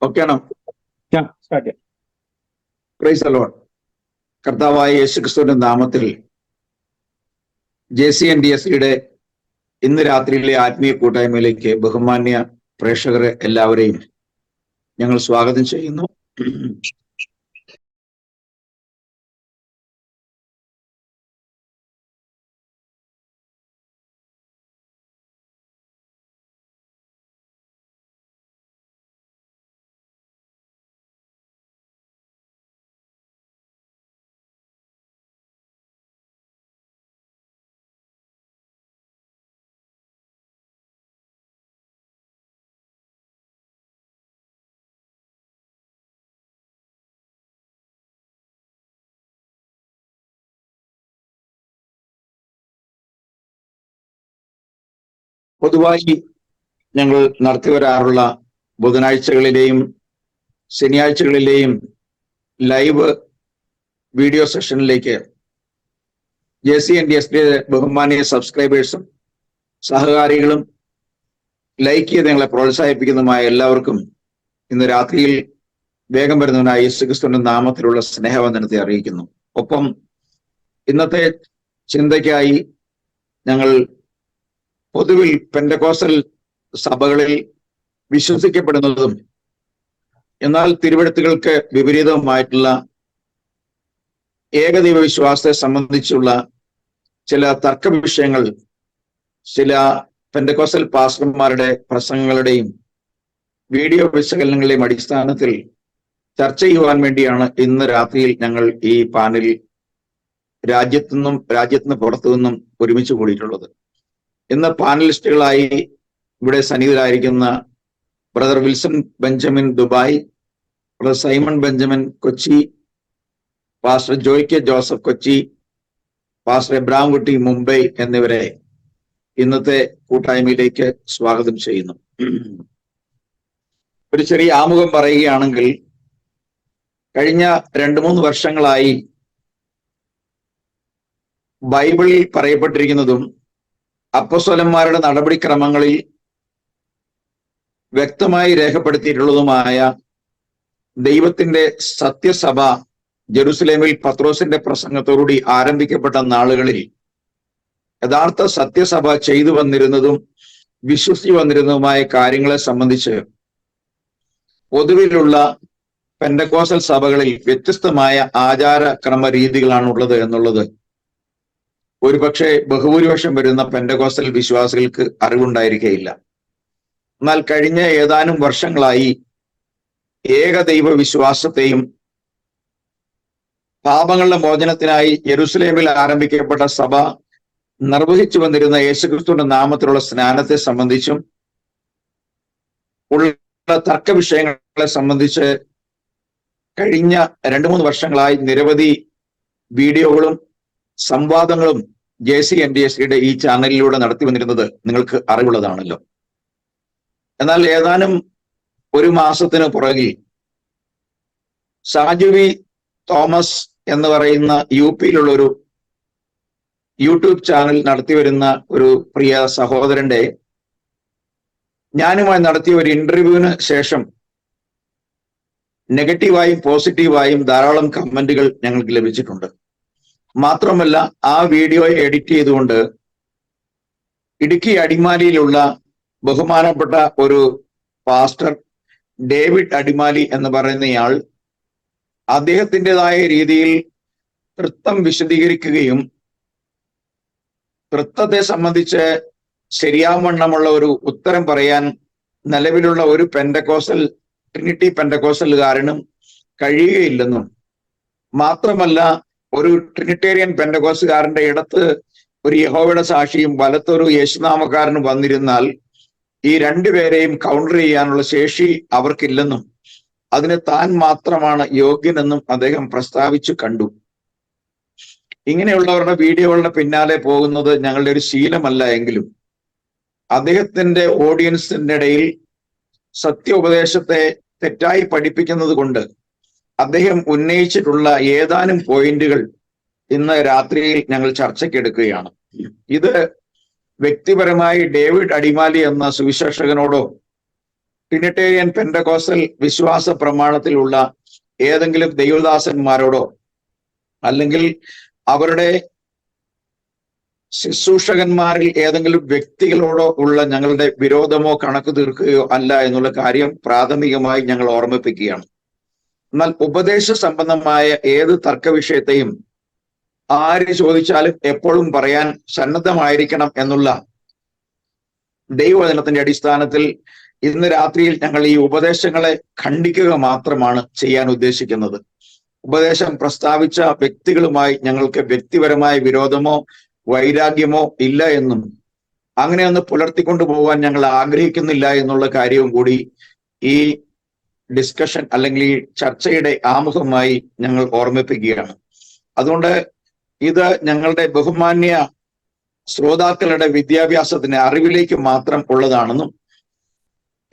ഓക്കെയാണോ? Start ചെയ്യാം. Praise the Lord. കർത്താവായ യേശുക്രിസ്തുവിന്റെ നാമത്തിൽ JCNDSയുടെ ഇന്ന് രാത്രിയിലെ ആത്മീയ കൂട്ടായ്മയിലേക്ക് ബഹുമാന്യ പ്രേക്ഷകരെ എല്ലാവരെയും ഞങ്ങൾ സ്വാഗതം ചെയ്യുന്നു. പൊതുവായി ഞങ്ങൾ നടത്തി വരാറുള്ള ബുധനാഴ്ചകളിലെയും ശനിയാഴ്ചകളിലെയും ലൈവ് വീഡിയോ സെഷനിലേക്ക് JCNDSയുടെ ബഹുമാനീയ സബ്സ്ക്രൈബേഴ്സും സഹകാരികളും ലൈക്ക് ചെയ്ത് ഞങ്ങളെ പ്രോത്സാഹിപ്പിക്കുന്നതുമായ എല്ലാവർക്കും ഇന്ന് രാത്രിയിൽ വേഗം വരുന്നവനായ യേശുക്രിസ്തുവിന്റെ നാമത്തിലുള്ള സ്നേഹവന്ദനത്തെ അറിയിക്കുന്നു. ഒപ്പം ഇന്നത്തെ ചിന്തയ്ക്കായി ഞങ്ങൾ പൊതുവിൽ പെന്തക്കോസ്റ്റൽ സഭകളിൽ വിശ്വസിക്കപ്പെടുന്നതും എന്നാൽ തിരുവെഴുത്തുകൾക്ക് വിപരീതവുമായിട്ടുള്ള ഏകദൈവ വിശ്വാസത്തെ സംബന്ധിച്ചുള്ള ചില തർക്ക വിഷയങ്ങൾ ചില പെന്തക്കോസ്റ്റൽ പാസ്റ്റർമാരുടെ പ്രസംഗങ്ങളുടെയും വീഡിയോ വിശകലനങ്ങളുടെയും അടിസ്ഥാനത്തിൽ ചർച്ച ചെയ്യുവാൻ വേണ്ടിയാണ് ഇന്ന് രാത്രിയിൽ ഞങ്ങൾ ഈ പാനലിൽ രാജ്യത്തുനിന്ന് പുറത്തു നിന്നും ഒരുമിച്ച് കൂടിയിട്ടുള്ളത്. ഇന്ന് പാനലിസ്റ്റുകളായി ഇവിടെ സന്നിഹിതരായിരിക്കുന്ന brother Wilson Benjamin Dubai, brother Simon Benjamin Kochi, pastor Joy K Joseph Kochi, pastor Abraham Kutty Mumbai എന്നിവരെ ഇന്നത്തെ കൂട്ടായ്മയിലേക്ക് സ്വാഗതം ചെയ്യുന്നു. ഒരു ചെറിയ ആമുഖം പറയുകയാണെങ്കിൽ, കഴിഞ്ഞ 2-3 വർഷങ്ങളായി ബൈബിളിൽ പറയപ്പെട്ടിരിക്കുന്നതും അപ്പോസ്തലന്മാരുടെ നടപടിക്രമങ്ങളിൽ വ്യക്തമായി രേഖപ്പെടുത്തിയിട്ടുള്ളതുമായ ദൈവത്തിന്റെ സത്യസഭ ജെറുസലേമിൽ പത്രോസിന്റെ പ്രസംഗത്തോടുകൂടി ആരംഭിക്കപ്പെട്ട നാളുകളിൽ യഥാർത്ഥ സത്യസഭ ചെയ്തു വന്നിരുന്നതും വിശ്വസിച്ചു വന്നിരുന്നതുമായ കാര്യങ്ങളെ സംബന്ധിച്ച് പൊതുവിലുള്ള പെന്തക്കോസ്റ്റൽ സഭകളിൽ വ്യത്യസ്തമായ ആചാരക്രമ രീതികളാണുള്ളത് എന്നുള്ളത് ഒരുപക്ഷെ ബഹുഭൂരിപക്ഷം വരുന്ന പെന്തക്കോസ്റ്റൽ വിശ്വാസികൾക്ക് അറിവുണ്ടായിരിക്കുകയില്ല. എന്നാൽ കഴിഞ്ഞ ഏതാനും വർഷങ്ങളായി ഏകദൈവ വിശ്വാസത്തെയും പാപങ്ങളുടെ മോചനത്തിനായി യെരുസലേമിൽ ആരംഭിക്കപ്പെട്ട സഭ നിർവഹിച്ചു വന്നിരുന്ന യേശുക്രിസ്തുവിന്റെ നാമത്തിലുള്ള സ്നാനത്തെ സംബന്ധിച്ചും ഉള്ള തർക്ക വിഷയങ്ങളെ സംബന്ധിച്ച് കഴിഞ്ഞ 2-3 വർഷങ്ങളായി നിരവധി വീഡിയോകളും സംവാദങ്ങളും JCNDSയുടെ ഈ ചാനലിലൂടെ നടത്തി വന്നിരുന്നത് നിങ്ങൾക്ക് അറിവുള്ളതാണല്ലോ. എന്നാൽ ഏതാനും ഒരു മാസത്തിന് പുറകിൽ സാജുവി തോമസ് എന്ന് പറയുന്ന UPയിലുള്ള ഒരു യൂട്യൂബ് ചാനൽ നടത്തി വരുന്ന ഒരു പ്രിയ സഹോദരന്റെ ഞാനുമായി നടത്തിയ ഒരു ഇന്റർവ്യൂവിന് ശേഷം നെഗറ്റീവായും പോസിറ്റീവായും ധാരാളം കമന്റുകൾ ഞങ്ങൾക്ക് ലഭിച്ചിട്ടുണ്ട്. മാത്രമല്ല, ആ വീഡിയോ എഡിറ്റ് ചെയ്തുകൊണ്ട് ഇടുക്കി അടിമാലിയിലുള്ള ബഹുമാനപ്പെട്ട ഒരു പാസ്റ്റർ ഡേവിഡ് അടിമാലി എന്ന് പറയുന്നയാൾ അദ്ദേഹത്തിൻ്റെതായ രീതിയിൽ തൃത്വം വിശദീകരിക്കുകയും തൃത്വത്തെ സംബന്ധിച്ച് ശരിയാവണ്ണമുള്ള ഒരു ഉത്തരം പറയാൻ നിലവിലുള്ള ഒരു പെന്തക്കോസ്റ്റൽ ട്രിനിറ്റി പെന്തക്കോസ്റ്റലുകാരനും കഴിയുകയില്ലെന്നും, മാത്രമല്ല ഒരു ട്രിനിറ്റേറിയൻ പെന്തക്കോസ്റ്റുകാരന്റെ ഇടത്ത് ഒരു യഹോവയുടെ സാക്ഷിയും വലത്തൊരു യേശുനാമക്കാരനും വന്നിരുന്നാൽ ഈ രണ്ടുപേരെയും കൗണ്ടർ ചെയ്യാനുള്ള ശേഷി അവർക്കില്ലെന്നും അതിന് താൻ മാത്രമാണ് യോഗ്യനെന്നും അദ്ദേഹം പ്രസ്താവിച്ചു കണ്ടു. ഇങ്ങനെയുള്ളവരുടെ വീഡിയോകളുടെ പിന്നാലെ പോകുന്നത് ഞങ്ങളുടെ ഒരു ശീലമല്ല എങ്കിലും അദ്ദേഹത്തിന്റെ ഓഡിയൻസിന്റെ ഇടയിൽ സത്യോപദേശത്തെ തെറ്റായി പഠിപ്പിക്കുന്നത് കൊണ്ട് അദ്ദേഹം ഉന്നയിച്ചിട്ടുള്ള ഏതാനും പോയിന്റുകൾ ഇന്ന് രാത്രിയിൽ ഞങ്ങൾ ചർച്ചയ്ക്കെടുക്കുകയാണ്. ഇത് വ്യക്തിപരമായി ഡേവിഡ് അടിമാലി എന്ന സുവിശേഷകനോടോ ട്രിനിറ്റേറിയൻ പെന്തക്കോസ്റ്റൽ വിശ്വാസ പ്രമാണത്തിലുള്ള ഏതെങ്കിലും ദൈവദാസന്മാരോടോ അല്ലെങ്കിൽ അവരുടെ ശുശ്രൂഷകന്മാരിൽ ഏതെങ്കിലും വ്യക്തികളോടോ ഉള്ള ഞങ്ങളുടെ വിരോധമോ കണക്ക് തീർക്കുകയോ അല്ല എന്നുള്ള കാര്യം പ്രാഥമികമായി ഞങ്ങൾ ഓർമ്മിപ്പിക്കുകയാണ്. എന്നാൽ ഉപദേശ സംബന്ധമായ ഏത് തർക്ക വിഷയത്തെയും ആര് ചോദിച്ചാലും എപ്പോഴും പറയാൻ സന്നദ്ധമായിരിക്കണം എന്നുള്ള ദൈവവചനത്തിന്റെ അടിസ്ഥാനത്തിൽ ഇന്ന് രാത്രിയിൽ ഞങ്ങൾ ഈ ഉപദേശങ്ങളെ ഖണ്ഡിക്കുക മാത്രമാണ് ചെയ്യാൻ ഉദ്ദേശിക്കുന്നത്. ഉപദേശം പ്രസ്താവിച്ച വ്യക്തികളുമായി ഞങ്ങൾക്ക് വ്യക്തിപരമായ വിരോധമോ വൈരാഗ്യമോ ഇല്ല എന്നും അങ്ങനെയൊന്ന് പുലർത്തിക്കൊണ്ടു പോകാൻ ഞങ്ങൾ ആഗ്രഹിക്കുന്നില്ല എന്നുള്ള കാര്യവും കൂടി ഈ ഡിസ്കഷൻ അല്ലെങ്കിൽ ഈ ചർച്ചയുടെ ആമുഖമായി ഞങ്ങൾ ഓർമ്മിപ്പിക്കുകയാണ്. അതുകൊണ്ട് ഇത് ഞങ്ങളുടെ ബഹുമാന്യ ശ്രോതാക്കളുടെ വിദ്യാഭ്യാസത്തിന് അറിവിലേക്ക് മാത്രം ഉള്ളതാണെന്നും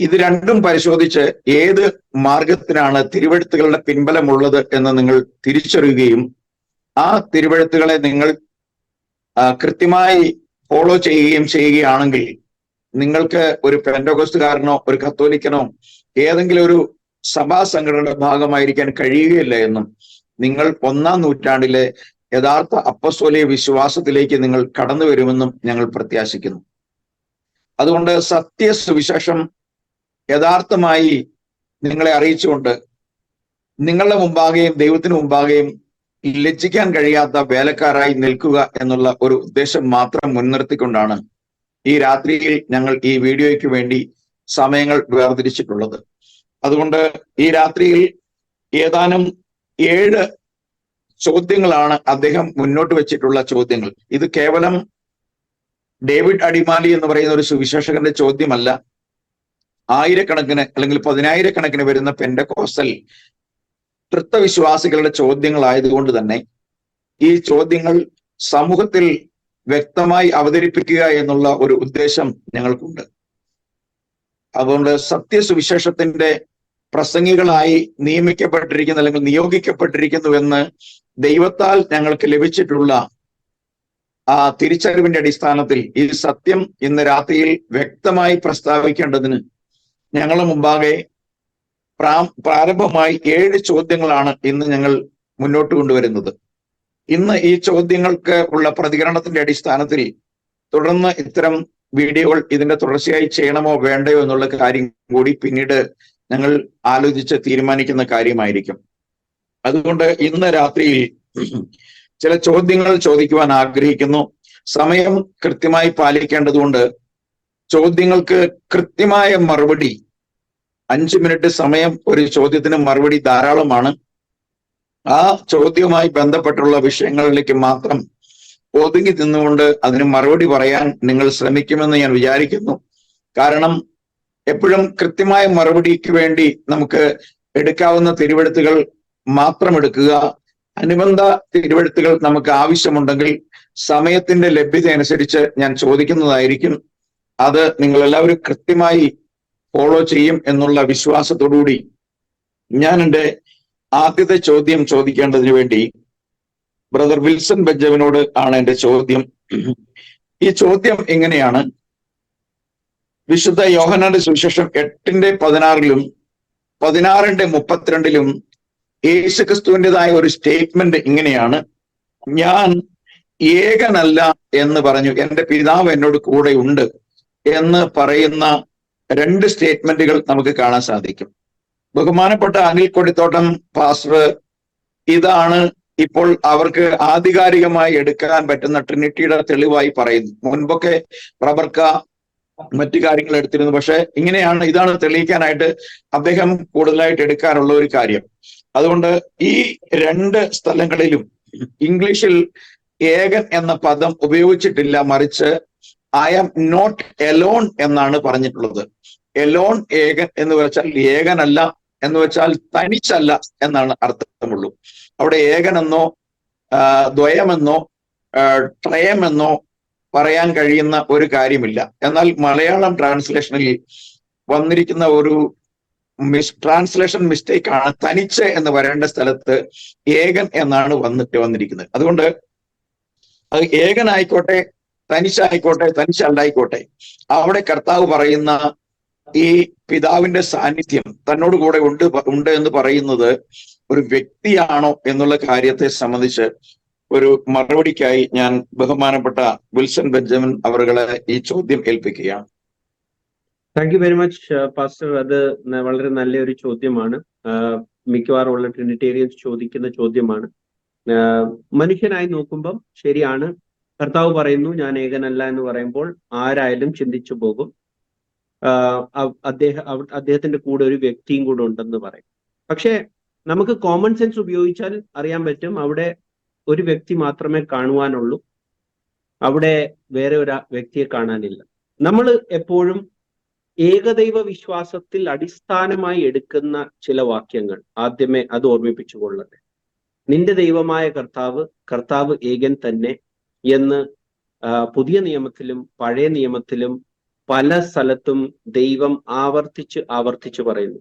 ഇത് രണ്ടും പരിശോധിച്ച് ഏത് മാർഗത്തിനാണ് തിരുവെഴുത്തുകളുടെ പിൻബലമുള്ളത് എന്ന് നിങ്ങൾ തിരിച്ചറിയുകയും ആ തിരുവെഴുത്തുകളെ നിങ്ങൾ കൃത്യമായി ഫോളോ ചെയ്യുകയാണെങ്കിൽ നിങ്ങൾക്ക് ഒരു പെന്തക്കോസ്തുകാരനോ ഒരു കത്തോലിക്കനോ ഏതെങ്കിലും ഒരു സഭാ സംഘടനയുടെ ഭാഗമായിരിക്കാൻ കഴിയുകയില്ല എന്നും നിങ്ങൾ 1-ാം നൂറ്റാണ്ടിലെ യഥാർത്ഥ അപ്പസ്തോലിക വിശ്വാസത്തിലേക്ക് നിങ്ങൾ കടന്നു വരുമെന്നും ഞങ്ങൾ പ്രത്യാശിക്കുന്നു. അതുകൊണ്ട് സത്യസുവിശേഷം യഥാർത്ഥമായി നിങ്ങളെ അറിയിച്ചുകൊണ്ട് നിങ്ങളുടെ മുമ്പാകെയും ദൈവത്തിന് മുമ്പാകെയും ലജ്ജിക്കാൻ കഴിയാത്ത വേലക്കാരായി നിൽക്കുക എന്നുള്ള ഒരു ഉദ്ദേശം മാത്രം മുൻനിർത്തിക്കൊണ്ടാണ് ഈ രാത്രിയിൽ ഞങ്ങൾ ഈ വീഡിയോയ്ക്ക് വേണ്ടി സമയങ്ങൾ വേർതിരിച്ചിട്ടുള്ളത്. അതുകൊണ്ട് ഈ രാത്രിയിൽ ഏതാനും 7 ചോദ്യങ്ങളാണ് അദ്ദേഹം മുന്നോട്ട് വെച്ചിട്ടുള്ള ചോദ്യങ്ങൾ. ഇത് കേവലം ഡേവിഡ് അടിമാലി എന്ന് പറയുന്ന ഒരു സുവിശേഷകന്റെ ചോദ്യമല്ല. ആയിരക്കണക്കിന് അല്ലെങ്കിൽ 10,000-കണക്കിന് വരുന്ന പെന്തക്കോസ്റ്റൽ തൃത്വവിശ്വാസികളുടെ ചോദ്യങ്ങളായതുകൊണ്ട് തന്നെ ഈ ചോദ്യങ്ങൾ സമൂഹത്തിൽ വ്യക്തമായി അവതരിപ്പിക്കുക എന്നുള്ള ഒരു ഉദ്ദേശം ഞങ്ങൾക്കുണ്ട്. അതുകൊണ്ട് സത്യസുവിശേഷത്തിന്റെ പ്രസംഗികളായി നിയമിക്കപ്പെട്ടിരിക്കുന്ന അല്ലെങ്കിൽ നിയോഗിക്കപ്പെട്ടിരിക്കുന്നുവെന്ന് ദൈവത്താൽ ഞങ്ങൾക്ക് ലഭിച്ചിട്ടുള്ള ആ തിരിച്ചറിവിന്റെ അടിസ്ഥാനത്തിൽ ഈ സത്യം ഇന്ന് രാത്രിയിൽ വ്യക്തമായി പ്രസ്താവിക്കേണ്ടതിന് ഞങ്ങളുടെ മുമ്പാകെ പ്രാരംഭമായി 7 ചോദ്യങ്ങളാണ് ഇന്ന് ഞങ്ങൾ മുന്നോട്ട് കൊണ്ടുവരുന്നത്. ഇന്ന് ഈ ചോദ്യങ്ങൾക്ക് ഉള്ള പ്രതികരണത്തിന്റെ അടിസ്ഥാനത്തിൽ തുടർന്ന് ഇത്തരം വീഡിയോകൾ ഇതിന്റെ തുടർച്ചയായി ചെയ്യണമോ വേണ്ടയോ എന്നുള്ള കാര്യം കൂടി പിന്നീട് ഞങ്ങൾ ആലോചിച്ച് തീരുമാനിക്കുന്ന കാര്യമായിരിക്കും. അതുകൊണ്ട് ഇന്ന് രാത്രിയിൽ ചില ചോദ്യങ്ങൾ ചോദിക്കുവാൻ ആഗ്രഹിക്കുന്നു. സമയം കൃത്യമായി പാലിക്കേണ്ടതുകൊണ്ട് ചോദ്യങ്ങൾക്ക് കൃത്യമായ മറുപടി 5 മിനിറ്റ് സമയം ഒരു ചോദ്യത്തിന് മറുപടി ധാരാളമാണ്. ആ ചോദ്യവുമായി ബന്ധപ്പെട്ടുള്ള വിഷയങ്ങളിലേക്ക് മാത്രം ഒതുങ്ങി നിന്നുകൊണ്ട് അതിന് മറുപടി പറയാൻ നിങ്ങൾ ശ്രമിക്കുമെന്ന് ഞാൻ വിചാരിക്കുന്നു. കാരണം എപ്പോഴും കൃത്യമായ മറുപടിക്ക് വേണ്ടി നമുക്ക് എടുക്കാവുന്ന തിരുവെഴുത്തുകൾ മാത്രം എടുക്കുക. അനുബന്ധ തിരുവെഴുത്തുകൾ നമുക്ക് ആവശ്യമുണ്ടെങ്കിൽ സമയത്തിന്റെ ലഭ്യത അനുസരിച്ച് ഞാൻ ചോദിക്കുന്നതായിരിക്കും. അത് നിങ്ങൾ എല്ലാവരും കൃത്യമായി ഫോളോ ചെയ്യും എന്നുള്ള വിശ്വാസത്തോടുകൂടി ഞാൻ എൻ്റെ ആദ്യത്തെ ചോദ്യം ചോദിക്കേണ്ടതിന് വേണ്ടി ബ്രദർ വിൽസൺ ബെഞ്ചമിനോട് ആണ് എൻ്റെ ചോദ്യം. ഈ ചോദ്യം എങ്ങനെയാണ്? വിശുദ്ധ യോഹന്നാന്റെ സുവിശേഷം 8:16 16:32 യേശുക്രിസ്തുവിൻ്റെതായ ഒരു സ്റ്റേറ്റ്മെന്റ് ഇങ്ങനെയാണ്: ഞാൻ ഏകനല്ല എന്ന് പറഞ്ഞു, എൻ്റെ പിതാവ് എന്നോട് കൂടെ ഉണ്ട് എന്ന് പറയുന്ന 2 സ്റ്റേറ്റ്മെന്റുകൾ നമുക്ക് കാണാൻ സാധിക്കും. ബഹുമാനപ്പെട്ട അനിൽ കൊടിത്തോട്ടം പാസ്റ്റർ ഇതാണ് ഇപ്പോൾ അവർക്ക് ആധികാരികമായി എടുക്കാൻ പറ്റുന്ന ട്രിനിറ്റിയുടെ തെളിവായി പറയുന്നു. മുൻപൊക്കെ പ്രബർക്ക മറ്റു കാര്യങ്ങൾ എടുത്തിരുന്നു. പക്ഷെ ഇതാണ് തെളിയിക്കാനായിട്ട് അദ്ദേഹം കൂടുതലായിട്ട് എടുക്കാനുള്ള ഒരു കാര്യം. അതുകൊണ്ട് ഈ 2 സ്ഥലങ്ങളിലും ഇംഗ്ലീഷിൽ ഏകൻ എന്ന പദം ഉപയോഗിച്ചിട്ടില്ല, മറിച്ച് ഐ ആം നോട്ട് എലോൺ എന്നാണ് പറഞ്ഞിട്ടുള്ളത്. എലോൺ ഏകൻ എന്ന് വെച്ചാൽ ഏകനല്ല എന്ന് വെച്ചാൽ തനിച്ചല്ല എന്നാണ് അർത്ഥമുള്ളൂ. അവിടെ ഏകനെന്നോ ദ്വയമെന്നോ ട്രയമെന്നോ പറയാൻ കഴിയുന്ന ഒരു കാര്യമില്ല. എന്നാൽ മലയാളം ട്രാൻസ്ലേഷനിൽ വന്നിരിക്കുന്ന ഒരു ട്രാൻസ്ലേഷൻ മിസ്റ്റേക്ക് ആണ്. തനിച്ച് എന്ന് വരേണ്ട സ്ഥലത്ത് ഏകൻ എന്നാണ് വന്നിരിക്കുന്നത്. അതുകൊണ്ട് അത് ഏകനായിക്കോട്ടെ, തനിച്ചായിക്കോട്ടെ, തനിച്ചല്ലായിക്കോട്ടെ, അവിടെ കർത്താവ് പറയുന്ന ഈ പിതാവിന്റെ സാന്നിധ്യം തന്നോട് കൂടെ ഉണ്ട് എന്ന് പറയുന്നത് ഒരു വ്യക്തിയാണോ എന്നുള്ള കാര്യത്തെ സംബന്ധിച്ച് ഒരു മറുപടിക്കായി ഞാൻ ബഹുമാനപ്പെട്ട വിൽസൺ ബെഞ്ചമിൻ അവരുടെ ഈ ചോദ്യം ഏൽപ്പിക്കുകയാണ്. Thank you very much pastor. അത് വളരെ നല്ലൊരു ചോദ്യമാണ്. മിക്കവാറും ഉള്ള ട്രിനിറ്റേറിയൻസ് ചോദിക്കുന്ന ചോദ്യമാണ്. മനുഷ്യനായി നോക്കുമ്പം ശരിയാണ്, കർത്താവ് പറയുന്നു ഞാൻ ഏകനല്ല എന്ന് പറയുമ്പോൾ ആരായാലും ചിന്തിച്ചു പോകും അദ്ദേഹത്തിന്റെ കൂടെ ഒരു വ്യക്തിയും കൂടെ ഉണ്ടെന്ന് പറയും. പക്ഷെ നമുക്ക് കോമൺ സെൻസ് ഉപയോഗിച്ചാൽ അറിയാൻ പറ്റും, അവിടെ ഒരു വ്യക്തി മാത്രമേ കാണുവാനുള്ളൂ, അവിടെ വേറെ ഒരു വ്യക്തിയെ കാണാനില്ല. നമ്മൾ എപ്പോഴും ഏകദൈവ വിശ്വാസത്തിൽ അടിസ്ഥാനമായി എടുക്കുന്ന ചില വാക്യങ്ങൾ ആദ്യമേ അത് ഓർമ്മിപ്പിച്ചുകൊള്ളട്ടെ. നിന്റെ ദൈവമായ കർത്താവ് ഏകൻ തന്നെ എന്ന് പുതിയ നിയമത്തിലും പഴയ നിയമത്തിലും പല സ്ഥലത്തും ദൈവം ആവർത്തിച്ച് പറയുന്നു.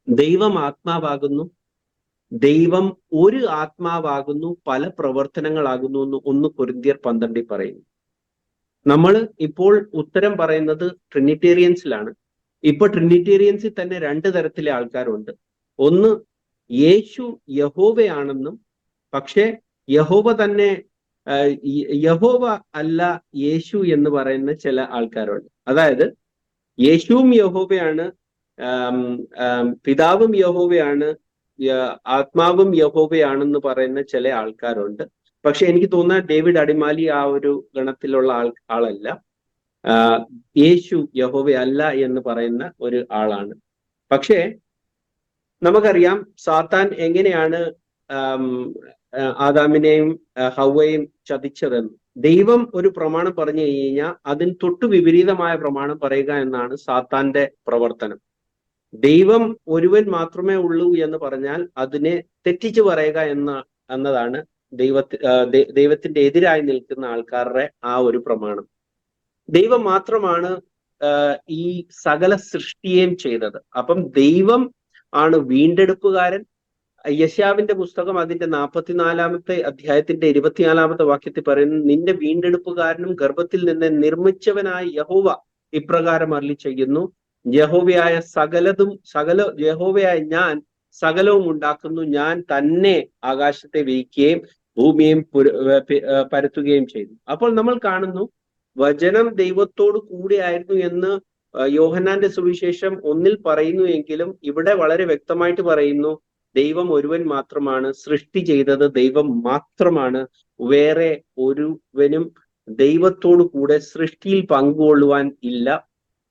ദൈവം ആത്മാവാകുന്നു, ദൈവം ഒരു ആത്മാവാകുന്നു, പല പ്രവർത്തനങ്ങളാകുന്നു എന്ന് 1 കൊരിന്ത്യർ 12 പറയുന്നു. നമ്മൾ ഇപ്പോൾ ഉത്തരം പറയുന്നത് ട്രിനിറ്റേറിയൻസിലാണ്. ഇപ്പൊ ട്രിനിറ്റേറിയൻസിൽ തന്നെ 2 തരത്തിലെ ആൾക്കാരുണ്ട്. ഒന്ന്, യേശു യഹോവയാണെന്നും പക്ഷെ യഹോവ തന്നെ യഹോവ അല്ല യേശു എന്ന് പറയുന്ന ചില ആൾക്കാരുണ്ട്. അതായത് യേശുവും യഹോവയാണ്, പിതാവും യഹോവയാണ്, ആത്മാവും യഹോവയാണെന്ന് പറയുന്ന ചില ആൾക്കാരുണ്ട്. പക്ഷെ എനിക്ക് തോന്നുന്ന ഡേവിഡ് അടിമാലി ആ ഒരു ഗണത്തിലുള്ള ആളല്ല. യേശു യഹോവയല്ല എന്ന് പറയുന്ന ഒരു ആളാണ്. പക്ഷേ നമുക്കറിയാം സാത്താൻ എങ്ങനെയാണ് ആദാമിനെയും ഹവ്വയും ചതിച്ചതെന്ന്. ദൈവം ഒരു പ്രമാണം പറഞ്ഞു കഴിഞ്ഞാൽ അതിന് തൊട്ടു വിപരീതമായ പ്രമാണം പറയുക എന്നാണ് സാത്താന്റെ പ്രവർത്തനം. ദൈവം ഒരുവൻ മാത്രമേ ഉള്ളൂ എന്ന് പറഞ്ഞാൽ അതിനെ തെറ്റിച്ചു പറയുക എന്നതാണ് ദൈവത്തിന്റെ എതിരായി നിൽക്കുന്ന ആൾക്കാരുടെ ആ ഒരു പ്രമാണം. ദൈവം മാത്രമാണ് ഈ സകല സൃഷ്ടിയെയും ചെയ്തത്. അപ്പം ദൈവം ആണ് വീണ്ടെടുപ്പുകാരൻ. യശയാവിന്റെ പുസ്തകം അതിന്റെ 44-ാമത്തെ അധ്യായത്തിന്റെ 24-ാമത്തെ വാക്യത്തിൽ പറയുന്നു, നിന്റെ വീണ്ടെടുപ്പുകാരനും ഗർഭത്തിൽ നിന്ന് നിർമ്മിച്ചവനായ യഹോവ ഇപ്രകാരം അരുളി ചെയ്യുന്നു, യഹോവയായ ഞാൻ സകലവും ഉണ്ടാക്കുന്നു, ഞാൻ തന്നെ ആകാശത്തെ വിരിക്കുകയും ഭൂമിയെയും പരത്തുകയും ചെയ്തു. അപ്പോൾ നമ്മൾ കാണുന്നു വചനം ദൈവത്തോട് കൂടെയായിരുന്നു എന്ന് യോഹന്നാന്റെ സുവിശേഷം 1-ൽ പറയുന്നു എങ്കിലും ഇവിടെ വളരെ വ്യക്തമായിട്ട് പറയുന്നു ദൈവം ഒരുവൻ മാത്രമാണ്, സൃഷ്ടി ചെയ്തത് ദൈവം മാത്രമാണ്, വേറെ ഒരുവനും ദൈവത്തോടു കൂടെ സൃഷ്ടിയിൽ പങ്കുകൊള്ളുവാൻ ഇല്ല,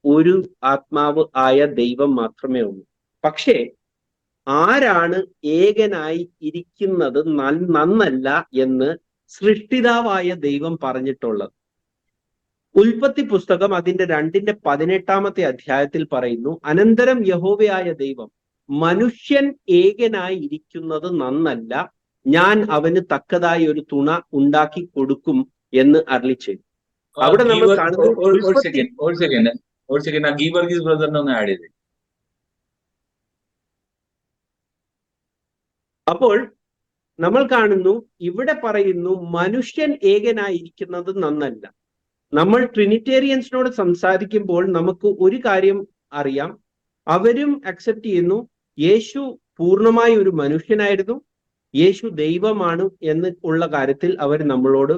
ഒരു ആത്മാവ് ആയ ദൈവം മാത്രമേ ഉള്ളൂ. പക്ഷേ ആരാണ് ഏകനായി ഇരിക്കുന്നത് നന്നല്ല എന്ന് സൃഷ്ടിതാവായ ദൈവം പറഞ്ഞിട്ടുള്ളത്? ഉൽപ്പത്തി പുസ്തകം അതിന്റെ 2-ന്റെ 18-ാമത്തെ അധ്യായത്തിൽ പറയുന്നു, അനന്തരം യഹോവയായ ദൈവം മനുഷ്യൻ ഏകനായി ഇരിക്കുന്നത് നന്നല്ല, ഞാൻ അവന് തക്കതായി ഒരു തുണ ഉണ്ടാക്കി കൊടുക്കും എന്ന് അരുളി ചെയ്തു. അവിടെ നമ്മൾ കാണുന്നു അപ്പോൾ നമ്മൾ കാണുന്നു ഇവിടെ പറയുന്നു മനുഷ്യൻ ഏകനായിരിക്കുന്നത് നന്നല്ല. നമ്മൾ ട്രിനിറ്റേറിയൻസിനോട് സംസാരിക്കുമ്പോൾ നമുക്ക് ഒരു കാര്യം അറിയാം, അവരും അക്സെപ്റ്റ് ചെയ്യുന്നു യേശു പൂർണ്ണമായി ഒരു മനുഷ്യനായിരുന്നു, യേശു ദൈവമാണ് എന്ന് ഉള്ള കാര്യത്തിൽ അവർ നമ്മളോട്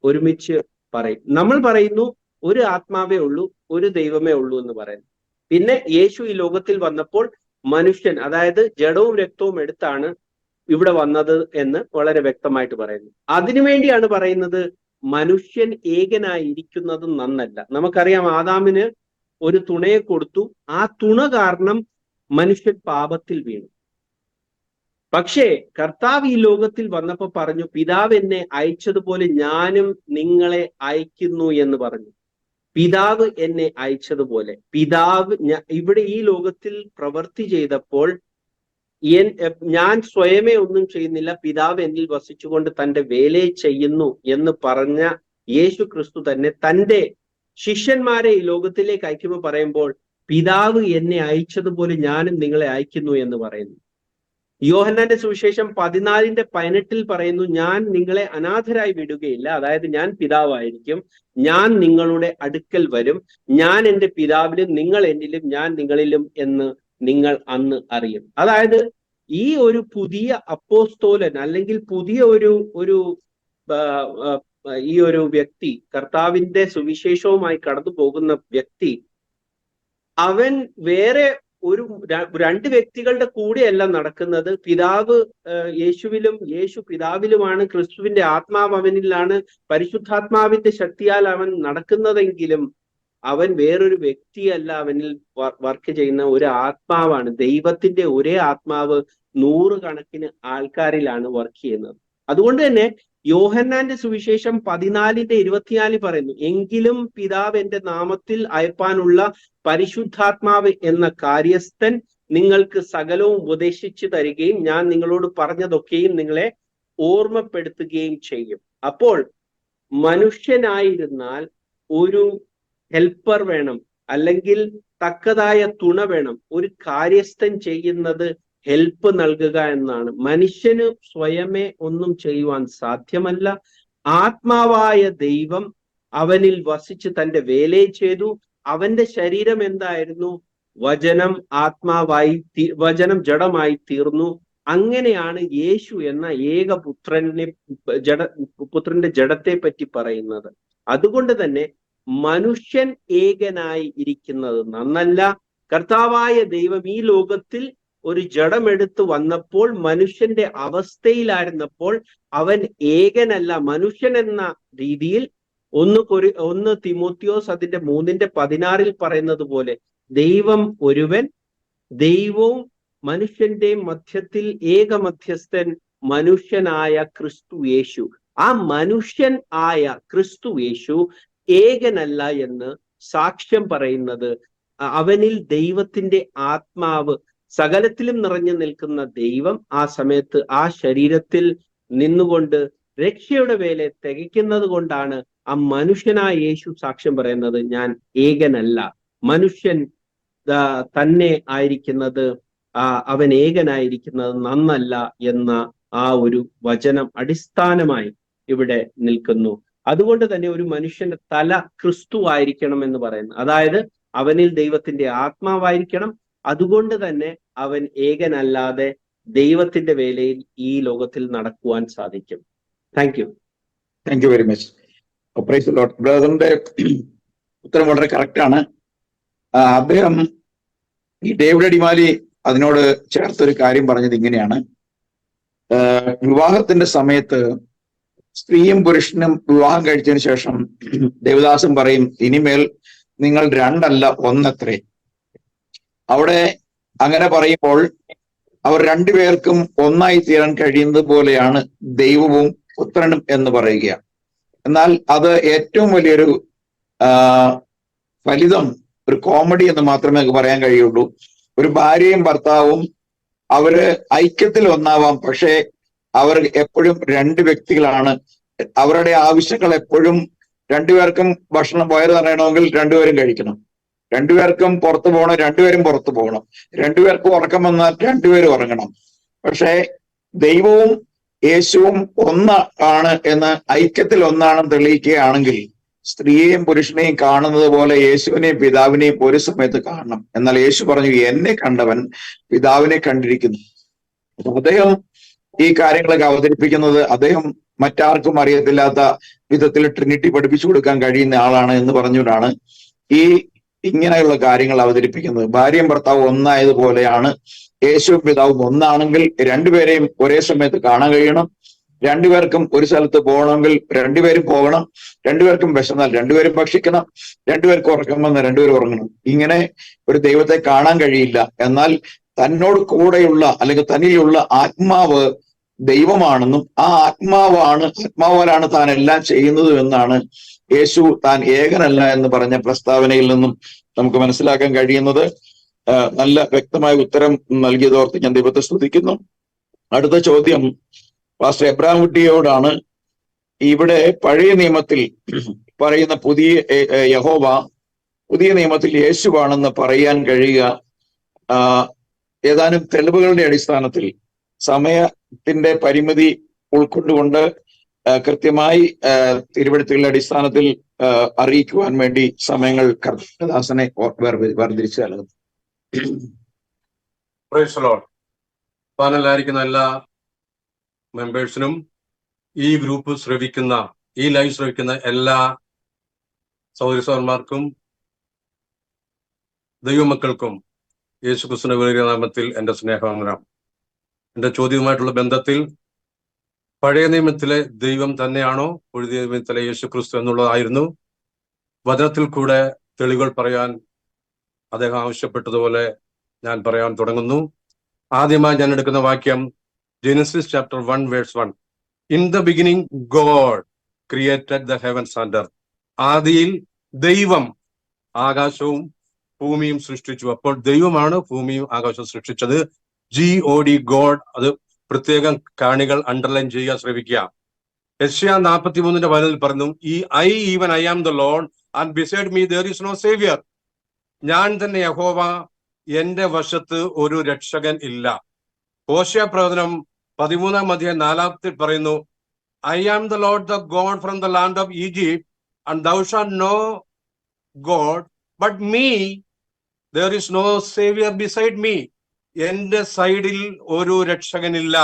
ഒരുമിച്ച് പറയും. നമ്മൾ പറയുന്നു ഒരു ആത്മാവേ ഉള്ളൂ, ഒരു ദൈവമേ ഉള്ളൂ എന്ന് പറയുന്നു. പിന്നെ യേശു ഈ ലോകത്തിൽ വന്നപ്പോൾ മനുഷ്യൻ, അതായത് ജഡവും രക്തവും എടുത്താണ് ഇവിടെ വന്നത് എന്ന് വളരെ വ്യക്തമായിട്ട് പറയുന്നു. അതിനുവേണ്ടിയാണ് പറയുന്നത് മനുഷ്യൻ ഏകനായി ഇരിക്കുന്നത് നന്നല്ല. നമുക്കറിയാം ആദാമിന് ഒരു തുണയെ കൊടുത്തു, ആ തുണ കാരണം മനുഷ്യൻ പാപത്തിൽ വീണു. പക്ഷേ കർത്താവ് ഈ ലോകത്തിൽ വന്നപ്പോൾ പറഞ്ഞു, പിതാവ് എന്നെ അയച്ചതുപോലെ ഞാനും നിങ്ങളെ അയക്കുന്നു എന്ന് പറഞ്ഞു. പിതാവ് എന്നെ അയച്ചതുപോലെ പിതാവ് ഇവിടെ ഈ ലോകത്തിൽ പ്രവൃത്തി ചെയ്തപ്പോൾ ഞാൻ സ്വയമേ ഒന്നും ചെയ്യുന്നില്ല, പിതാവ് എന്നിൽ വസിച്ചുകൊണ്ട് തന്റെ വേലയെ ചെയ്യുന്നു എന്ന് പറഞ്ഞ യേശു ക്രിസ്തു തന്നെ തന്റെ ശിഷ്യന്മാരെ ഈ ലോകത്തിലേക്ക് അയക്കുമ്പോൾ പറയുമ്പോൾ പിതാവ് എന്നെ അയച്ചതുപോലെ ഞാനും നിങ്ങളെ അയക്കുന്നു എന്ന് പറയുന്നു. യോഹന്നാന്റെ സുവിശേഷം 14:18 പറയുന്നു, ഞാൻ നിങ്ങളെ അനാഥരായി വിടുകയില്ല. അതായത് ഞാൻ പിതാവായിരിക്കും, ഞാൻ നിങ്ങളുടെ അടുക്കൽ വരും, ഞാൻ എൻ്റെ പിതാവിലും നിങ്ങൾ എന്നിലും ഞാൻ നിങ്ങളിലും എന്ന് നിങ്ങൾ അന്ന് അറിയും. അതായത് ഈ ഒരു പുതിയ അപ്പോസ്തോലൻ അല്ലെങ്കിൽ പുതിയ ഒരു ഈ ഒരു വ്യക്തി, കർത്താവിന്റെ സുവിശേഷവുമായി കടന്നു പോകുന്ന വ്യക്തി, അവൻ വേറെ രണ്ട് വ്യക്തികളുടെ കൂടെയല്ല നടക്കുന്നത്. പിതാവ് യേശുവിലും യേശു പിതാവിലുമാണ്, ക്രിസ്തുവിന്റെ ആത്മാവ് അവനിലാണ്, പരിശുദ്ധാത്മാവിന്റെ ശക്തിയാൽ അവൻ നടക്കുന്നതെങ്കിലും അവൻ വേറൊരു വ്യക്തിയല്ല, അവനിൽ വർക്ക് ചെയ്യുന്ന ഒരു ആത്മാവാണ്. ദൈവത്തിന്റെ ഒരേ ആത്മാവ് 100 കണക്കിന് ആൾക്കാരിലാണ് വർക്ക് ചെയ്യുന്നത്. അതുകൊണ്ട് തന്നെ യോഹന്നാന്റെ സുവിശേഷം 14:24 പറയുന്നു, എങ്കിലും പിതാവ് എന്റെ നാമത്തിൽ അയപ്പാനുള്ള പരിശുദ്ധാത്മാവ് എന്ന കാര്യസ്ഥൻ നിങ്ങൾക്ക് സകലവും ഉപദേശിച്ചു തരികയും ഞാൻ നിങ്ങളോട് പറഞ്ഞതൊക്കെയും നിങ്ങളെ ഓർമ്മപ്പെടുത്തുകയും ചെയ്യും. അപ്പോൾ മനുഷ്യനായിരുന്നാൽ ഒരു ഹെൽപ്പർ വേണം, അല്ലെങ്കിൽ തക്കതായ തുണ വേണം. ഒരു കാര്യസ്ഥൻ ചെയ്യുന്നത് ഹെൽപ്പ് നൽകുക എന്നാണ്. മനുഷ്യന് സ്വയമേ ഒന്നും ചെയ്യുവാൻ സാധ്യമല്ല. ആത്മാവായ ദൈവം അവനിൽ വസിച്ച് തന്റെ വേലയെ ചെയ്തു. അവന്റെ ശരീരം എന്തായിരുന്നു? വചനം വചനം ജഡമായി തീർന്നു. അങ്ങനെയാണ് യേശു എന്ന പുത്രന്റെ ജഡത്തെ പറ്റി പറയുന്നത്. അതുകൊണ്ട് തന്നെ മനുഷ്യൻ ഏകനായി ഇരിക്കുന്നത് നന്നല്ല. കർത്താവായ ദൈവം ഈ ലോകത്തിൽ ഒരു ജഡമെടുത്ത് വന്നപ്പോൾ, മനുഷ്യന്റെ അവസ്ഥയിലായിരുന്നപ്പോൾ അവൻ ഏകനല്ല. മനുഷ്യൻ എന്ന രീതിയിൽ 1 തിമോത്തിയോസ് 3:16 പറയുന്നത് പോലെ ദൈവം ഒരുവൻ, ദൈവവും മനുഷ്യന്റെയും മധ്യത്തിൽ ഏക മധ്യസ്ഥൻ മനുഷ്യനായ ക്രിസ്തു യേശു. ആ മനുഷ്യൻ ആയ ക്രിസ്തു യേശു ഏകനല്ല എന്ന് സാക്ഷ്യം പറയുന്നത് അവനിൽ ദൈവത്തിന്റെ ആത്മാവ്, സകലത്തിലും നിറഞ്ഞു നിൽക്കുന്ന ദൈവം ആ സമയത്ത് ആ ശരീരത്തിൽ നിന്നുകൊണ്ട് രക്ഷയുടെ വേല തികയ്ക്കുന്നത് കൊണ്ടാണ് ആ മനുഷ്യനായ യേശു സാക്ഷ്യം പറയുന്നത്, ഞാൻ ഏകനല്ല. മനുഷ്യൻ തന്നെ ആയിരിക്കുന്നത്, അവൻ ഏകനായിരിക്കുന്നത് നന്നല്ല എന്ന ആ ഒരു വചനം അടിസ്ഥാനമായി ഇവിടെ നിൽക്കുന്നു. അതുകൊണ്ട് തന്നെ ഒരു മനുഷ്യന്റെ തല ക്രിസ്തു ആയിരിക്കണം എന്ന് പറയുന്നു. അതായത് അവനിൽ ദൈവത്തിന്റെ ആത്മാവായിരിക്കണം. അതുകൊണ്ട് തന്നെ അവൻ ഏകനല്ലാതെ ദൈവത്തിന്റെ വേലയിൽ ഈ ലോകത്തിൽ നടക്കുവാൻ സാധിക്കും. Thank you very much. ബ്രദറിന്റെ ഉത്തരം വളരെ കറക്റ്റ് ആണ്. അദ്ദേഹം ഈ ഡേവിഡ് അടിമാലി അതിനോട് ചേർത്തൊരു കാര്യം പറഞ്ഞത് ഇങ്ങനെയാണ്, വിവാഹത്തിന്റെ സമയത്ത് സ്ത്രീയും പുരുഷനും വിവാഹം കഴിച്ചതിന് ശേഷം ദേവദാസൻ പറയും, ഇനിമേൽ നിങ്ങൾ 2 അല്ല 1 അത്രേ. അവിടെ അങ്ങനെ പറയുമ്പോൾ അവർ 2 പേർക്കും ഒന്നായി തീരാൻ കഴിയുന്നത് പോലെയാണ് ദൈവവും പുത്രനും എന്ന് പറയുക. എന്നാൽ അത് ഏറ്റവും വലിയൊരു ഫലിതം, ഒരു കോമഡി എന്ന് മാത്രമേ പറയാൻ കഴിയുള്ളൂ. ഒരു ഭാര്യയും ഭർത്താവും അവര് ഐക്യത്തിൽ ഒന്നാവാം, പക്ഷേ അവർ എപ്പോഴും 2 വ്യക്തികളാണ്. അവരുടെ ആവശ്യങ്ങൾ എപ്പോഴും 2 പേർക്കും ഭക്ഷണം വയറ് നിറയണമെങ്കിൽ 2 പേരും കഴിക്കണം, 2 പേർക്കും പുറത്തു പോകണം, 2 പേരും പുറത്തു പോകണം, 2 പേർക്കും ഉറക്കം വന്നാൽ 2 പേരും ഉറങ്ങണം. പക്ഷേ ദൈവവും യേശുവും ആണ് എന്ന് ഐക്യത്തിൽ ഒന്നാണെന്ന് തെളിയിക്കുകയാണെങ്കിൽ സ്ത്രീയെയും പുരുഷനെയും കാണുന്നത് പോലെ യേശുവിനെയും പിതാവിനെയും ഒരു സമയത്ത് കാണണം. എന്നാൽ യേശു പറഞ്ഞു, എന്നെ കണ്ടവൻ പിതാവിനെ കണ്ടിരിക്കുന്നു. അദ്ദേഹം ഈ കാര്യങ്ങളൊക്കെ അവതരിപ്പിക്കുന്നത് അദ്ദേഹം മറ്റാർക്കും അറിയത്തില്ലാത്ത വിധത്തിൽ ട്രിനിറ്റി പഠിപ്പിച്ചു കൊടുക്കാൻ കഴിയുന്ന ആളാണ് എന്ന് പറഞ്ഞുകൊണ്ടാണ് ഇങ്ങനെയുള്ള കാര്യങ്ങൾ അവതരിപ്പിക്കുന്നത്. ഭാര്യയും ഭർത്താവും ഒന്നായതുപോലെയാണ് യേശുവും പിതാവും ഒന്നാണെങ്കിൽ 2 പേരെയും ഒരേ സമയത്ത് കാണാൻ കഴിയണം. 2 പേർക്കും ഒരു സ്ഥലത്ത് പോകണമെങ്കിൽ 2 പേരും പോകണം. 2 പേർക്കും വിശന്നാൽ 2 പേരും ഭക്ഷിക്കണം. 2 പേർക്ക് ഉറക്കം വന്നാൽ 2 പേരും ഉറങ്ങണം. ഇങ്ങനെ ഒരു ദൈവത്തെ കാണാൻ കഴിയില്ല. എന്നാൽ തന്നോട് കൂടെയുള്ള അല്ലെങ്കിൽ തന്നിലുള്ള ആത്മാവ് ദൈവമാണെന്നും ആ ആത്മാവാലാണ് താൻ എല്ലാം ചെയ്യുന്നത് എന്നാണ് യേശു താൻ ഏകനല്ല എന്ന് പറഞ്ഞ പ്രസ്താവനയിൽ നിന്നും നമുക്ക് മനസ്സിലാക്കാൻ കഴിയുന്നത്. നല്ല വ്യക്തമായ ഉത്തരം നൽകിയതോർത്ത് ഞാൻ ദൈവത്തെ സ്തുതിക്കുന്നു. അടുത്ത ചോദ്യം പാസ്റ്റർ എബ്രഹാം കുട്ടിയോടാണ്. ഇവിടെ പഴയ നിയമത്തിൽ പറയുന്ന യഹോവ പുതിയ നിയമത്തിൽ യേശുവാണെന്ന് പറയാൻ കഴിയുക ഏതാനും തെളിവുകളുടെ അടിസ്ഥാനത്തിൽ സമയത്തിന്റെ പരിമിതി ഉൾക്കൊണ്ടുകൊണ്ട് കൃത്യമായി തിരുവെഴുത്തുകളുടെ അടിസ്ഥാനത്തിൽ അറിയിക്കുവാൻ വേണ്ടി സമയങ്ങൾ കർത്തദാസനെ വേർതിരിച്ചു നൽകുന്നു. പാനലായിരിക്കുന്ന എല്ലാ മെമ്പേഴ്സിനും ഈ ഗ്രൂപ്പ് ശ്രവിക്കുന്ന, ഈ ലൈവ് ശ്രവിക്കുന്ന എല്ലാ സഹോദരി സഹോദരന്മാർക്കും ദൈവമക്കൾക്കും യേശുക്രിസ്തുവിന്റെ വലിയ നാമത്തിൽ എന്റെ സ്നേഹവന്ദനം. എന്റെ ചോദ്യവുമായിട്ടുള്ള ബന്ധത്തിൽ പഴയ നിയമത്തിലെ ദൈവം തന്നെയാണോ പുതിയ നിയമത്തിലെ യേശുക്രിസ്തു എന്നുള്ളതായിരുന്നു. വചനത്തിൽ കൂടെ തെളിവുകൾ പറയാൻ അദ്ദേഹം ആവശ്യപ്പെട്ടതുപോലെ ഞാൻ പറയാൻ തുടങ്ങുന്നു. ആദ്യമായി ഞാൻ എടുക്കുന്ന വാക്യം Genesis chapter 1 verse 1. In the beginning God created the heavens and earth. ആദിയിൽ ദൈവം ആകാശവും ഭൂമിയും സൃഷ്ടിച്ചു. അപ്പോൾ ദൈവമാണ് ഭൂമിയും ആകാശവും സൃഷ്ടിച്ചത്. GOD God. അത് പ്രത്യേകം കാണികൾ അണ്ടർലൈൻ ചെയ്യുക, ശ്രമിക്കുക. യെശയ്യാ 43:11 പറഞ്ഞു, I am the Lord and beside me there is no saviour. ഞാൻ തന്നെ യഹോവ, എന്റെ വശത്ത് ഒരു രക്ഷകൻ ഇല്ല. ഹോശേയ പ്രവചനം 13:4 പറയുന്നു, I am the Lord the God from the land of Egypt and thou shalt no God but me, there is no saviour beside me. എന്റെ സൈഡിൽ ഒരു രക്ഷകനില്ല.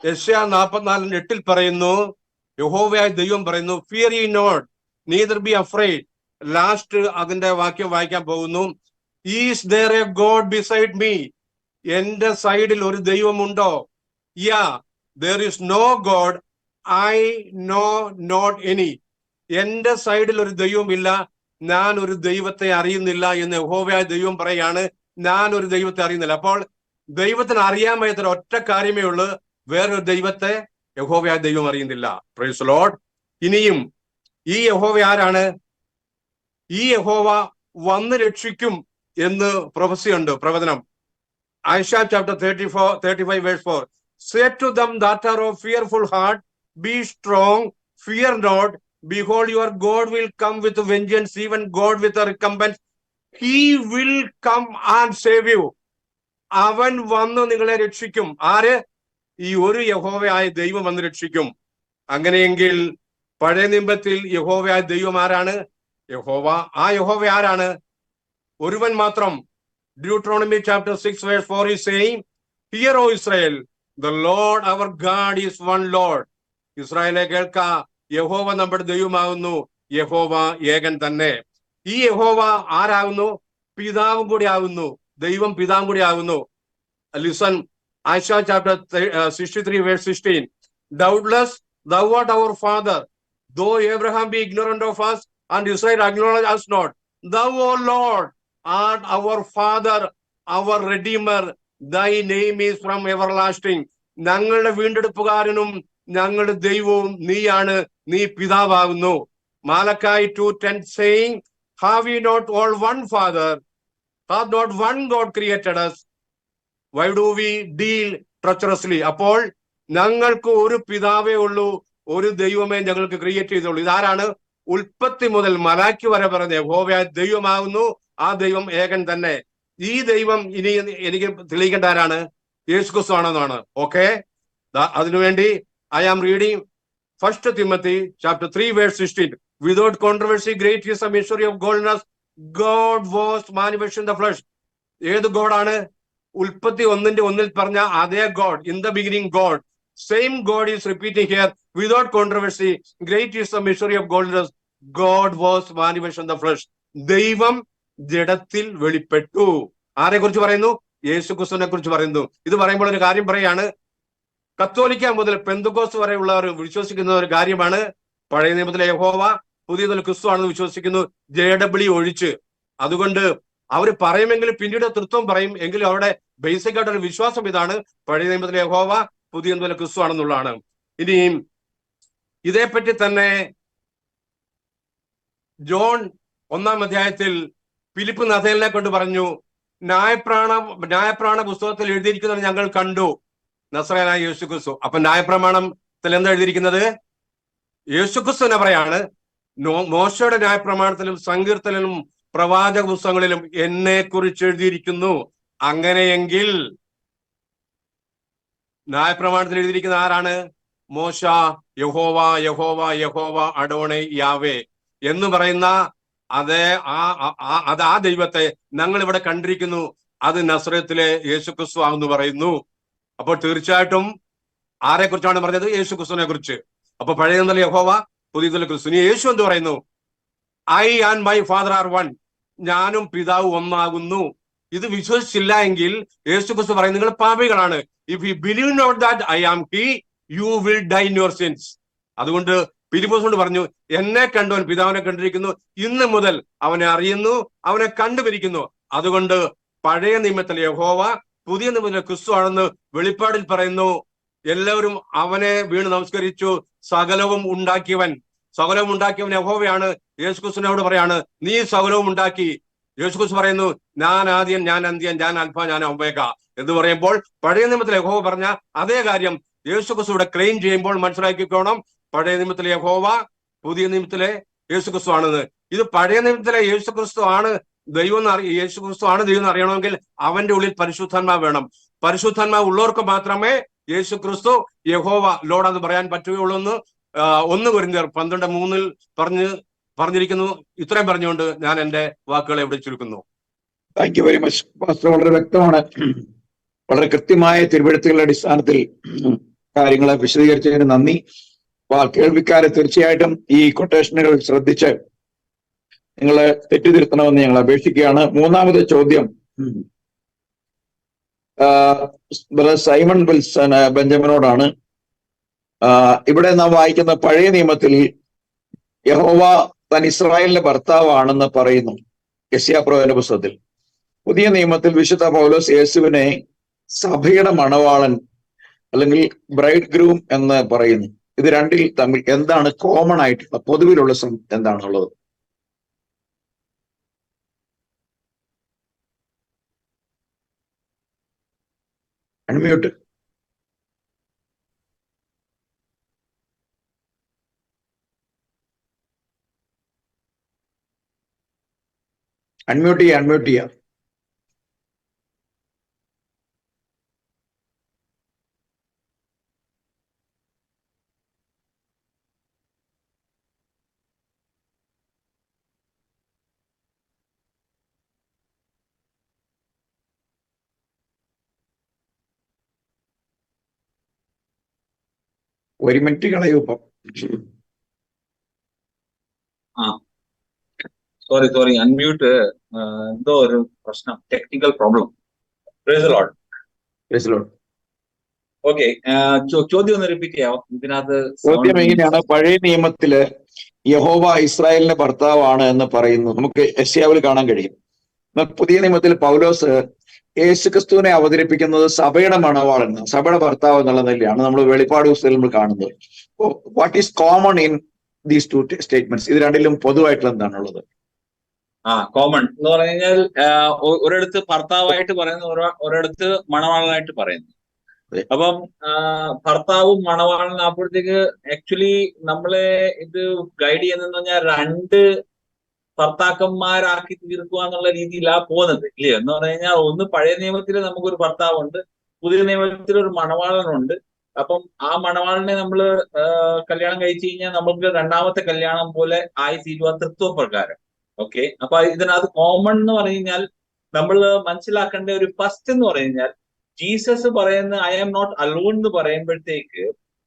യെശയ്യാ 44:8 പറയുന്നു, യഹോവയായ ദൈവം പറയുന്നു, fear ye not, neither be afraid. Last അതിന്റെ വാക്യം വായിക്കാൻ പോകുന്നു, is there a God beside me? എന്റെ സൈഡിൽ ഒരു ദൈവമുണ്ടോ? there is no God, I know not any. എന്റെ സൈഡിൽ ഒരു ദൈവമില്ല, ഞാൻ ഒരു ദൈവത്തെ അറിയുന്നില്ല എന്ന് യഹോവയായ ദൈവം പറയാണ്. ഞാൻ ഒരു ദൈവത്തെ അറിയുന്നില്ല. അപ്പോൾ ദൈവത്തിന് അറിയാൻ വയ്യാത്തൊരു ഒറ്റ കാര്യമേ ഉള്ളൂ, വേറൊരു ദൈവത്തെ യഹോവയായ ദൈവം അറിയുന്നില്ല. Praise Lord. ഇനിയും ഈ യഹോവ ആരാണ്? ഈ യഹോവ വന്ന് രക്ഷിക്കും എന്ന് പ്രൊഫസിയുണ്ട്, പ്രവചനം. ഐശാ chapter 35 verse 4. Say to them that are of fearful heart, be strong, fear not. Behold, your God will come with vengeance, even God with a recompense. He will come and save you. അവൻ വന്ന് നിങ്ങളെ രക്ഷിക്കും. ആര്? ഈ ഒരു യഹോവയായ ദൈവം വന്ന് രക്ഷിക്കും. അങ്ങനെയെങ്കിൽ പഴയ നിയമത്തിൽ യഹോവയായ ദൈവം ആരാണ്? യഹോവ. ആ യഹോവ ആരാണ്? ഒരുവൻ മാത്രം. Deuteronomy chapter 6 verse 4 is saying, Hear, O Israel, the Lord our God is one Lord. ഇസ്രായേലെ കേൾക്ക, യഹോവ നമ്മുടെ ദൈവമാകുന്നു, യഹോവ ഏകൻ തന്നെ. ഈ യഹോവ ആരാകുന്നു? പിതാവും കൂടി ആകുന്നു. ദൈവം പിതാവും കൂടി ആകുന്നു. Listen, Isaiah chapter 63 verse 16. Doubtless thou art our father, though Abraham be ignorant of us and Israel acknowledge us not. Thou, O Lord, art our father, our redeemer. Thy name is from everlasting. ഞങ്ങളുടെ വീണ്ടെടുപ്പുകാരനും ഞങ്ങളുടെ ദൈവവും നീയാണ്, നീ പിതാവാകുന്നു. Malachi 2:10 saying, Have we not all one father? Hath not one God created us? Why do we deal treacherously? അപ്പോൾ ഞങ്ങൾക്ക് ഒരു പിതാവേ ഉള്ളൂ, ഒരു ദൈവമേ ഞങ്ങൾക്ക് ക്രിയേറ്റ് ചെയ്തുള്ളൂ. ഇതാരാണ്? ഉൽപ്പത്തി മുതൽ മലാക്കി വരെ പറഞ്ഞ യഹോവയായ ദൈവമാകുന്നു. ആ ദൈവം ഏകൻ തന്നെ. ഈ ദൈവം ഇനി എനിക്ക് തെളിയിക്കേണ്ട ആരാണ്? യേശുക്രിസ്തു ആണെന്നാണ്. ഓക്കെ, അതിനുവേണ്ടി I am reading 1 Timothy chapter 3 verse 16. Without controversy, great is the mystery of godliness. God was manifest in the flesh. ഏത് ഗോഡാണ്? ഉൽപ്പത്തി 1:1 പറഞ്ഞ അതേ God. In the beginning God. Same God is repeating here. Without controversy, great is the mystery of godness. God was manifest in the flesh. ദൈവം ജഡത്തിൽ വെളിപ്പെട്ടു. ആരെ കുറിച്ച് പറയുന്നു? യേശുക്രിസ്തുവിനെ കുറിച്ച് പറയുന്നു. ഇത് പറയുമ്പോൾ ഒരു കാര്യം പറയാണ്, കത്തോലിക്ക മുതൽ പെന്തക്കോസ്ത് വരെയുള്ളവർ വിശ്വസിക്കുന്ന ഒരു കാര്യമാണ്, പഴയ നിയമത്തിലെ യഹോവ പുതിയ നിയമത്തിലെ ക്രിസ്തു ആണെന്ന് വിശ്വസിക്കുന്നു, JW ഒഴിച്ച്. അതുകൊണ്ട് അവർ പറയുമെങ്കിലും പിന്നീട് തൃത്വം പറയും, എങ്കിലും അവരുടെ ബേസിക് ആയിട്ടുള്ള വിശ്വാസം ഇതാണ്, പഴയ നിയമത്തിലെ യഹോവ പുതിയ നിയമത്തിലെ ക്രിസ്തു ആണെന്നുള്ളതാണ്. ഇനിയും ഇതേപ്പറ്റി തന്നെ ജോൺ 1-ാം അധ്യായത്തിൽ ഫിലിപ്പ് നഥേലിനെ കൊണ്ട് പറഞ്ഞു, ന്യായപ്രാണ പുസ്തകത്തിൽ എഴുതിയിരിക്കുന്നത് ഞങ്ങൾ കണ്ടു, നസ്രായനായ യേശുക്രിസ്തു. അപ്പൊ ന്യായപ്രമാണത്തിൽ എന്താ എഴുതിയിരിക്കുന്നത്? യേശുക്രിസ്തുവിനെ പറയാണ്, മോശയുടെ ന്യായപ്രമാണത്തിലും സങ്കീർത്തനിലും പ്രവാചക പുസ്തകങ്ങളിലും എന്നെ കുറിച്ച് എഴുതിയിരിക്കുന്നു. അങ്ങനെയെങ്കിൽ ന്യായപ്രമാണത്തിൽ എഴുതിയിരിക്കുന്ന ആരാണ്? മോശ, യഹോവ യഹോവ യഹോവ അഡോണെ യാവേ എന്ന് പറയുന്ന അതേ ആ ദൈവത്തെ ഞങ്ങൾ ഇവിടെ കണ്ടിരിക്കുന്നു. അത് നസ്രത്തിലെ യേശുക്രിസ്തു ആണെന്ന് പറയുന്നു. അപ്പോൾ തീർച്ചയായിട്ടും ആരെ കുറിച്ചാണ് പറഞ്ഞത്? യേശുക്രിസ്തുവിനെ കുറിച്ച്. അപ്പൊ പഴയ നിയമത്തിലെ യഹോവ, പുതിയ നിയമത്തിലെ ക്രിസ്തു. ഇനി യേശു എന്ത് പറയുന്നു? I and my Father are one, ഞാനും പിതാവ് ഒന്നാകുന്നു. ഇത് വിശ്വസിച്ചില്ല എങ്കിൽ യേശുക്രിസ്തു പറയും നിങ്ങൾ പാപികളാണ്. If you believe not that I am he, you will die in your sins. അതുകൊണ്ട് ഫിലിപ്പോസ് കൊണ്ട് പറഞ്ഞു, എന്നെ കണ്ടവൻ പിതാവിനെ കണ്ടിരിക്കുന്നു, ഇന്ന് മുതൽ അവനെ അറിയുന്നു, അവനെ കണ്ടുപിടിക്കുന്നു. അതുകൊണ്ട് പഴയ നിയമത്തിലെ യഹോവ പുതിയ നിയമത്തിലെ ക്രിസ്തു ആണെന്ന് വെളിപ്പാടിൽ പറയുന്നു. എല്ലാവരും അവനെ വീണ് നമസ്കരിച്ചു. സകലവും ഉണ്ടാക്കിയവൻ യഹോവയാണ്. യേശുക്രിസ്തുവിനോട് പറയാണ്, നീ സകലവും ഉണ്ടാക്കി. യേശുക്രിസ്തു പറയുന്നു, ഞാൻ ആദ്യൻ, ഞാൻ അന്ത്യൻ, ഞാൻ അൽഫ, ഞാൻ ഒമേഗ എന്ന് പറയുമ്പോൾ പഴയ നിയമത്തിലെ യഹോവ പറഞ്ഞ അതേ കാര്യം യേശുക്രിസ്തുവിടെ ക്ലെയിം ചെയ്യുമ്പോൾ മനസ്സിലാക്കിക്കോണം, പഴയ നിയമത്തിലെ യഹോവ പുതിയ നിയമത്തിലെ യേശുക്രിസ്തു ആണെന്ന്. ഇത് പഴയ നിയമത്തിലെ യേശുക്രിസ്തു ആണ് ദൈവം യേശുക്രിസ്തു ആണ് ദൈവം എന്ന് അറിയണമെങ്കിൽ അവന്റെ ഉള്ളിൽ പരിശുദ്ധാത്മാവ് വേണം. പരിശുദ്ധാത്മാവ് ഉള്ളവർക്ക് മാത്രമേ യേശുക്രിസ്തു യഹോവ ലോഡ് എന്ന് പറയാൻ പറ്റുകയുള്ളൂ എന്ന് 1 കൊരിന്ത്യർ 12:3 പറഞ്ഞിരിക്കുന്നു. ഇത്രയും പറഞ്ഞുകൊണ്ട് ഞാൻ എന്റെ വാക്കുകളെ ഇവിടെ ചുരുക്കുന്നു. Thank you very much pastor. വളരെ വ്യക്തമാണ്. വളരെ കൃത്യമായ തിരുവെഴുത്തുകളുടെ അടിസ്ഥാനത്തിൽ കാര്യങ്ങളെ വിശദീകരിച്ചതിന് നന്ദി. കേൾവിക്കാരെ തീർച്ചയായിട്ടും ഈ കൊട്ടേഷനുകൾ ശ്രദ്ധിച്ച് നിങ്ങൾ തെറ്റിതിരുത്തണമെന്ന് ഞങ്ങൾ അപേക്ഷിക്കുകയാണ്. മൂന്നാമത്തെ ചോദ്യം സൈമൺ വിൽസൺ ബെഞ്ചമിനോടാണ്. ഇവിടെ നാം വായിക്കുന്ന പഴയ നിയമത്തിൽ യഹോവ താൻ ഇസ്രായേലിന്റെ ഭർത്താവാണെന്ന് പറയുന്നു യെശയ്യാപ്രവചന പുസ്തകത്തിൽ. പുതിയ നിയമത്തിൽ വിശുദ്ധ പൗലോസ് യേശുവിനെ സഭയുടെ മണവാളൻ അല്ലെങ്കിൽ ബ്രൈഡ് ഗ്രൂം എന്ന് പറയുന്നു. ഇത് രണ്ടിൽ തമ്മിൽ എന്താണ് കോമൺ ആയിട്ടുള്ള പൊതുവിലുള്ള എന്താണുള്ളത്? അൺമ്യൂട്ട്. അൺമ്യൂട്ട് ചെയ്യാം. ഒരു മിനിറ്റ് കളയൂ ഇപ്പം. സോറി അൺമ്യൂട്ട്, എന്തോ ഒരു പ്രശ്നം, technical problem. Praise the Lord. Okay, ചോദ്യം ഒന്ന് റിപ്പീറ്റ് ചെയ്യാമോ? ഇതിനകത്ത് ചോദ്യം എങ്ങനെയാണ്? പഴയ നിയമത്തില് യഹോവ ഇസ്രായേലിന്റെ ഭർത്താവാണ് എന്ന് പറയുന്നു, നമുക്ക് യെശയ്യാവിൽ കാണാൻ കഴിയും. പുതിയ നിയമത്തിൽ പൗലോസ് യേശുക്രിസ്തുവിനെ അവതരിപ്പിക്കുന്നത് സഭയുടെ മണവാളൻ, സഭയുടെ ഭർത്താവ് എന്നുള്ള നിലയിലാണ് നമ്മൾ വെളിപ്പാട് പുസ്തകത്തിൽ നമ്മൾ കാണുന്നത്. What is common in these two statements? ഇത് രണ്ടിലും പൊതുവായിട്ടുള്ള എന്താണുള്ളത്? കോമൺ എന്ന് പറഞ്ഞു കഴിഞ്ഞാൽ ഒരിടത്ത് ഭർത്താവായിട്ട് പറയുന്നു, ഒരിടത്ത് മണവാളനായിട്ട് പറയുന്നു. അപ്പം ഭർത്താവും മണവാളനാകുമ്പോഴത്തേക്ക് ആക്ച്വലി നമ്മളെ ഇത് ഗൈഡ് ചെയ്യുന്നതെന്ന് പറഞ്ഞാൽ രണ്ട് ഭർത്താക്കന്മാരാക്കി തീർക്കുക എന്നുള്ള രീതിയിലാണ് പോകുന്നത്, ഇല്ലയോ? എന്ന് പറഞ്ഞു കഴിഞ്ഞാൽ ഒന്ന് പഴയ നിയമത്തിൽ നമുക്കൊരു ഭർത്താവുണ്ട്, പുതിയ നിയമത്തിൽ ഒരു മണവാളനുണ്ട്. അപ്പം ആ മണവാളനെ നമ്മൾ കല്യാണം കഴിച്ചു കഴിഞ്ഞാൽ നമുക്ക് രണ്ടാമത്തെ കല്യാണം പോലെ ആയി തീരുക തൃത്വപ്രകാരം. ഓക്കെ, അപ്പൊ ഇതിനകത്ത് കോമൺ എന്ന് പറഞ്ഞു കഴിഞ്ഞാൽ നമ്മൾ മനസ്സിലാക്കേണ്ട ഒരു ഫസ്റ്റ് എന്ന് പറഞ്ഞു കഴിഞ്ഞാൽ ജീസസ് പറയുന്ന ഐ ആം നോട്ട് അലോൺ എന്ന് പറയുമ്പോഴത്തേക്ക്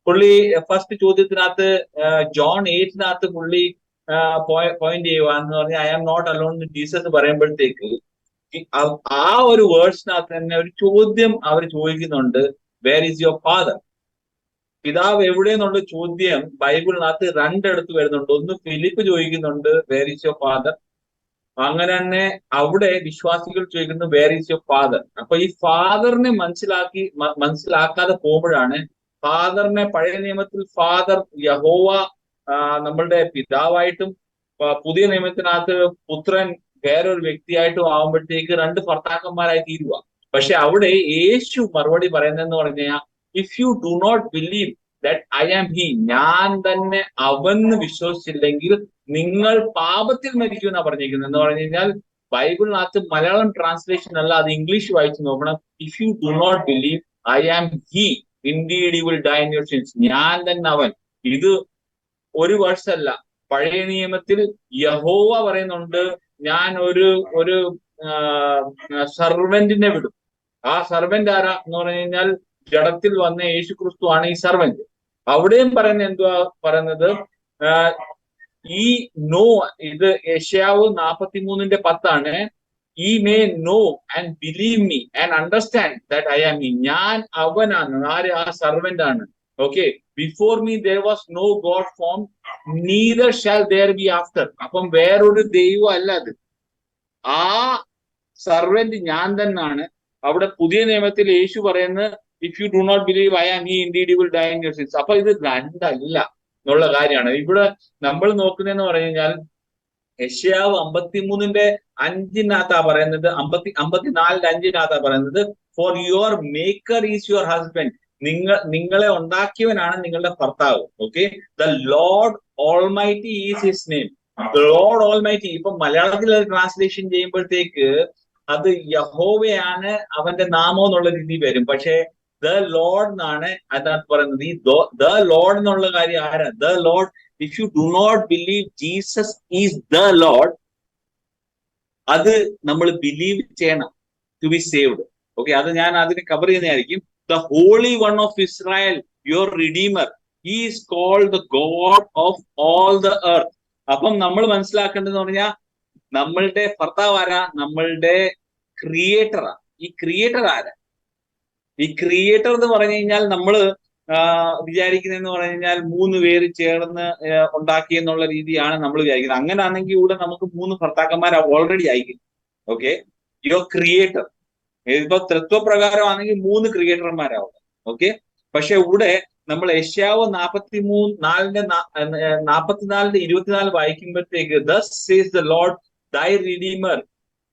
പുള്ളി ഫസ്റ്റ് ചോദ്യത്തിനകത്ത് ജോൺ 8 പുള്ളി പോയിന്റ് ചെയ്യുക എന്ന് പറഞ്ഞാൽ ഐ ആം നോട്ട് അലോൺ എന്ന് ജീസസ് പറയുമ്പോഴത്തേക്ക് ആ ഒരു വേർഡ്സിനകത്ത് തന്നെ ഒരു ചോദ്യം അവർ ചോദിക്കുന്നുണ്ട്, വേർ ഈസ് യുവർ ഫാദർ? പിതാവ് എവിടെ എന്നുള്ള ചോദ്യം ബൈബിളിനകത്ത് രണ്ടിടത്ത് വരുന്നുണ്ട്. ഒന്ന് ഫിലിപ്പ് ചോദിക്കുന്നുണ്ട്, വേർ ഈസ് യുവർ ഫാദർ. അങ്ങനെ തന്നെ അവിടെ വിശ്വാസികൾ ചോദിക്കുന്നു, വേർ ഈസ് യുവർ ഫാദർ. അപ്പൊ ഈ ഫാദറിനെ മനസ്സിലാക്കാതെ പോകുമ്പോഴാണ് ഫാദറിനെ പഴയ നിയമത്തിൽ ഫാദർ യഹോവ നമ്മളുടെ പിതാവായിട്ടും പുതിയ നിയമത്തിനകത്ത് പുത്രൻ വേറൊരു വ്യക്തിയായിട്ടും ആവുമ്പോഴത്തേക്ക് രണ്ട് ഭർത്താക്കന്മാരായി തീരുക. പക്ഷെ അവിടെ യേശു മറുപടി പറയുന്നതെന്ന് പറഞ്ഞു കഴിഞ്ഞാൽ, if you do not believe that I am he, ഞാൻ തന്നെ അവന്ന് വിശ്വസിച്ചില്ലെങ്കിൽ നിങ്ങൾ പാപത്തിൽ മരിക്കും എന്നാ പറഞ്ഞിരിക്കുന്നത്. എന്ന് പറഞ്ഞു കഴിഞ്ഞാൽ ബൈബിളിനകത്ത് മലയാളം ട്രാൻസ്ലേഷൻ അല്ല, അത് ഇംഗ്ലീഷ് വായിച്ചു നോക്കണം. If you do not believe I am he indeed you will die in your sins. ഞാൻ തന്നെ അവൻ. ഇത് ഒരു വേഴ്സല്ല, പഴയ നിയമത്തിൽ യഹോവ പറയുന്നുണ്ട്, ഞാൻ ഒരു സർവന്റിനെ വിടും. ആ സർവന്റ് ആരാ എന്ന് പറഞ്ഞു കഴിഞ്ഞാൽ ജഡത്തിൽ വന്ന യേശു ക്രിസ്തു ആണ് ഈ സർവന്റ്. അവിടെയും പറയുന്നത് എന്തുവാ പറയുന്നത്, ഈ നോ, ഇത് യെശയ്യാവ് 43:10 ye may know and believe me and understand that I am me. ഞാൻ അവനാണ്. ആര്? ആ സർവന്റ് ആണ്. Okay, before me there was no God formed, neither shall there be after. അപ്പം വേറൊരു ദൈവം അല്ല അത്, ആ സർവന്റ് ഞാൻ തന്നെയാണ്. അവിടെ പുതിയ നിയമത്തിൽ യേശു പറയുന്നത്, if you do not believe I am he, indeed you will die in your sins. അപ്പൊ ഇത് രണ്ടല്ല എന്നുള്ള കാര്യമാണ് ഇവിടെ നമ്മൾ നോക്കുന്നതെന്ന് പറഞ്ഞു കഴിഞ്ഞാൽ. യെശയ്യാവ് 53:5 പറയുന്നത്, 54:5 പറയുന്നത്, for your maker is your husband. നിങ്ങളെ ഉണ്ടാക്കിയവനാണ് നിങ്ങളുടെ ഭർത്താവ്. Okay, the Lord almighty is his name. Lord almighty ഇപ്പൊ മലയാളത്തിൽ ട്രാൻസ്ലേഷൻ ചെയ്യുമ്പോഴത്തേക്ക് അത് യഹോവയാണ് അവന്റെ നാമം എന്നുള്ള രീതി വരും. പക്ഷെ ദ ലോർഡ് എന്നാണ് അതിനകത്ത് പറയുന്നത്. ഈ ദ ലോർഡ് എന്നുള്ള കാര്യം ആരാ? The Lord, if you do not believe Jesus is the Lord, അത് നമ്മൾ ബിലീവ് ചെയ്യണം ടു ബി സേവ്ഡ്. ഓക്കെ, അത് ഞാൻ അതിന് കവർ ചെയ്യുന്നതായിരിക്കും. The holy one of Israel, your redeemer, he is called the God of all the earth. അപ്പം നമ്മൾ മനസ്സിലാക്കേണ്ടതെന്ന് പറഞ്ഞാൽ നമ്മളുടെ ഭർത്താവ് ആരാ? നമ്മളുടെ ക്രിയേറ്ററാ. ഈ ക്രിയേറ്റർ ആരാ? ഈ ക്രിയേറ്റർ എന്ന് പറഞ്ഞു കഴിഞ്ഞാൽ നമ്മള് വിചാരിക്കുന്നതെന്ന് പറഞ്ഞു കഴിഞ്ഞാൽ 3 പേര് ചേർന്ന് ഉണ്ടാക്കിയെന്നുള്ള രീതിയാണ് നമ്മൾ വിചാരിക്കുന്നത്. അങ്ങനെയാണെങ്കിൽ ഇവിടെ നമുക്ക് 3 ഭർത്താക്കന്മാർ ഓൾറെഡി ആയിരിക്കും. Okay, your creator. ഇപ്പൊ തത്വപ്രകാരമാണെങ്കിൽ 3 ക്രിയേറ്റർമാരാവും. ഓക്കെ, പക്ഷെ ഇവിടെ നമ്മൾ യെശയ്യാവ് 44:24 വായിക്കുമ്പോഴത്തേക്ക്, thus says the Lord thy redeemer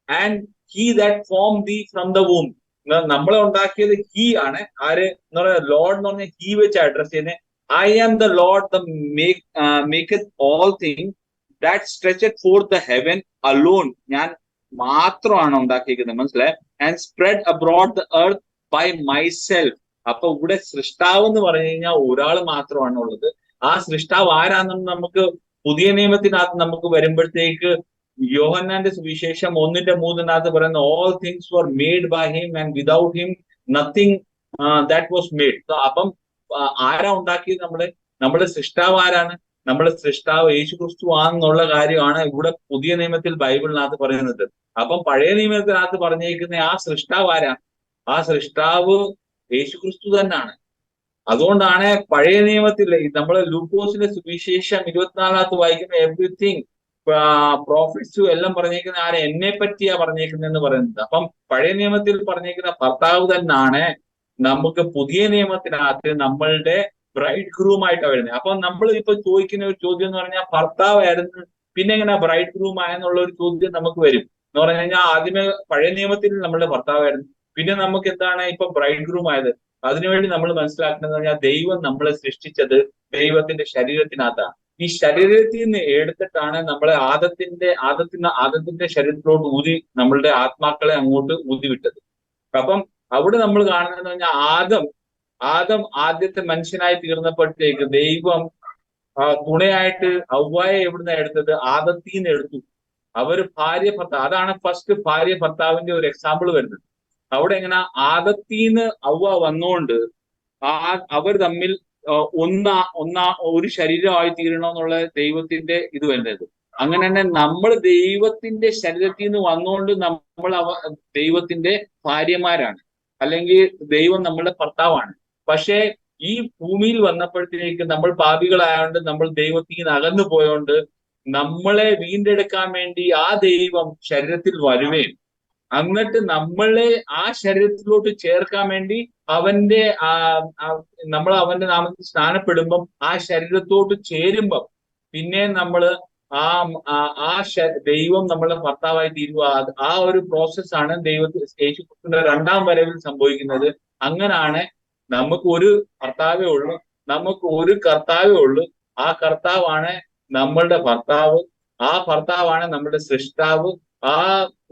and he that formed thee from the womb. നമ്മളെ ഉണ്ടാക്കിയത് ഹീ ആണ്. ആര് എന്ന് പറയുന്നത്? ലോർഡ് എന്ന് പറഞ്ഞാൽ ഹീ വെച്ച് അഡ്രസ് ചെയ്യുന്നത്. I am the Lord the maketh all thing that stretched forth the heaven alone. ഞാൻ മാത്രമാണ് ഉണ്ടാക്കിയിരിക്കുന്നത്, മനസ്സിലായി? And spread abroad the earth by myself. അപ്പൊ ഇവിടെ സൃഷ്ടാവ് എന്ന് പറഞ്ഞു കഴിഞ്ഞാൽ ഒരാൾ മാത്രമാണ് ഉള്ളത്. ആ സൃഷ്ടാവ് ആരാണെന്ന് നമുക്ക് പുതിയ നിയമത്തിനകത്ത് നമുക്ക് വരുമ്പോഴത്തേക്ക് യോഹന്നാന്റെ സുവിശേഷം 1:3 പറയുന്ന, all things were made by him and without him nothing that was made. അപ്പം ആരാ ഉണ്ടാക്കിയത്? നമ്മുടെ സൃഷ്ടാവ് ആരാണ്? നമ്മുടെ സൃഷ്ടാവ് യേശു ക്രിസ്തു ആണെന്നുള്ള കാര്യമാണ് ഇവിടെ പുതിയ നിയമത്തിൽ ബൈബിളിനകത്ത് പറയുന്നത്. അപ്പം പഴയ നിയമത്തിനകത്ത് പറഞ്ഞിരിക്കുന്ന ആ സൃഷ്ടാവ് ആരാ? ആ സൃഷ്ടാവ് യേശു ക്രിസ്തു തന്നെയാണ്. അതുകൊണ്ടാണ് പഴയ നിയമത്തിൽ നമ്മൾ ലൂക്കോസിന്റെ സുവിശേഷം 24 വായിക്കുന്ന എവ്രിതിങ് പ്രോഫിറ്റ്സും എല്ലാം പറഞ്ഞേക്കുന്ന ആരെ? എന്നെ പറ്റിയാ പറഞ്ഞേക്കുന്നതെന്ന് പറയുന്നത്. അപ്പം പഴയ നിയമത്തിൽ പറഞ്ഞേക്കുന്ന ഭർത്താവ് തന്നെയാണ് നമുക്ക് പുതിയ നിയമത്തിനകത്ത് നമ്മളുടെ ബ്രൈഡ് ഗ്രൂമായിട്ടാണ് വരുന്നത്. അപ്പം നമ്മൾ ഇപ്പൊ ചോദിക്കുന്ന ഒരു ചോദ്യം എന്ന് പറഞ്ഞാൽ, ഭർത്താവായിരുന്നു പിന്നെ എങ്ങനെ ബ്രൈഡ് ഗ്രൂം ആയെന്നുള്ള ഒരു ചോദ്യം നമുക്ക് വരും. എന്ന് പറഞ്ഞു കഴിഞ്ഞാൽ ആദ്യമേ പഴയ നിയമത്തിൽ നമ്മളുടെ ഭർത്താവായിരുന്നു, പിന്നെ നമുക്ക് എന്താണ് ഇപ്പൊ ബ്രൈഡ് ഗ്രൂം ആയത്? അതിനുവേണ്ടി നമ്മൾ മനസ്സിലാക്കുന്നത് പറഞ്ഞാൽ, ദൈവം നമ്മളെ സൃഷ്ടിച്ചത് ദൈവത്തിന്റെ ശരീരത്തിനകത്താണ്. ഈ ശരീരത്തിൽ നിന്ന് എടുത്തിട്ടാണ് നമ്മളെ ആദത്തിന്റെ ശരീരത്തിലോട്ട് ഊതി നമ്മളുടെ ആത്മാക്കളെ അങ്ങോട്ട് ഊതിവിട്ടത്. അപ്പം അവിടെ നമ്മൾ കാണുന്നത് പറഞ്ഞാൽ, ആദം ആദ്യത്തെ മനുഷ്യനായി തീർന്നപ്പോഴത്തേക്ക് ദൈവം തുണയായിട്ട് ഹവ്വായെ എവിടുന്ന എടുത്തത്? ആദത്തിൽ നിന്ന് എടുത്തു. അവര് ഭാര്യ ഭർത്താവ്, അതാണ് ഫസ്റ്റ് ഭാര്യ ഭർത്താവിന്റെ ഒരു എക്സാമ്പിൾ വരുന്നത്. അവിടെ എങ്ങനെ ആദത്തീന്ന് ഹവ്വ വന്നുകൊണ്ട് അവർ തമ്മിൽ ഒരു ശരീരമായി തീരണമെന്നുള്ള ദൈവത്തിന്റെ ഇത് വരുന്നത്. അങ്ങനെ തന്നെ നമ്മൾ ദൈവത്തിന്റെ ശരീരത്തിൽ നിന്ന് വന്നുകൊണ്ട് നമ്മൾ ദൈവത്തിന്റെ ഭാര്യമാരാണ്, അല്ലെങ്കിൽ ദൈവം നമ്മളുടെ ഭർത്താവാണ്. പക്ഷെ ഈ ഭൂമിയിൽ വന്നപ്പോഴത്തേക്ക് നമ്മൾ പാപികളായോണ്ട്, നമ്മൾ ദൈവത്തിൽ നിന്ന് അകന്നു പോയോണ്ട്, നമ്മളെ വീണ്ടെടുക്കാൻ വേണ്ടി ആ ദൈവം ശരീരത്തിൽ വരുകയും എന്നിട്ട് നമ്മളെ ആ ശരീരത്തിലോട്ട് ചേർക്കാൻ വേണ്ടി നമ്മൾ അവന്റെ നാമത്തിൽ സ്നാനപ്പെടുമ്പം ആ ശരീരത്തോട്ട് ചേരുമ്പം പിന്നെ നമ്മള് ദൈവം നമ്മളെ ഭർത്താവായി തീരുക. ആ ഒരു പ്രോസസ്സാണ് യേശുക്രിസ്തുവിന്റെ 2ാം വരവിൽ സംഭവിക്കുന്നത്. അങ്ങനാണ് നമുക്ക് ഒരു ഭർത്താവേ ഉള്ളൂ, നമുക്ക് ഒരു കർത്താവേ ഉള്ളൂ. ആ കർത്താവാണ് നമ്മളുടെ ഭർത്താവ്, ആ ഭർത്താവാണ് നമ്മുടെ സൃഷ്ടാവ്.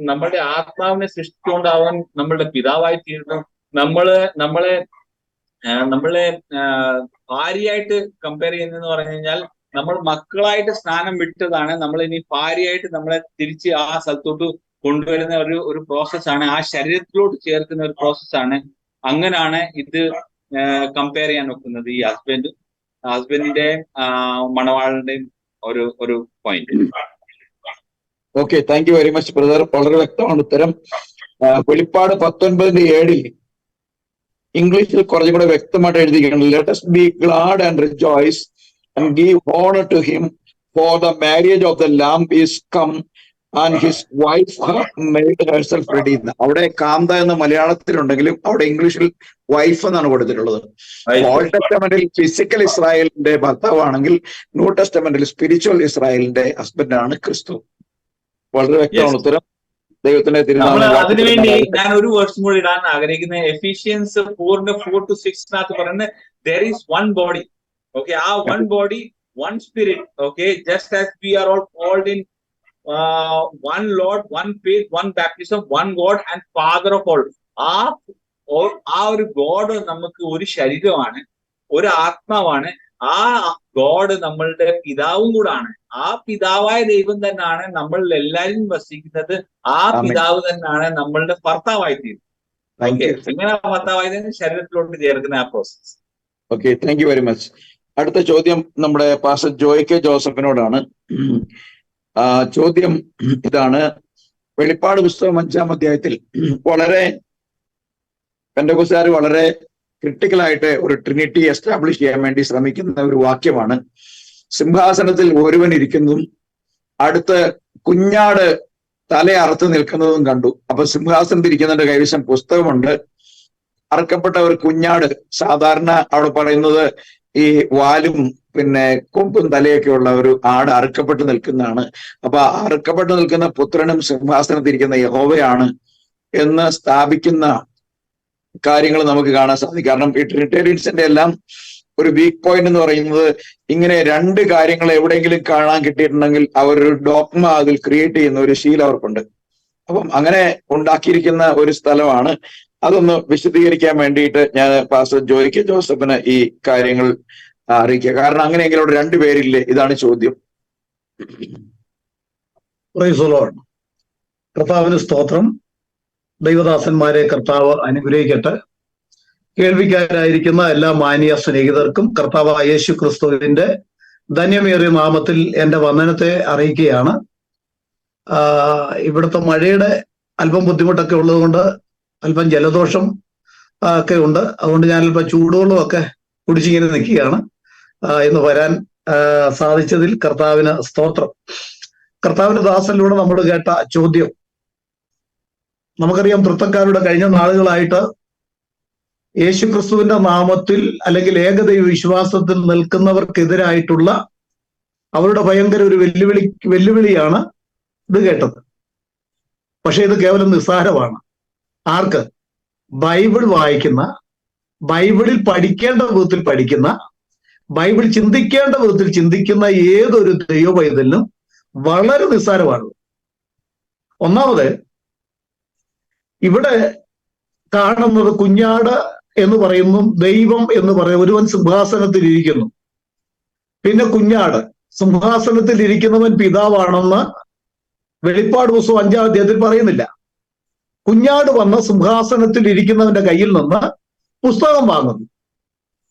നമ്മളുടെ ആത്മാവിനെ സൃഷ്ടിച്ചുകൊണ്ട് അവൻ നമ്മളുടെ പിതാവായി തീരുന്നു. നമ്മളെ നമ്മളെ ഭാര്യയായിട്ട് കമ്പയർ ചെയ്യുന്നതെന്ന് പറഞ്ഞു കഴിഞ്ഞാൽ നമ്മൾ മക്കളായിട്ട് സ്നാനം വിട്ടതാണ് നമ്മൾ ഇനി ഭാര്യയായിട്ട് നമ്മളെ തിരിച്ച് ആ സ്ഥലത്തോട്ട് കൊണ്ടുവരുന്ന ഒരു പ്രോസസ്സാണ്, ആ ശരീരത്തിലോട്ട് ചേർക്കുന്ന ഒരു പ്രോസസ്സാണ്. അങ്ങനാണ് ഇത് കമ്പയർ ചെയ്യാൻ നോക്കുന്നത് ഈ ഹസ്ബൻഡിന്റെ മണവാളന്റെയും ഒരു point. Okay, thank you very much brother. വളരെ വ്യക്തമാണ് ഉത്തരം. വെളിപ്പാട് 19:7 ഇംഗ്ലീഷിൽ കുറച്ചും കൂടെ വ്യക്തമായിട്ട് എഴുതിയിട്ടുണ്ട്. Let us be glad and rejoice and give honor to him, for the marriage of the lamb is come and his wife made herself ready. അവിടെ കാന്ത എന്ന മലയാളത്തിലുണ്ടെങ്കിലും അവിടെ ഇംഗ്ലീഷിൽ വൈഫ് എന്നാണ് കൊടുത്തിട്ടുള്ളത്. ഓൾഡ് ടെസ്റ്റമെന്റിൽ ഫിസിക്കൽ ഇസ്രായേലിന്റെ ഭർത്താവാണെങ്കിൽ ന്യൂ ടെസ്റ്റമെന്റിൽ സ്പിരിച്വൽ ഇസ്രായേലിന്റെ ഹസ്ബൻഡാണ് ക്രിസ്തു. വളരെ വ്യക്തമാണ് ഉത്തരം. ദൈവത്തിന്റെ അതിനുവേണ്ടി ഞാൻ ഒരു വേർഡ്സും കൂടി ഇടാൻ ആഗ്രഹിക്കുന്നത് എഫിഷ്യൻസ് 4:4-6 പറയുന്നത് there is one body. Okay, ആ one body, one spirit. Okay, just as we are all called in one Lord, one faith, one baptism, one God and Father of all. ആ ഒരു ഗോഡ് നമുക്ക് ഒരു ശരീരമാണ്, ഒരു ആത്മാവാണ്. ആ ഗോഡ് നമ്മളുടെ പിതാവും കൂടാണ്. ആ പിതാവായ ദൈവം തന്നെയാണ് നമ്മൾ എല്ലാവരും വസിക്കുന്നത്. ആ പിതാവ് തന്നെയാണ് നമ്മളുടെ ഭർത്താവായി തീരുന്നത്. എങ്ങനെ ഭർത്താവായത് ശരീരത്തിലോട്ട് ചേർക്കുന്ന ആ process. Okay, thank you very much. അടുത്ത ചോദ്യം നമ്മുടെ പാസ്റ്റർ ജോയ് കെ ജോസഫിനോടാണ്. ചോദ്യം ഇതാണ്. വെളിപ്പാട് പുസ്തകം 5-ാം അധ്യായത്തിൽ വളരെ പെന്തക്കോസ്തുകാർ വളരെ ക്രിട്ടിക്കലായിട്ട് ഒരു ട്രിനിറ്റി എസ്റ്റാബ്ലിഷ് ചെയ്യാൻ വേണ്ടി ശ്രമിക്കുന്ന ഒരു വാക്യമാണ്. സിംഹാസനത്തിൽ ഒരുവൻ ഇരിക്കുന്നതും അടുത്ത് കുഞ്ഞാട് തല അറുത്ത് നിൽക്കുന്നതും കണ്ടു. അപ്പൊ സിംഹാസനത്തിൽ ഇരിക്കുന്നതിന്റെ കൈവശം പുസ്തകമുണ്ട്. അറുക്കപ്പെട്ട ഒരു കുഞ്ഞാട്, സാധാരണ അവിടെ പറയുന്നത് ഈ വാലും പിന്നെ കൊമ്പും തലയൊക്കെ ഉള്ള ഒരു ആട് അറുക്കപ്പെട്ട് നിൽക്കുന്നതാണ്. അപ്പൊ അറുക്കപ്പെട്ട് നിൽക്കുന്ന പുത്രനും സിംഹാസനത്തിൽ ഇരിക്കുന്ന യഹോവയാണ് എന്ന് സ്ഥാപിക്കുന്ന കാര്യങ്ങൾ നമുക്ക് കാണാൻ സാധിക്കും. കാരണം ഈ ട്രിനിറ്റേറിയൻസിന്റെ എല്ലാം ഒരു വീക്ക് പോയിന്റ് എന്ന് പറയുന്നത് ഇങ്ങനെ രണ്ട് കാര്യങ്ങൾ എവിടെയെങ്കിലും കാണാൻ കിട്ടിയിട്ടുണ്ടെങ്കിൽ അവരൊരു ഡോഗ്മ അതിൽ ക്രിയേറ്റ് ചെയ്യുന്ന ഒരു ശീലം അവർക്കുണ്ട്. അപ്പം അങ്ങനെ ഉണ്ടാക്കിയിരിക്കുന്ന ഒരു സ്ഥലമാണ്. അതൊന്ന് വിശദീകരിക്കാൻ വേണ്ടിയിട്ട് ഞാൻ പാസ്റ്റർ ജോയ് കെ ജോസഫിന് ഈ കാര്യങ്ങൾ അറിയിക്കുക. കാരണം അങ്ങനെയെങ്കിലും അവിടെ രണ്ടുപേരില്ലേ, ഇതാണ് ചോദ്യം. കർത്താവിന് സ്തോത്രം. ദൈവദാസന്മാരെ കർത്താവ് അനുഗ്രഹിക്കട്ടെ. കേൾവിക്കാരായിരിക്കുന്ന എല്ലാ മാന്യ സ്നേഹിതർക്കും കർത്താവ് യേശു ക്രിസ്തുവിന്റെ ധന്യമേറിയ നാമത്തിൽ എന്റെ വന്ദനത്തെ അറിയിക്കുകയാണ്. ഇവിടുത്തെ മഴയുടെ അല്പം ബുദ്ധിമുട്ടൊക്കെ ഉള്ളതുകൊണ്ട് അല്പം ജലദോഷം ഒക്കെ ഉണ്ട്. അതുകൊണ്ട് ഞാൻ അല്പം ചൂടുവെള്ളമൊക്കെ കുടിച്ചിങ്ങനെ നിൽക്കുകയാണ്. ഇന്ന് വരാൻ സാധിച്ചതിൽ കർത്താവിന് സ്തോത്രം. കർത്താവിന്റെ ദാസനിലൂടെ നമ്മൾ കേട്ട ചോദ്യം, നമുക്കറിയാം തൃത്വക്കാരുടെ കഴിഞ്ഞ നാളുകളായിട്ട് യേശു ക്രിസ്തുവിന്റെ നാമത്തിൽ അല്ലെങ്കിൽ ഏകദൈവ വിശ്വാസത്തിൽ നിൽക്കുന്നവർക്കെതിരായിട്ടുള്ള അവരുടെ ഭയങ്കര ഒരു വെല്ലുവിളിയാണ് ഇത് കേട്ടത്. പക്ഷെ ഇത് കേവലം നിസ്സാരമാണ്. ആർക്ക്? ബൈബിൾ വായിക്കുന്ന, ബൈബിളിൽ പഠിക്കേണ്ട വിധത്തിൽ പഠിക്കുന്ന, ബൈബിൾ ചിന്തിക്കേണ്ട വിധത്തിൽ ചിന്തിക്കുന്ന ഏതൊരു ദൈവപൈതലിനും വളരെ നിസ്സാരമാണ്. ഒന്നാമത് ഇവിടെ കാണുന്നത് കുഞ്ഞാട് എന്ന് പറയുന്നു, ദൈവം എന്ന് പറയുന്ന ഒരുവൻ സിംഹാസനത്തിൽ ഇരിക്കുന്നു. പിന്നെ കുഞ്ഞാട്, സിംഹാസനത്തിൽ ഇരിക്കുന്നവൻ പിതാവാണെന്ന് വെളിപ്പാട് പുസ്തകം 5-ാം അധ്യായത്തിൽ പറയുന്നില്ല. കുഞ്ഞാട് വന്ന് സിംഹാസനത്തിൽ ഇരിക്കുന്നവന്റെ കയ്യിൽ നിന്ന് പുസ്തകം വാങ്ങുന്നു.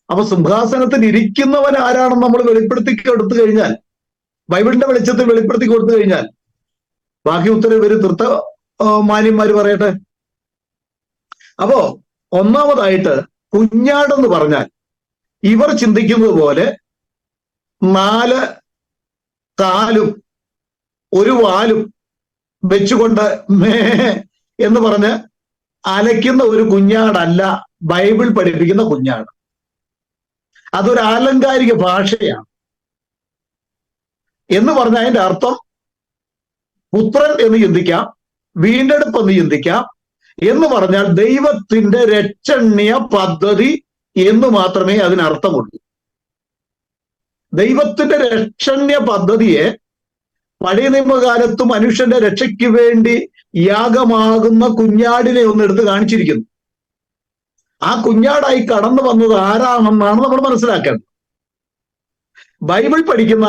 അപ്പൊ സിംഹാസനത്തിൽ ഇരിക്കുന്നവൻ ആരാണെന്ന് നമ്മൾ വെളിപ്പെടുത്തി കൊടുത്തു കഴിഞ്ഞാൽ, ബൈബിളിന്റെ വെളിച്ചത്തിൽ വെളിപ്പെടുത്തി കൊടുത്തു കഴിഞ്ഞാൽ, ബാക്കി ഉത്തരം ഇവര് മാന്യന്മാര് പറയട്ടെ. അപ്പോ ഒന്നാമതായിട്ട് കുഞ്ഞാടെന്ന് പറഞ്ഞാൽ ഇവർ ചിന്തിക്കുന്നത് പോലെ 4 കാലും 1 വാലും വെച്ചുകൊണ്ട് മേ എന്ന് പറഞ്ഞ് അലയ്ക്കുന്ന ഒരു കുഞ്ഞാടല്ല ബൈബിൾ പഠിപ്പിക്കുന്ന കുഞ്ഞാട്. അതൊരു ആലങ്കാരിക ഭാഷയാണ്. എന്ന് പറഞ്ഞാൽ അതിന്റെ അർത്ഥം പുത്രൻ എന്ന് ചിന്തിക്കാം, വീണ്ടെടുപ്പ് എന്ന് ചിന്തിക്കാം. എന്ന് പറഞ്ഞാൽ ദൈവത്തിന്റെ രക്ഷണീയ പദ്ധതി എന്ന് മാത്രമേ അതിനർത്ഥമുള്ളൂ. ദൈവത്തിന്റെ രക്ഷണീയ പദ്ധതിയെ പഴയ നിയമകാലത്ത് മനുഷ്യന്റെ രക്ഷയ്ക്ക് വേണ്ടി യാഗമാകുന്ന കുഞ്ഞാടിനെ ഒന്ന് എടുത്ത് കാണിച്ചിരിക്കുന്നു. ആ കുഞ്ഞാടായി കടന്നു വന്നത് ആരാണെന്നാണ് നമ്മൾ മനസ്സിലാക്കേണ്ടത്. ബൈബിൾ പഠിക്കുന്ന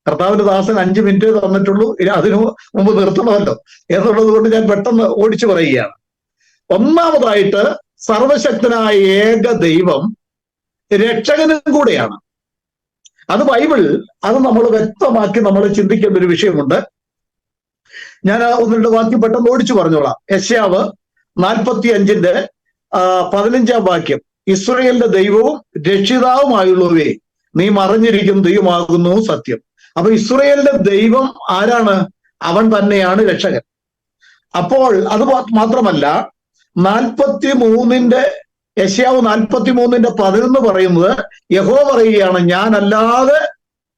കർത്താവിന്റെ ദാസൻ 5 മിനിറ്റ് തന്നിട്ടുള്ളൂ, ഇനി അതിനു മുമ്പ് നിർത്തണമല്ലോ എന്നുള്ളത് കൊണ്ട് ഞാൻ പെട്ടെന്ന് ഓടിച്ചു പറയുകയാണ്. ഒന്നാമതായിട്ട് സർവശക്തനായ ഏക ദൈവം രക്ഷകനും കൂടെയാണ്. അത് ബൈബിൾ അത് നമ്മൾ വ്യക്തമാക്കി നമ്മൾ ചിന്തിക്കേണ്ട ഒരു വിഷയമുണ്ട്. ഞാൻ 1-2 വാക്യം പെട്ടെന്ന് ഓടിച്ചു പറഞ്ഞോളാം. യെശയ്യാവ് 45-15 വാക്യം, ഇസ്രായേലിന്റെ ദൈവവും രക്ഷിതാവുമായുള്ളവേ നീ മറിഞ്ഞിരിക്കും ദൈവമാകുന്നു സത്യം. അപ്പൊ ഇസ്രായേലിന്റെ ദൈവം ആരാണ്? അവൻ തന്നെയാണ് രക്ഷകൻ. അപ്പോൾ അത് മാത്രമല്ല, 43 യെശയ്യാവ് 43:11 പറയുന്നത്, യഹോവ പറയുകയാണ് ഞാനല്ലാതെ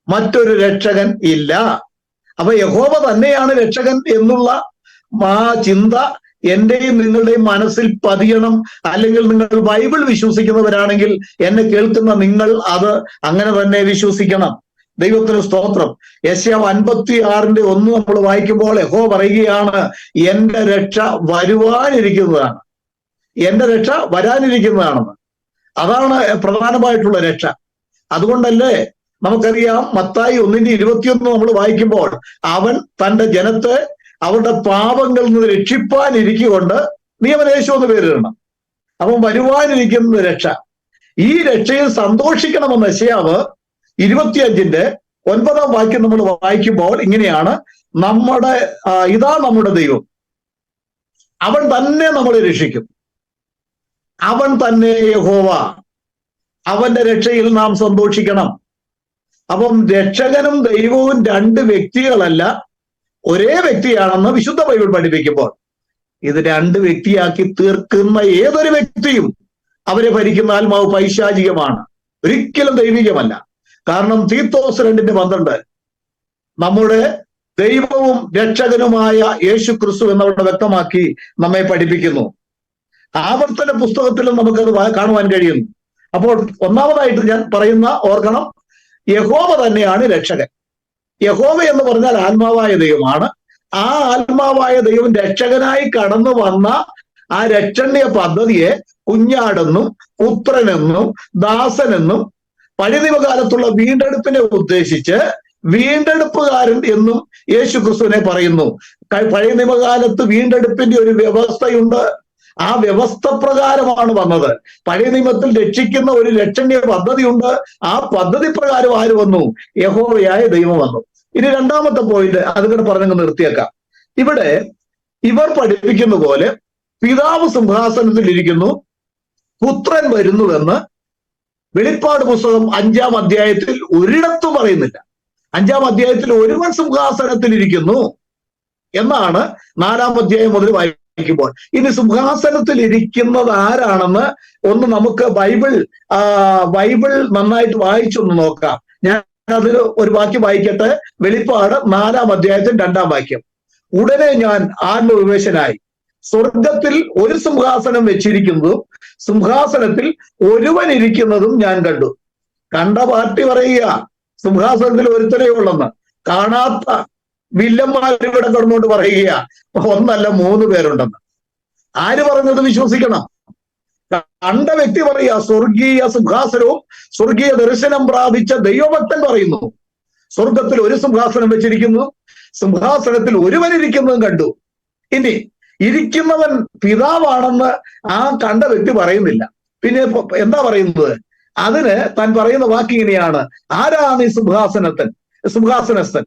മറ്റൊരു രക്ഷകൻ ഇല്ല. അപ്പൊ യഹോവ തന്നെയാണ് രക്ഷകൻ എന്നുള്ള ആ ചിന്ത എന്റെയും നിങ്ങളുടെയും മനസ്സിൽ പതിയണം. അല്ലെങ്കിൽ നിങ്ങൾ ബൈബിൾ വിശ്വസിക്കുന്നവരാണെങ്കിൽ എന്നെ കേൾക്കുന്ന നിങ്ങൾ അത് അങ്ങനെ തന്നെ വിശ്വസിക്കണം. ദൈവത്തിന് സ്തോത്രം. യെശയ്യാവ് 56:1 നമ്മൾ വായിക്കുമ്പോൾ യഹോവ പറയുകയാണ് എന്റെ രക്ഷ വരുവാനിരിക്കുന്നതാണ്, എന്റെ രക്ഷ വരാനിരിക്കുന്നതാണെന്ന്. അതാണ് പ്രധാനമായിട്ടുള്ള രക്ഷ. അതുകൊണ്ടല്ലേ നമുക്കറിയാം മത്തായി 1:21 നമ്മൾ വായിക്കുമ്പോൾ അവൻ തന്റെ ജനത്തെ അവരുടെ പാപങ്ങളിൽ നിന്ന് രക്ഷിപ്പാനിരിക്കൊണ്ട് നിയമനേശു എന്ന് പേരിടണം. അവൻ വരുവാനിരിക്കുന്ന രക്ഷ. ഈ രക്ഷയിൽ സന്തോഷിക്കണമെന്ന് യെശയ്യാവ് 25:9 വാക്യം നമ്മൾ വായിക്കുമ്പോൾ ഇങ്ങനെയാണ്, ഇതാ നമ്മുടെ ദൈവം, അവൻ തന്നെ നമ്മളെ രക്ഷിക്കും, അവൻ തന്നെ യഹോവ, അവന്റെ രക്ഷയിൽ നാം സന്തോഷിക്കണം. അപ്പം രക്ഷകനും ദൈവവും 2 വ്യക്തികളല്ല, ഒരേ വ്യക്തിയാണെന്ന് വിശുദ്ധ ബൈബിൾ പഠിപ്പിക്കുമ്പോൾ ഇത് 2 വ്യക്തിയാക്കി തീർക്കുന്ന ഏതൊരു വ്യക്തിയും അവരെ ഭരിക്കുന്ന ആത്മാവ് പൈശാചികമാണ്, ഒരിക്കലും ദൈവികമല്ല. കാരണം തീത്തോസ് 2:12 നമ്മുടെ ദൈവവും രക്ഷകനുമായ യേശു ക്രിസ്തു എന്നവിടെ വ്യക്തമാക്കി നമ്മെ പഠിപ്പിക്കുന്നു. ആവർത്തന പുസ്തകത്തിലും നമുക്കത് കാണുവാൻ കഴിയുന്നു. അപ്പോൾ ഒന്നാമതായിട്ട് ഞാൻ പറയുന്ന ഓർക്കണം, യഹോവ തന്നെയാണ് രക്ഷകൻ. യഹോവ എന്ന് പറഞ്ഞാൽ ആത്മാവായ ദൈവമാണ്. ആ ആത്മാവായ ദൈവം രക്ഷകനായി കടന്നു വന്ന ആ രക്ഷണീയ പദ്ധതിയെ കുഞ്ഞാടെന്നും പുത്രനെന്നും ദാസനെന്നും പഴയ നിയമകാലത്തുള്ള വീണ്ടെടുപ്പിനെ ഉദ്ദേശിച്ച് വീണ്ടെടുപ്പുകാരൻ എന്നും യേശു ക്രിസ്തുവിനെ പറയുന്നു. പഴയ നിയമകാലത്ത് വീണ്ടെടുപ്പിന്റെ ഒരു വ്യവസ്ഥയുണ്ട്. ആ വ്യവസ്ഥ പ്രകാരമാണ് വന്നത്. പഴയ നിയമത്തിൽ രക്ഷിക്കുന്ന ഒരു രക്ഷണീയ പദ്ധതിയുണ്ട്. ആ പദ്ധതി പ്രകാരം ആര് വന്നു? യഹോവയായ ദൈവം വന്നു. ഇനി രണ്ടാമത്തെ പോയിന്റ് അതുകൂടെ പറഞ്ഞങ്ങ് നിർത്തിയേക്കാം. ഇവിടെ ഇവർ പഠിപ്പിക്കുന്ന പോലെ പിതാവ് സിംഹാസനത്തിൽ ഇരിക്കുന്നു, പുത്രൻ വരുന്നുവെന്ന് വെളിപ്പാട് പുസ്തകം 5-ാം അധ്യായത്തിൽ ഒരിടത്തും പറയുന്നില്ല. 5-ാം അധ്യായത്തിൽ ഒരുവൻ സിംഹാസനത്തിൽ ഇരിക്കുന്നു എന്നാണ് 4-ാം അധ്യായം മുതൽ വായിക്കുമ്പോൾ. ഇനി സിംഹാസനത്തിൽ ഇരിക്കുന്നത് ആരാണെന്ന് ഒന്ന് നമുക്ക് ബൈബിൾ നന്നായിട്ട് വായിച്ചൊന്ന് നോക്കാം. ഞാൻ അതിൽ ഒരു വാക്യം വായിക്കട്ടെ. വെളിപ്പാട് 4-ാം അധ്യായത്തിൽ 2-ാം വാക്യം, ഉടനെ ഞാൻ ആത്മവിവേശനായി സ്വർഗത്തിൽ ഒരു സിംഹാസനം വെച്ചിരിക്കുന്നതും സിംഹാസനത്തിൽ ഒരുവൻ ഇരിക്കുന്നതും ഞാൻ കണ്ടു. കണ്ട പാർട്ടി പറയുക സിംഹാസനത്തിൽ ഒരുത്തനേ ഉള്ളെന്ന്. കാണാത്ത വില്ലന്മാരിവിടെ കിടന്നുകൊണ്ട് പറയുക 1 അല്ല 3 പേരുണ്ടെന്ന്. ആര് പറഞ്ഞത് വിശ്വസിക്കണം? കണ്ട വ്യക്തി പറയുക സ്വർഗീയ സിംഹാസനവും സ്വർഗീയ ദർശനം പ്രാപിച്ച ദൈവഭക്തൻ പറയുന്നു സ്വർഗത്തിൽ ഒരു സിംഹാസനം വെച്ചിരിക്കുന്നു, സിംഹാസനത്തിൽ ഒരുവൻ ഇരിക്കുന്നതും കണ്ടു. ഇനി ഇരിക്കുന്നവൻ പിതാവാണെന്ന് ആ കണ്ട വ്യക്തി പറയുന്നില്ല. പിന്നെ എന്താ പറയുന്നത്? അതിന് താൻ പറയുന്ന വാക്ക് ഇങ്ങനെയാണ്, ആരാണ് ഈ സിംഹാസനസ്ഥൻ?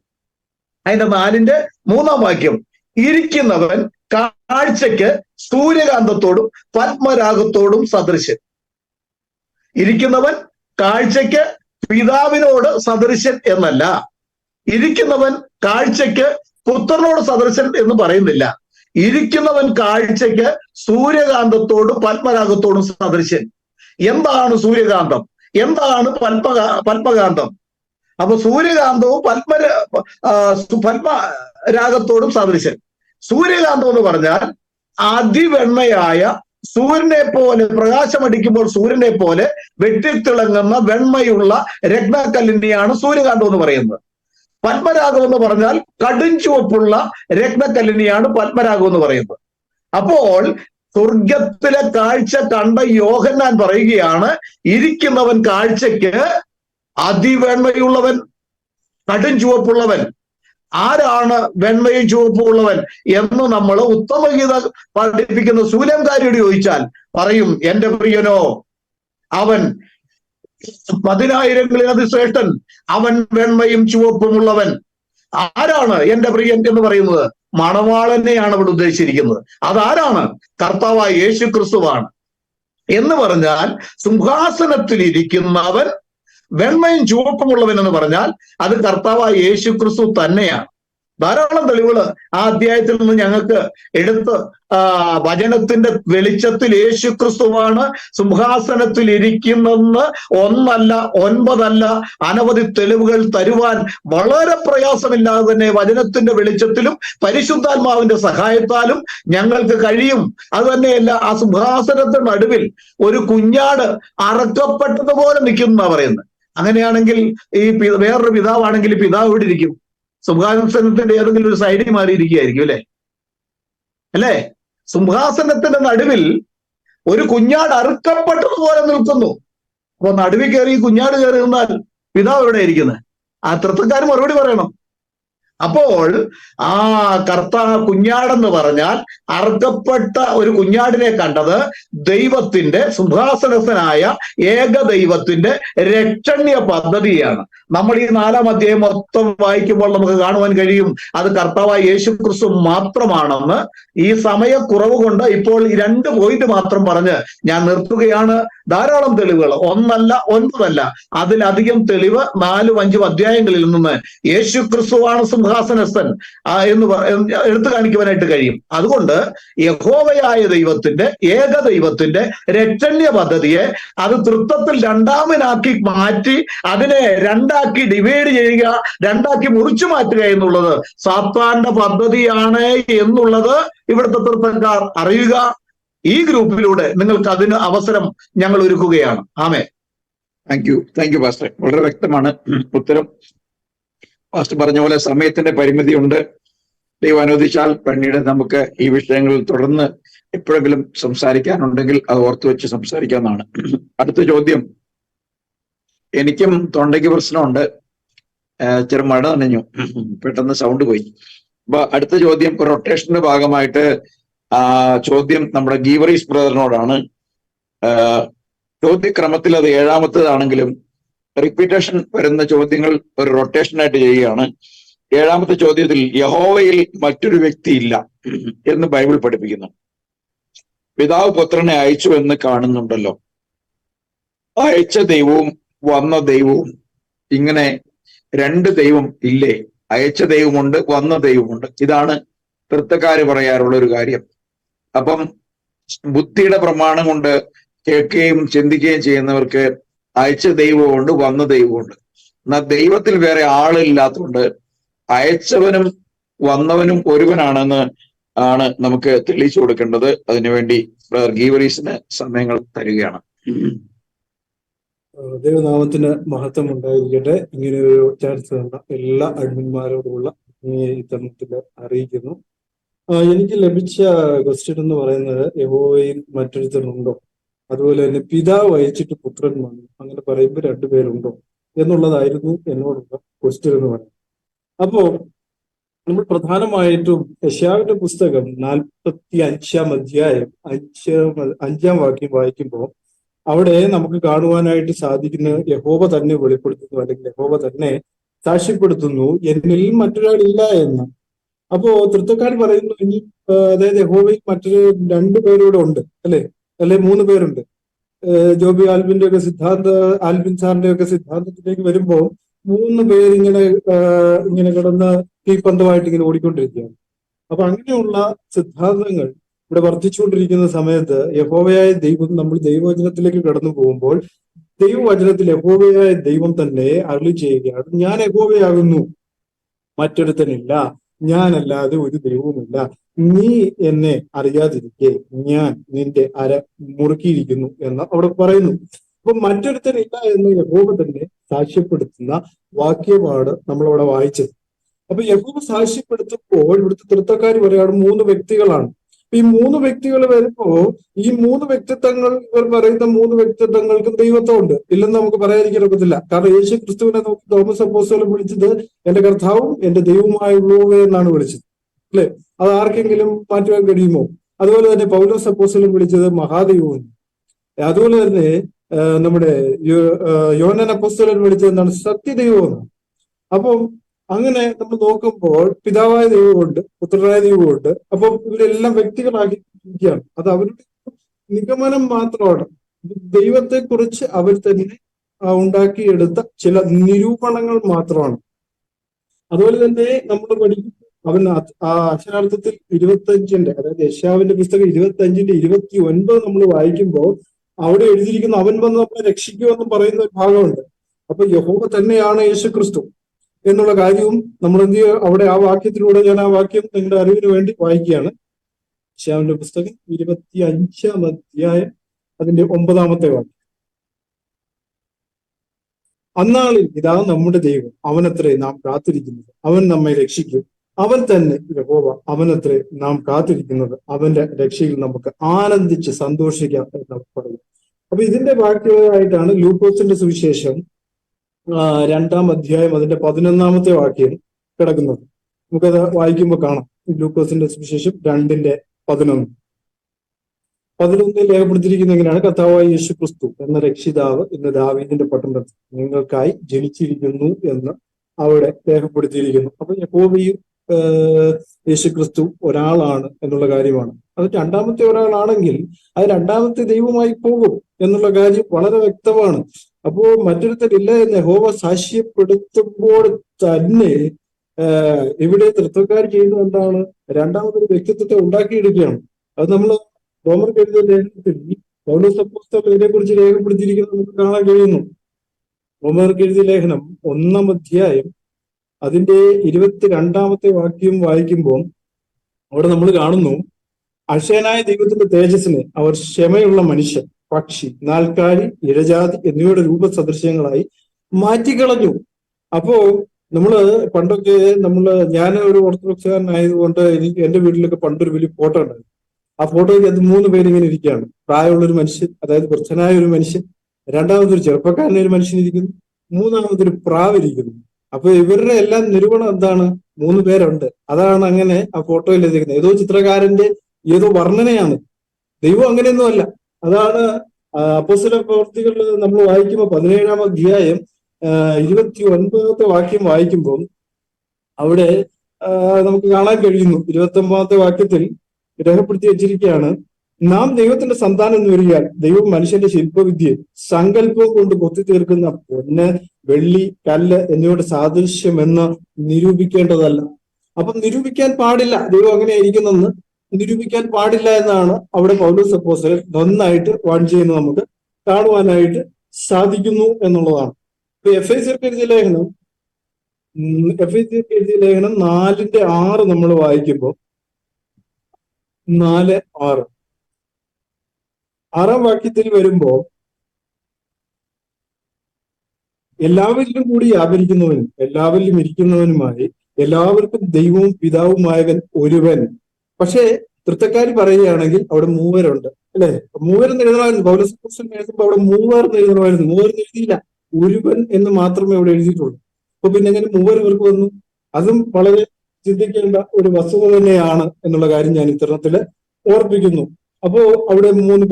അതിന്റെ 4-ന്റെ 3-ാം വാക്യം, ഇരിക്കുന്നവൻ കാഴ്ചയ്ക്ക് സൂര്യകാന്തത്തോടും പത്മരാഗത്തോടും സദൃശൻ. ഇരിക്കുന്നവൻ കാഴ്ചയ്ക്ക് പിതാവിനോട് സദൃശൻ എന്നല്ല, ഇരിക്കുന്നവൻ കാഴ്ചയ്ക്ക് പുത്രനോട് സദൃശൻ എന്ന് പറയുന്നില്ല. ഇരിക്കുന്നവൻ കാഴ്ചയ്ക്ക് സൂര്യകാന്തത്തോടും പത്മരാഗത്തോടും സദൃശൻ. എന്താണ് സൂര്യകാന്തം? എന്താണ് പത്മകാന്തം? അപ്പൊ സൂര്യകാന്തവും പത്മരാഗത്തോടും സദൃശൻ. സൂര്യകാന്തം എന്ന് പറഞ്ഞാൽ അതിവെണ്മയായ സൂര്യനെ പോലെ, പ്രകാശമടിക്കുമ്പോൾ സൂര്യനെ പോലെ വെട്ടിത്തിളങ്ങുന്ന വെണ്മയുള്ള രത്നക്കല്ലിനെയാണ് സൂര്യകാന്തം എന്ന് പറയുന്നത്. പത്മരാഗം എന്ന് പറഞ്ഞാൽ കടും ചുവപ്പുള്ള രത്നക്കല്ലിനെയാണ് പത്മരാഗം എന്ന് പറയുന്നത്. അപ്പോൾ സ്വർഗത്തിലെ കാഴ്ച കണ്ട യോഹന്നാൻ പറയുകയാണ്, ഇരിക്കുന്നവൻ കാഴ്ചയ്ക്ക് അതിവെണ്മയുള്ളവൻ, കടും ചുവപ്പുള്ളവൻ. ആരാണ് വെണ്മയും ചുവപ്പുള്ളവൻ എന്ന് നമ്മൾ ഉത്തമഗീത പഠിപ്പിക്കുന്ന ശൂലംകാരിയോട് ചോദിച്ചാൽ പറയും, എന്റെ പ്രിയനോ അവൻ 10,000 അതിശ്രേഷ്ഠൻ, അവൻ വെണ്മയും ചുവപ്പുമുള്ളവൻ. ആരാണ് എന്റെ പ്രിയൻ എന്ന് പറയുന്നത്? മണവാളനെയാണ് ഇവിടെ ഉദ്ദേശിച്ചിരിക്കുന്നത്. അതാരാണ്? കർത്താവായ യേശു ക്രിസ്തുവാണ്. എന്ന് പറഞ്ഞാൽ സിംഹാസനത്തിൽ ഇരിക്കുന്നവൻ വെണ്മയും ചുവപ്പുമുള്ളവൻ എന്ന് പറഞ്ഞാൽ അത് കർത്താവായ യേശു ക്രിസ്തു തന്നെയാണ്. ധാരാളം തെളിവുകൾ ആ അധ്യായത്തിൽ നിന്ന് ഞങ്ങൾക്ക് എടുത്ത് വചനത്തിന്റെ വെളിച്ചത്തിൽ യേശു ക്രിസ്തുവാണ് സിംഹാസനത്തിൽ ഇരിക്കുന്നെന്ന് 1 അല്ല 9 അല്ല അനവധി തെളിവുകൾ തരുവാൻ വളരെ പ്രയാസമില്ലാതെ തന്നെ വചനത്തിന്റെ വെളിച്ചത്തിലും പരിശുദ്ധാത്മാവിന്റെ സഹായത്താലും ഞങ്ങൾക്ക് കഴിയും. അത് തന്നെയല്ല, ആ സിംഹാസനത്തിന്റെ നടുവിൽ ഒരു കുഞ്ഞാട് അറക്കപ്പെട്ടതുപോലെ നിൽക്കുന്ന പറയുന്നത്. അങ്ങനെയാണെങ്കിൽ ഈ വേറൊരു പിതാവാണെങ്കിൽ പിതാവ് ഇവിടെ ഇരിക്കും, സിംഹാസനത്തിന്റെ ഏതെങ്കിലും ഒരു സൈഡിൽ മാറിയിരിക്കുകയായിരിക്കും, അല്ലേ? സിംഹാസനത്തിന്റെ നടുവിൽ ഒരു കുഞ്ഞാട് അറുക്കപ്പെട്ടതുപോലെ നിൽക്കുന്നു. അപ്പൊ നടുവിൽ കയറി ഈ കുഞ്ഞാട് കയറി നിന്നാൽ പിതാവ് എവിടെ ഇരിക്കുന്നത്? ആ തൃത്വക്കാർ മറുപടി പറയണം. അപ്പോൾ ആ കുഞ്ഞാടെന്ന് പറഞ്ഞാൽ അറുക്കപ്പെട്ട ഒരു കുഞ്ഞാടിനെ കണ്ടത് ദൈവത്തിന്റെ സിംഹാസനസ്ഥനായ ഏക ദൈവത്തിന്റെ രക്ഷണ്യ പദ്ധതിയാണ്. നമ്മൾ ഈ 4-ാം അധ്യായം മൊത്തം വായിക്കുമ്പോൾ നമുക്ക് കാണുവാൻ കഴിയും അത് കർത്താവായ യേശു ക്രിസ്തു മാത്രമാണെന്ന്. ഈ സമയക്കുറവ് കൊണ്ട് ഇപ്പോൾ ഈ 2 പോയിന്റ് മാത്രം പറഞ്ഞ് ഞാൻ നിർത്തുകയാണ്. ധാരാളം തെളിവുകൾ, 1 അല്ല 9 അല്ല അതിലധികം തെളിവ് 4-5 അധ്യായങ്ങളിൽ നിന്ന് യേശു ക്രിസ്തുവാണ് സിംഹാസനസ്ഥൻ എന്ന് എടുത്തു കാണിക്കുവാനായിട്ട് കഴിയും. അതുകൊണ്ട് യഹോവയായ ദൈവത്തിന്റെ ഏക ദൈവത്തിന്റെ രക്ഷണ്യ പദ്ധതിയെ അത് തൃത്വത്തിൽ രണ്ടാമനാക്കി മാറ്റി അതിനെ 2ആക്കി ഡിവൈഡ് ചെയ്യുക, 2ആക്കി മുറിച്ചു മാറ്റുക എന്നുള്ളത് സാത്താന്റെ പദ്ധതിയാണ് എന്നുള്ളത് ഇവിടുത്തെ തൃത്വക്കാർ അറിയുക. ഈ ഗ്രൂപ്പിലൂടെ നിങ്ങൾക്ക് അതിന് അവസരം ഞങ്ങൾ ഒരുക്കുകയാണ്. ആമേൻ. Thank you pastor. വളരെ വ്യക്തമാണ് ഉത്തരം. പാസ്റ്റർ പറഞ്ഞ പോലെ സമയത്തിന്റെ പരിമിതിയുണ്ട്. ദൈവം അനുവദിച്ചാൽ പിന്നീട് നമുക്ക് ഈ വിഷയങ്ങളിൽ തുടർന്ന് എപ്പോഴെങ്കിലും സംസാരിക്കാനുണ്ടെങ്കിൽ അത് ഓർത്തു വെച്ച് സംസാരിക്കാവുന്നതാണ്. അടുത്ത ചോദ്യം. എനിക്കും തൊണ്ടയ്ക്ക് പ്രശ്നമുണ്ട്, ചെറു മഴ നനഞ്ഞു, പെട്ടെന്ന് സൗണ്ട് പോയി. അപ്പൊ അടുത്ത ചോദ്യം റൊട്ടേഷന്റെ ഭാഗമായിട്ട് ചോദ്യം നമ്മുടെ ഗീവറീസ് ബ്രദറിനോടാണ്. ചോദ്യക്രമത്തിൽ അത് 7ാമത്തേതാണെങ്കിലും റിപ്പീറ്റേഷൻ വരുന്ന ചോദ്യങ്ങൾ ഒരു റൊട്ടേഷനായിട്ട് ചെയ്യുകയാണ്. 7ാമത്തെ ചോദ്യത്തിൽ യഹോവയിൽ മറ്റൊരു വ്യക്തി ഇല്ല എന്ന് ബൈബിൾ പഠിപ്പിക്കുന്നു. പിതാവ് പുത്രനെ അയച്ചു എന്ന് കാണുന്നുണ്ടല്ലോ. അയച്ച ദൈവവും വന്ന ദൈവവും, ഇങ്ങനെ 2 ദൈവം ഇല്ലേ? അയച്ച ദൈവമുണ്ട്, വന്ന ദൈവമുണ്ട്. ഇതാണ് തൃത്വക്കാര് പറയാറുള്ള ഒരു കാര്യം. അപ്പം ബുദ്ധിയുടെ പ്രമാണം കൊണ്ട് കേൾക്കുകയും ചിന്തിക്കുകയും ചെയ്യുന്നവർക്ക് അയച്ച ദൈവമുണ്ട്, വന്ന ദൈവമുണ്ട്. എന്നാൽ ദൈവത്തിൽ വേറെ ആളില്ലാത്തതുകൊണ്ട് അയച്ചവനും വന്നവനും ഒരുവനാണെന്ന് ആണ് നമുക്ക് തെളിയിച്ചു കൊടുക്കേണ്ടത്. അതിനുവേണ്ടി ബ്രദർ ഗീവറീസിന് സമയങ്ങൾ തരികയാണ്. ദൈവനാമത്തിന് മഹത്വം ഉണ്ടായിരിക്കട്ടെ. ഇങ്ങനെ ഒരു ചാൻസ് തന്ന എല്ലാ അഡ്മിന്മാരോടുമുള്ള ഈ തരണത്തിൽ അറിയിക്കുന്നു. എനിക്ക് ലഭിച്ച ക്വസ്റ്റ്യൻ എന്ന് പറയുന്നത് യഹോവയിൽ മറ്റൊരുത്തനുണ്ടോ, അതുപോലെ തന്നെ പിതാവ് അയച്ചിട്ട് പുത്രൻ വന്നു, അങ്ങനെ പറയുമ്പോൾ 2 പേരുണ്ടോ എന്നുള്ളതായിരുന്നു എന്നോടുള്ള ക്വസ്റ്റ്യൻ എന്ന് പറയുന്നത്. അപ്പോ നമ്മൾ പ്രധാനമായിട്ടും യെശയ്യാവിന്റെ പുസ്തകം 45-ാം അധ്യായം 5-ാം വാക്യം വായിക്കുമ്പോൾ അവിടെ നമുക്ക് കാണുവാനായിട്ട് സാധിക്കുന്ന യഹോവ തന്നെ വെളിപ്പെടുത്തുന്നു, അല്ലെങ്കിൽ യഹോവ തന്നെ സാക്ഷ്യപ്പെടുത്തുന്നു എന്നിൽ മറ്റൊരാളില്ല എന്ന്. അപ്പോ തൃത്വക്കാർ പറയുന്നു ഇനി അതായത് യഹോവയിൽ മറ്റൊരു 2 പേരൂടെ ഉണ്ട്, അല്ലെ 3 പേരുണ്ട്. ജോബി ആൽബിന്റെ ഒക്കെ ആൽബിൻ സാറിന്റെ ഒക്കെ സിദ്ധാന്തത്തിലേക്ക് വരുമ്പോൾ 3 പേരിങ്ങനെ കിടന്ന് തീപ്പന്തമായിട്ട് ഇങ്ങനെ ഓടിക്കൊണ്ടിരിക്കുകയാണ്. അപ്പൊ അങ്ങനെയുള്ള സിദ്ധാന്തങ്ങൾ ഇവിടെ വർദ്ധിച്ചുകൊണ്ടിരിക്കുന്ന സമയത്ത് യഹോവയായ ദൈവം, നമ്മൾ ദൈവവചനത്തിലേക്ക് കടന്നു പോകുമ്പോൾ ദൈവവചനത്തിൽ യഹോവയായ ദൈവം തന്നെ അരുളി ചെയ്യുകയാണ്, ഞാൻ യഹോവയാകുന്നു, മറ്റൊരുത്തനില്ല, ഞാനല്ലാതെ ഒരു ദൈവവുമില്ല, നീ എന്നെ അറിയാതിരിക്കെ ഞാൻ നിന്റെ അര മുറുക്കിയിരിക്കുന്നു എന്ന് അവിടെ പറയുന്നു. അപ്പൊ മറ്റൊരുത്തനില്ല എന്ന് യഹോവ തന്നെ സാക്ഷ്യപ്പെടുത്തുന്ന വാക്യമാണ് നമ്മളവിടെ വായിച്ചത്. അപ്പൊ യഹോവ സാക്ഷ്യപ്പെടുത്തുമ്പോൾ ഇവിടുത്തെ തൃത്വക്കാർ പറയാണ് 3 വ്യക്തികളാണ്. ഈ 3 വ്യക്തികൾ വരുമ്പോ ഈ 3 വ്യക്തിത്വങ്ങൾ, ഇവർ പറയുന്ന 3 വ്യക്തിത്വങ്ങൾക്കും ദൈവത്വം ഉണ്ട്, ഇല്ലെന്ന് നമുക്ക് പറയാതിരിക്കാൻ ഒക്കത്തില്ല. കാരണം യേശു ക്രിസ്തുവിനെ നമുക്ക് തോമസ് അപ്പോസ്തലൻ വിളിച്ചത് എന്റെ കർത്താവും എന്റെ ദൈവവുമായുള്ളവേ എന്നാണ് വിളിച്ചത്, അല്ലെ? അത് ആർക്കെങ്കിലും മാറ്റുവാൻ കഴിയുമോ? അതുപോലെ തന്നെ പൗലോസ് അപ്പോസ്തലൻ വിളിച്ചത് മഹാദൈവവും. അതുപോലെ തന്നെ നമ്മുടെ യോഹന്നാൻ അപ്പോസ്തലൻ വിളിച്ചത് എന്താണ്? സത്യദൈവവും. അപ്പം അങ്ങനെ നമ്മൾ നോക്കുമ്പോൾ പിതാവായ ദൈവമുണ്ട്, പുത്രനായ ദൈവമുണ്ട്. അപ്പം ഇവരെല്ലാം വ്യക്തികളാക്കിയിരിക്കുകയാണ്. അത് അവരുടെ നിഗമനം മാത്രമാണ്. ദൈവത്തെക്കുറിച്ച് അവർ തന്നെ ഉണ്ടാക്കിയെടുത്ത ചില നിരൂപണങ്ങൾ മാത്രമാണ്. അതുപോലെ തന്നെ നമ്മൾ പഠിക്കും, അവൻ ആ അക്ഷരാർത്ഥത്തിൽ 25, അതായത് യെശയ്യാവിന്റെ പുസ്തകം 25ന്റെ 29 നമ്മൾ വായിക്കുമ്പോൾ അവിടെ എഴുതിയിരിക്കുന്ന അവൻ വന്ന് നമ്മളെ രക്ഷിക്കുമെന്ന് പറയുന്ന ഒരു ഭാഗമുണ്ട്. അപ്പൊ യഹോവ തന്നെയാണ് യേശു ക്രിസ്തു എന്നുള്ള കാര്യവും നമ്മൾ എന്ത് ചെയ്യുക, അവിടെ ആ വാക്യത്തിലൂടെ ഞാൻ ആ വാക്യം നിങ്ങളുടെ അറിവിന് വേണ്ടി വായിക്കുകയാണ്. യെശയ്യാവിന്റെ പുസ്തകം 25-ാം അധ്യായം അതിന്റെ 9-ാമത്തെ വാക്യം. അന്നാളിൽ ഇതാ നമ്മുടെ ദൈവം, അവനത്രേ നാം കാത്തിരിക്കുന്നത്, അവൻ നമ്മെ രക്ഷിക്കും, അവൻ തന്നെ യഹോവ, അവനത്രേ നാം കാത്തിരിക്കുന്നത്, അവന്റെ രക്ഷയിൽ നമുക്ക് ആനന്ദിച്ച് സന്തോഷിക്കാം എന്ന് പറയുന്നു. അപ്പൊ ഇതിന്റെ വാക്യമായിട്ടാണ് ലൂക്കോസിന്റെ സുവിശേഷം 2-ാം അധ്യായം അതിന്റെ 11-ാമത്തെ വാക്യം കിടക്കുന്നത്. നമുക്കത് വായിക്കുമ്പോൾ കാണാം. ലൂക്കോസിന്റെ സുവിശേഷം 2:11 രേഖപ്പെടുത്തിയിരിക്കുന്ന എങ്ങനെയാണ്? കർത്താവായ യേശു ക്രിസ്തു എന്ന രക്ഷിതാവ് ഇന്ന് ദാവീദിന്റെ പട്ടണത്തിൽ നിങ്ങൾക്കായി ജനിച്ചിരിക്കുന്നു എന്ന് അവിടെ രേഖപ്പെടുത്തിയിരിക്കുന്നു. അപ്പൊ യഹോവയും യേശു ക്രിസ്തു ഒരാളാണ് എന്നുള്ള കാര്യമാണ്. അത് രണ്ടാമത്തെ ഒരാളാണെങ്കിൽ അത് രണ്ടാമത്തെ ദൈവമായി പോകും എന്നുള്ള കാര്യം വളരെ വ്യക്തമാണ്. അപ്പോ മറ്റൊരുത്തരില്ല എന്ന് യഹോവ സാക്ഷ്യപ്പെടുത്തുമ്പോൾ തന്നെ ഇവിടെ തൃത്വക്കാർ ചെയ്യുന്നത് എന്താണ്? രണ്ടാമതൊരു വ്യക്തിത്വത്തെ ഉണ്ടാക്കിയെടുക്കുകയാണ്. അത് നമ്മൾ റോമർക്ക് എഴുതിയ ലേഖനത്തിൽ പൗലോസ് അപ്പോസ്തലൻ ഇതിനെക്കുറിച്ച് രേഖപ്പെടുത്തിയിരിക്കുന്നത് നമുക്ക് കാണാൻ കഴിയുന്നു. റോമർക്ക് എഴുതിയ ലേഖനം 1-ാം അധ്യായം അതിന്റെ 22-ാമത്തെ വാക്യം വായിക്കുമ്പോൾ അവിടെ നമ്മൾ കാണുന്നു, അക്ഷയനായ ദൈവത്തിന്റെ തേജസ്സിനെ അവർ ക്ഷമയുള്ള മനുഷ്യൻ, പക്ഷി, നാൽക്കാലി, ഇഴജാതി എന്നിവയുടെ രൂപസദൃശ്യങ്ങളായി മാറ്റിക്കളഞ്ഞു. അപ്പോ പണ്ടൊക്കെ ഞാൻ ഒരു ഓർത്തഡോക്സുകാരനായതുകൊണ്ട് എന്റെ വീട്ടിലൊക്കെ പണ്ടൊരു വലിയ ഫോട്ടോ ഉണ്ടായിരുന്നു. ആ ഫോട്ടോയ്ക്ക് അത് 3 പേര് ഇങ്ങനെ ഇരിക്കുകയാണ്. പ്രായമുള്ളൊരു മനുഷ്യൻ, അതായത് വൃദ്ധനായ ഒരു മനുഷ്യൻ, രണ്ടാമതൊരു ചെറുപ്പക്കാരനായ ഒരു മനുഷ്യൻ ഇരിക്കുന്നു, മൂന്നാമതൊരു പ്രാവ് ഇരിക്കുന്നു. അപ്പൊ ഇവരുടെ എല്ലാം നിരൂപണം എന്താണ്? 3 പേരുണ്ട്. അതാണ് അങ്ങനെ ആ ഫോട്ടോയിൽ എഴുതിയിരിക്കുന്നത്. ഏതോ ചിത്രകാരന്റെ ഏതോ വർണ്ണനയാണ്. ദൈവം അങ്ങനെയൊന്നും അല്ല. അതാണ് അപ്പോസ്തല പ്രവൃത്തികൾ നമ്മൾ വായിക്കുമ്പോൾ 17-ാം അധ്യായം 29-ാമത്തെ വാക്യം വായിക്കുമ്പോൾ അവിടെ നമുക്ക് കാണാൻ കഴിയുന്നു. 29-ാമത്തെ വാക്യത്തിൽ രേഖപ്പെടുത്തി വെച്ചിരിക്കുകയാണ്, നാം ദൈവത്തിന്റെ സന്താനം എന്ന് വരികയാൽ ദൈവം മനുഷ്യന്റെ ശില്പവിദ്യയെ സങ്കല്പവും കൊണ്ട് കൊത്തി തീർക്കുന്ന പൊന്ന്, വെള്ളി, കല്ല് എന്നിവയുടെ സാദൃശ്യമെന്ന് നിരൂപിക്കേണ്ടതല്ല. അപ്പം നിരൂപിക്കാൻ പാടില്ല, ദൈവം അങ്ങനെ ഇരിക്കുന്നെന്ന് നിരൂപിക്കാൻ പാടില്ല എന്നാണ് അവിടെ പൗലോസ് അപ്പോസ്തലൻ നന്നായിട്ട് വാൺ ചെയ്യുന്നത് നമുക്ക് കാണുവാനായിട്ട് സാധിക്കുന്നു എന്നുള്ളതാണ്. ഇപ്പൊ എഫേസ്യർക്ക് എഴുതിയ ലേഖനം 4:6 നമ്മൾ വായിക്കുമ്പോൾ 4:6 6-ാം വാക്യത്തിൽ വരുമ്പോൾ എല്ലാവരിലും കൂടി വ്യാപരിക്കുന്നവനും എല്ലാവരിലും ഇരിക്കുന്നവനുമായി എല്ലാവർക്കും ദൈവവും പിതാവുമായവൻ ഒരുവൻ. പക്ഷേ തൃത്തക്കാരി പറയുകയാണെങ്കിൽ അവിടെ 3 പേരുണ്ട്, അല്ലെ? 3 പേരെന്ന് എഴുതണമായിരുന്നു. പൗലോസ് അപ്പോസ്തലൻ എഴുതുമ്പോൾ അവിടെ 3 പേരെന്ന് എഴുതണമായിരുന്നു. 3 പേരെന്ന് എഴുതിയില്ല, ഒരുവൻ എന്ന് മാത്രമേ അവിടെ എഴുതിയിട്ടുള്ളൂ. അപ്പൊ പിന്നെ എങ്ങനെ 3 പേർക്ക് വന്നു? അതും വളരെ ചിന്തിക്കേണ്ട ഒരു വസ്തുത തന്നെയാണ് എന്നുള്ള കാര്യം ഞാൻ ഇത്തരണത്തില് ഓർപ്പിക്കുന്നു. അപ്പോ അവിടെ 3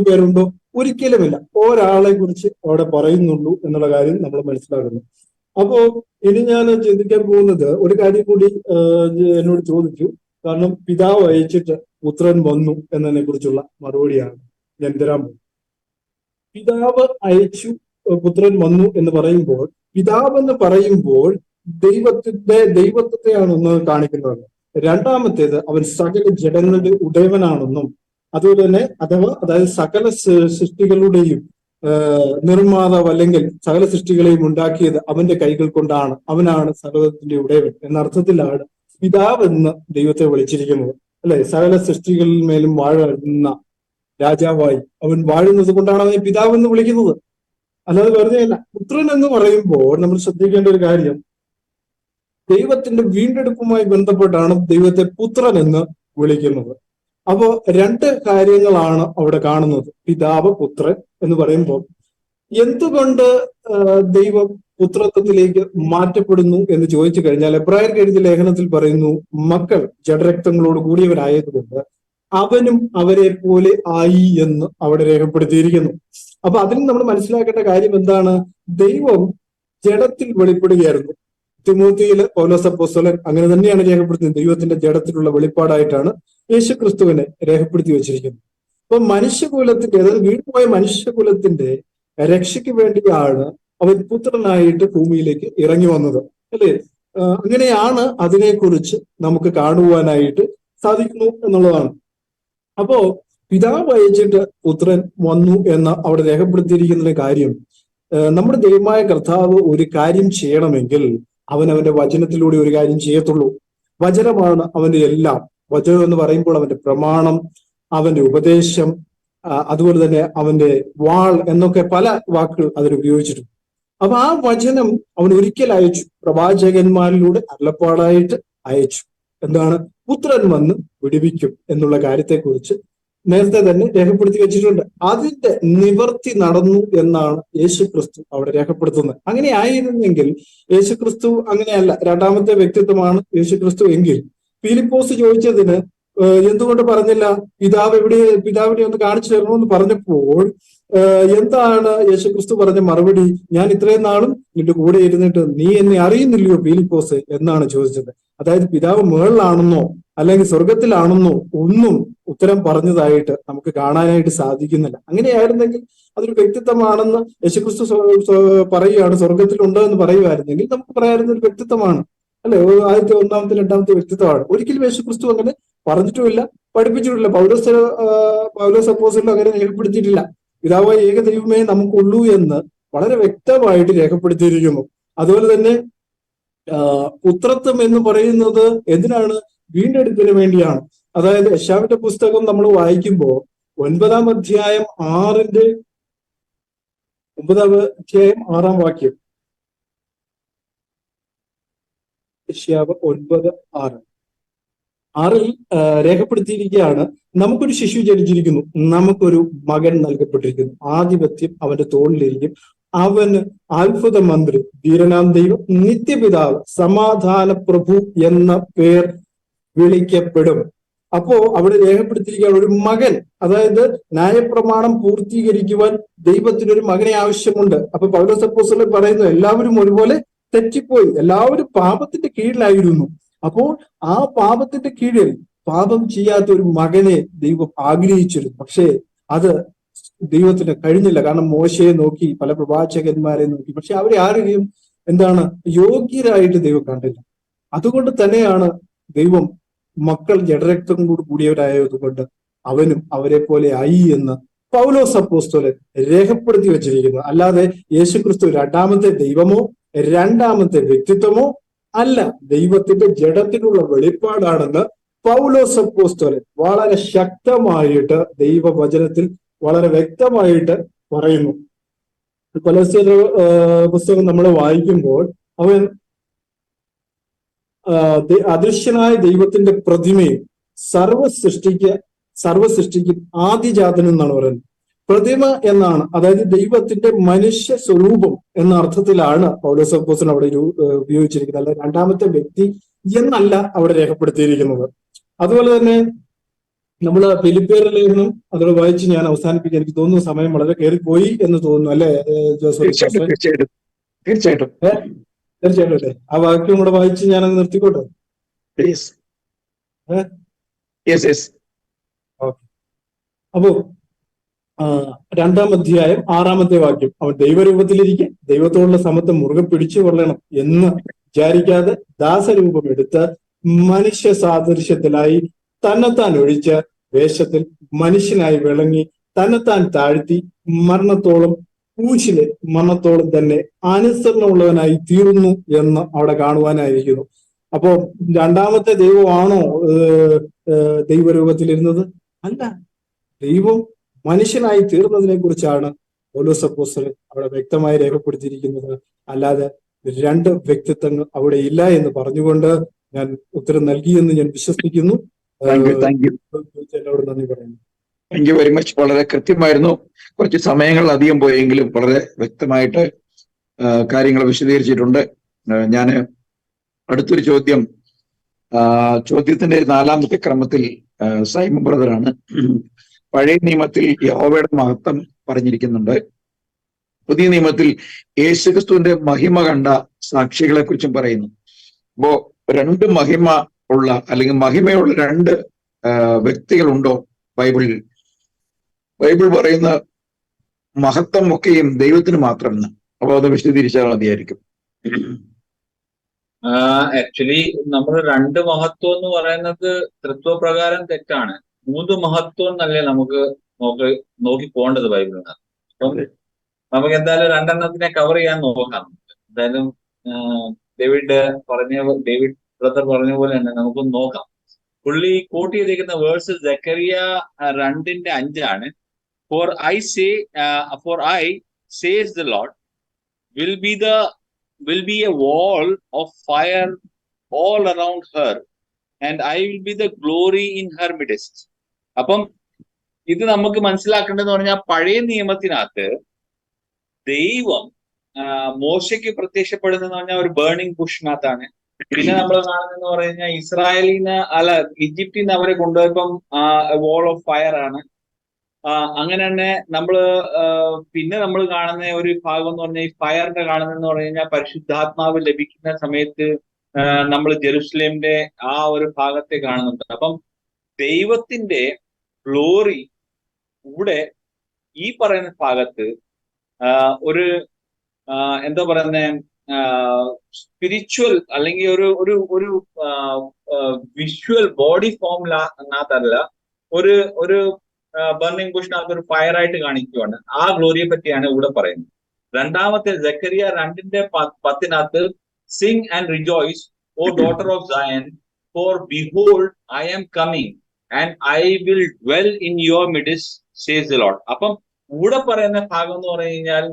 പേരുണ്ടോ? ഒരിക്കലുമില്ല. ഒരാളെ കുറിച്ച് അവിടെ പറയുന്നുള്ളൂ എന്നുള്ള കാര്യം നമ്മൾ മനസ്സിലാക്കുന്നു. അപ്പോ ഇനി ഞാൻ ചിന്തിക്കാൻ പോകുന്നത് ഒരു കാര്യം കൂടി എന്നോട് ചോദിച്ചു. കാരണം പിതാവ് അയച്ചിട്ട് പുത്രൻ വന്നു എന്നതിനെ കുറിച്ചുള്ള മറുപടിയാണ് ഞാൻ തരാൻ പോകുന്നത്. പിതാവ് അയച്ചു പുത്രൻ വന്നു എന്ന് പറയുമ്പോൾ, പിതാവ് എന്ന് പറയുമ്പോൾ ദൈവത്വത്തെയാണ് ഒന്ന് കാണിക്കുന്നത്. രണ്ടാമത്തേത് അവൻ സകല ജഡങ്ങളുടെ ഉടയവനാണെന്നും അതുപോലെ തന്നെ അതായത് സകല സൃഷ്ടികളുടെയും നിർമ്മാതാവ് അല്ലെങ്കിൽ സകല സൃഷ്ടികളെയും ഉണ്ടാക്കിയത് അവന്റെ കൈകൾ കൊണ്ടാണ്, അവനാണ് സകലത്തിന്റെ ഉടയവൻ എന്ന അർത്ഥത്തിലാണ് പിതാവ് എന്ന് ദൈവത്തെ വിളിച്ചിരിക്കുന്നത്, അല്ലെ? സകല സൃഷ്ടികളിൽ മേലും വാഴുന്ന രാജാവായി അവൻ വാഴുന്നത് കൊണ്ടാണ് അവനെ പിതാവ് എന്ന് വിളിക്കുന്നത്, അല്ലാതെ വെറുതെ അല്ല. പുത്രൻ എന്ന് പറയുമ്പോൾ നമ്മൾ ശ്രദ്ധിക്കേണ്ട ഒരു കാര്യം, ദൈവത്തിന്റെ വീണ്ടെടുപ്പുമായി ബന്ധപ്പെട്ടാണ് ദൈവത്തെ പുത്രൻ എന്ന് വിളിക്കുന്നത്. അപ്പോ രണ്ട് കാര്യങ്ങളാണ് അവിടെ കാണുന്നത്. പിതാവ്, പുത്രൻ എന്ന് പറയുമ്പോൾ എന്തുകൊണ്ട് ദൈവം പുത്രത്വത്തിലേക്ക് മാറ്റപ്പെടുന്നു എന്ന് ചോദിച്ചു കഴിഞ്ഞാൽ, എബ്രായർക്ക് എഴുതിയ ലേഖനത്തിൽ പറയുന്നു, മക്കൾ ജഡരക്തങ്ങളോട് കൂടിയവരായതുകൊണ്ട് അവനും അവരെ പോലെ ആയി എന്ന് അവിടെ രേഖപ്പെടുത്തിയിരിക്കുന്നു. അപ്പൊ അതിൽ നമ്മൾ മനസ്സിലാക്കേണ്ട കാര്യം എന്താണ്? ദൈവം ജഡത്തിൽ വെളിപ്പെടുകയായിരുന്നു. തിമോത്തിയില് പൗലോസ് അപ്പോസ്തലൻ അങ്ങനെ തന്നെയാണ് രേഖപ്പെടുത്തുന്നത്. ദൈവത്തിന്റെ ജഡത്തിലുള്ള വെളിപ്പാടായിട്ടാണ് യേശു ക്രിസ്തുവിനെ രേഖപ്പെടുത്തി വെച്ചിരിക്കുന്നത്. അപ്പൊ മനുഷ്യകുലത്തിന്റെ, അതായത് വീണുപോയ മനുഷ്യകുലത്തിന്റെ രക്ഷയ്ക്ക് വേണ്ടിയാണ് അവൻ പുത്രനായിട്ട് ഭൂമിയിലേക്ക് ഇറങ്ങി വന്നത്, അല്ലേ? അങ്ങനെയാണ് അതിനെക്കുറിച്ച് നമുക്ക് കാണുവാനായിട്ട് സാധിക്കുന്നു എന്നുള്ളതാണ്. അപ്പോ പിതാവ് അയച്ചിട്ട് പുത്രൻ വന്നു എന്ന് അവിടെ രേഖപ്പെടുത്തിയിരിക്കുന്ന കാര്യം, നമ്മുടെ ദൈവമായ കർത്താവ് ഒരു കാര്യം ചെയ്യണമെങ്കിൽ അവൻ അവന്റെ വചനത്തിലൂടെ ഒരു കാര്യം ചെയ്യത്തുള്ളൂ. വചനമാണ് അവന്റെ എല്ലാം. വചനം എന്ന് പറയുമ്പോൾ അവന്റെ പ്രമാണം, അവന്റെ ഉപദേശം, അതുപോലെ തന്നെ അവന്റെ വാൾ എന്നൊക്കെ പല വാക്കുകൾ അതിൽ ഉപയോഗിച്ചിട്ടുണ്ട്. അപ്പൊ ആ വചനം അവൻ ഒരിക്കൽ അയച്ചു, പ്രവാചകന്മാരിലൂടെ അരുളപ്പാടായിട്ട് അയച്ചു. എന്താണ്? പുത്രൻ വന്ന് വിടുവിക്കും എന്നുള്ള കാര്യത്തെക്കുറിച്ച് നേരത്തെ തന്നെ രേഖപ്പെടുത്തി വെച്ചിട്ടുണ്ട്. അതിന്റെ നിവർത്തി നടന്നു എന്നാണ് യേശു ക്രിസ്തു അവിടെ രേഖപ്പെടുത്തുന്നത്. അങ്ങനെ ആയിരുന്നെങ്കിൽ യേശു ക്രിസ്തു അങ്ങനെയല്ല, രണ്ടാമത്തെ വ്യക്തിത്വമാണ് യേശു ക്രിസ്തു എങ്കിൽ ഫിലിപ്പോസ് ചോദിച്ചതിന് എന്തുകൊണ്ട് പറഞ്ഞില്ല പിതാവിനെ ഒന്ന് കാണിച്ചു തരണമെന്ന് പറഞ്ഞപ്പോൾ എന്താണ് യേശുക്രിസ്തു പറഞ്ഞ മറുപടി? ഞാൻ ഇത്രയും നാളും നിന്റെ കൂടെ ഇരുന്നിട്ട് നീ എന്നെ അറിയുന്നില്ലയോ ഫിലിപ്പോസ് എന്നാണ് ചോദിച്ചത്. അതായത് പിതാവ് മേളിലാണെന്നോ അല്ലെങ്കിൽ സ്വർഗത്തിലാണെന്നോ ഒന്നും ഉത്തരം പറഞ്ഞതായിട്ട് നമുക്ക് കാണാനായിട്ട് സാധിക്കുന്നില്ല. അങ്ങനെയായിരുന്നെങ്കിൽ അതൊരു വ്യക്തിത്വമാണെന്ന് യേശുക്രിസ്തു പറയുകയാണ്, സ്വർഗത്തിലുണ്ട് എന്ന് പറയുമായിരുന്നെങ്കിൽ നമുക്ക് പറയാറുന്ന ഒരു വ്യക്തിത്വമാണ്, അല്ലെ? ആദ്യത്തെ, ഒന്നാമത്തെ, രണ്ടാമത്തെ വ്യക്തിത്വമാണ്. ഒരിക്കലും യേശുക്രിസ്തു അങ്ങനെ പറഞ്ഞിട്ടുമില്ല, പഠിപ്പിച്ചിട്ടില്ല. പൗലോസ് അപ്പോസ്തലൻ അങ്ങനെ രേഖപ്പെടുത്തിയിട്ടില്ല. പിതാവായ ഏക ദൈവമേ നമുക്കുള്ളൂ എന്ന് വളരെ വ്യക്തമായിട്ട് രേഖപ്പെടുത്തിയിരിക്കുന്നു. അതുപോലെ തന്നെ പുത്രത്വം എന്ന് പറയുന്നത് എന്തിനാണ്? വീണ്ടെടുപ്പിന് വേണ്ടിയാണ്. അതായത് യെശയ്യാവിന്റെ പുസ്തകം നമ്മൾ വായിക്കുമ്പോൾ 9-ാം അധ്യായം 6 വാക്യം, യെശയ്യാവ് 9:6 രേഖപ്പെടുത്തിയിരിക്കുകയാണ്, നമുക്കൊരു ശിശു ജനിച്ചിരിക്കുന്നു, നമുക്കൊരു മകൻ നൽകപ്പെട്ടിരിക്കുന്നു, ആധിപത്യം അവന്റെ തോളിലിരിക്കും, അവന് അത്ഭുത മന്ത്രി, ധീരനാം ദൈവം, നിത്യപിതാവ്, സമാധാന പ്രഭു എന്ന പേർ വിളിക്കപ്പെടും. അപ്പോ അവിടെ രേഖപ്പെടുത്തിയിരിക്കുകയാണ് ഒരു മകൻ. അതായത് ന്യായപ്രമാണം പൂർത്തീകരിക്കുവാൻ ദൈവത്തിനൊരു മകനെ ആവശ്യമുണ്ട്. അപ്പൊ പൗലോസ് അപ്പോസ്തലൻ പറയുന്നു, എല്ലാവരും ഒരുപോലെ തെറ്റിപ്പോയി, എല്ലാവരും പാപത്തിന്റെ കീഴിലായിരുന്നു. അപ്പോൾ ആ പാപത്തിന്റെ കീഴിൽ പാപം ചെയ്യാത്ത ഒരു മകനെ ദൈവം ആഗ്രഹിച്ചിരുന്നു. പക്ഷേ അത് ദൈവത്തിന് കഴിഞ്ഞില്ല. കാരണം മോശയെ നോക്കി, പല പ്രവാചകന്മാരെ നോക്കി, പക്ഷെ അവരെ ആരെയും യോഗ്യരായിട്ട് ദൈവം കണ്ടില്ല. അതുകൊണ്ട് തന്നെയാണ് ദൈവം മക്കൾ ജഡരക്തം കൂടിയവരായതുകൊണ്ട് അവനും അവരെ പോലെ ആയി എന്ന് പൗലോസ് അപ്പോസ്തലൻ രേഖപ്പെടുത്തി വെച്ചിരിക്കുന്നത്. അല്ലാതെ യേശുക്രിസ്തു രണ്ടാമത്തെ ദൈവമോ രണ്ടാമത്തെ വ്യക്തിത്വമോ അല്ല, ദൈവത്തിന്റെ ജഡത്തിനുള്ള വെളിപ്പാടാണെന്ന് പൗലോസ് അപ്പോസ്തലൻ വളരെ ശക്തമായിട്ട് ദൈവവചനത്തിൽ വളരെ വ്യക്തമായിട്ട് പറയുന്നു. കൊലോസ്യരുടെ പുസ്തകം നമ്മൾ വായിക്കുമ്പോൾ അവൻ അദൃശ്യനായ ദൈവത്തിന്റെ പ്രതിമയും സർവസൃഷ്ടിക്ക് ആദിജാതനും എന്നാണ് പറയുന്നത്. പ്രതിമ എന്നാണ്, അതായത് ദൈവത്തിന്റെ മനുഷ്യ സ്വരൂപം എന്ന അർത്ഥത്തിലാണ് പൗലോസ് അപ്പോസ്തലൻ അവിടെ ഉപയോഗിച്ചിരിക്കുന്നത്. അല്ല രണ്ടാമത്തെ വ്യക്തി എന്നല്ല അവിടെ രേഖപ്പെടുത്തിയിരിക്കുന്നത്. അതുപോലെ തന്നെ നമ്മൾ ഫിലിപ്പിയരുടെ ലേഖനം അതോടെ വായിച്ച് ഞാൻ അവസാനിപ്പിക്കാൻ, എനിക്ക് തോന്നുന്നു സമയം വളരെ കയറിപ്പോയി എന്ന് തോന്നുന്നു, അല്ലെ ജോസഫ്? തീർച്ചയായിട്ടും അല്ലേ? ആ വാക്യം കൂടെ വായിച്ച് ഞാനങ്ങ് നിർത്തിക്കോട്ടെ. അപ്പോ 2-ാം അധ്യായം 6-ാമത്തെ വാക്യം, അവൻ ദൈവരൂപത്തിലിരിക്കെ ദൈവത്തോടുള്ള സമത്വം മുറുകെ പിടിച്ചു കൊള്ളണം എന്ന് വിചാരിക്കാതെ ദാസരൂപം എടുത്ത് മനുഷ്യ സാദൃശ്യത്തിലായി തന്നെത്താൻ ഒഴിച്ച വേഷത്തിൽ മനുഷ്യനായി വിളങ്ങി തന്നെത്താൻ താഴ്ത്തി മരണത്തോളം, ക്രൂശിലെ മരണത്തോളം തന്നെ അനുസരണമുള്ളവനായി തീർന്നു എന്ന് അവിടെ കാണുവാനായിരിക്കുന്നു. അപ്പോ രണ്ടാമത്തെ ദൈവമാണോ ദൈവരൂപത്തിലിരുന്നത്? അല്ല, ദൈവം മനുഷ്യനായി തീർന്നതിനെ കുറിച്ചാണ് പൗലോസ് അപ്പോസ്തലൻ അവിടെ വ്യക്തമായി രേഖപ്പെടുത്തിയിരിക്കുന്നത്. അല്ലാതെ രണ്ട് വ്യക്തിത്വങ്ങൾ അവിടെ ഇല്ല എന്ന് പറഞ്ഞുകൊണ്ട് ഞാൻ ഉത്തരം നൽകിയെന്ന് ഞാൻ വിശ്വസിക്കുന്നു. താങ്ക് യു എല്ലാവരും നന്ദി പറയുന്നു. Thank you very much. വളരെ കൃത്യമായിരുന്നു. കുറച്ച് സമയങ്ങൾ അധികം പോയെങ്കിലും വളരെ വ്യക്തമായിട്ട് കാര്യങ്ങൾ വിശദീകരിച്ചിട്ടുണ്ട്. ഞാൻ അടുത്തൊരു ചോദ്യത്തിന്റെ 4ാമത്തെ ക്രമത്തിൽ സൈമൺ ബ്രദറാണ്. പഴയ നിയമത്തിൽ യഹോവയുടെ മഹത്വം പറഞ്ഞിരിക്കുന്നുണ്ട്. പുതിയ നിയമത്തിൽ യേശുക്രിസ്തുവിന്റെ മഹിമ കണ്ട സാക്ഷികളെ കുറിച്ചും പറയുന്നു. അപ്പോ രണ്ട് മഹിമ ഉള്ള അല്ലെങ്കിൽ മഹിമയുള്ള രണ്ട് വ്യക്തികളുണ്ടോ ബൈബിളിൽ? ബൈബിൾ പറയുന്ന മഹത്വം ഒക്കെയും ദൈവത്തിന് മാത്രമെന്ന്. അപ്പൊ അത് വിശദീകരിച്ചാൽ മതിയായിരിക്കും. ആക്ച്വലി നമ്മൾ രണ്ട് മഹത്വം എന്ന് പറയുന്നത് തൃത്വപ്രകാരം തെറ്റാണ്. 3 മഹത്വം എന്നല്ലേ നമുക്ക് നോക്കി പോകേണ്ടത് ബൈബിളിന്. അപ്പം നമുക്ക് എന്തായാലും 2 കവർ ചെയ്യാൻ നോക്കാം. എന്തായാലും ഡേവിഡ് ബ്രദർ പറഞ്ഞ പോലെ തന്നെ നമുക്ക് നോക്കാം. പുള്ളി കോട്ട് ചെയ്തിരിക്കുന്ന verse Zacharia 2:5 For I says the Lord will be a wall of fire all around her and I will be the glory in her midst. അപ്പം ഇത് നമുക്ക് മനസ്സിലാക്കേണ്ടതെന്ന് പറഞ്ഞാൽ പഴയ നിയമത്തിനകത്ത് ദൈവം മോശയ്ക്ക് പ്രത്യക്ഷപ്പെടുന്നതെന്ന് പറഞ്ഞാൽ ഒരു ബേണിംഗ് ബുഷിനകത്താണ്. പിന്നെ നമ്മൾ കാണുന്നതെന്ന് പറഞ്ഞു കഴിഞ്ഞാൽ ഈജിപ്തിൽ നിന്ന് അവരെ കൊണ്ടുപോയപ്പം വോൾ ഓഫ് ഫയർ ആണ്. അങ്ങനെ തന്നെ പിന്നെ നമ്മൾ കാണുന്ന ഒരു ഭാഗം എന്ന് പറഞ്ഞാൽ ഈ ഫയറിന്റെ കാണുന്നതെന്ന് പറഞ്ഞു കഴിഞ്ഞാൽ പരിശുദ്ധാത്മാവ് ലഭിക്കുന്ന സമയത്ത് നമ്മൾ ജെറുസലേമിന്റെ ആ ഒരു ഭാഗത്തെ കാണുന്നുണ്ട്. അപ്പം ദൈവത്തിന്റെ ഗ്ലോറി ഇവിടെ ഈ പറയുന്ന ഭാഗത്ത് ഒരു എന്താ പറയുന്ന സ്പിരിച്വൽ അല്ലെങ്കിൽ ഒരു വിഷ്വൽ ബോഡി ഫോമിനകത്തല്ല, ഒരു ബർണിംഗ് ബുഷിനകത്ത് ഒരു ഫയർ ആയിട്ട് കാണിക്കുകയാണ്. ആ ഗ്ലോറിയെ പറ്റിയാണ് ഇവിടെ പറയുന്നത്. രണ്ടാമത്തെ സക്കറിയ 2:10 sing and rejoice O daughter of Zion for behold I am coming and I will dwell in your midst says the Lord. അപ്പം ഇവിടെ പറയുന്ന ഭാഗം എന്ന് പറഞ്ഞു കഴിഞ്ഞാൽ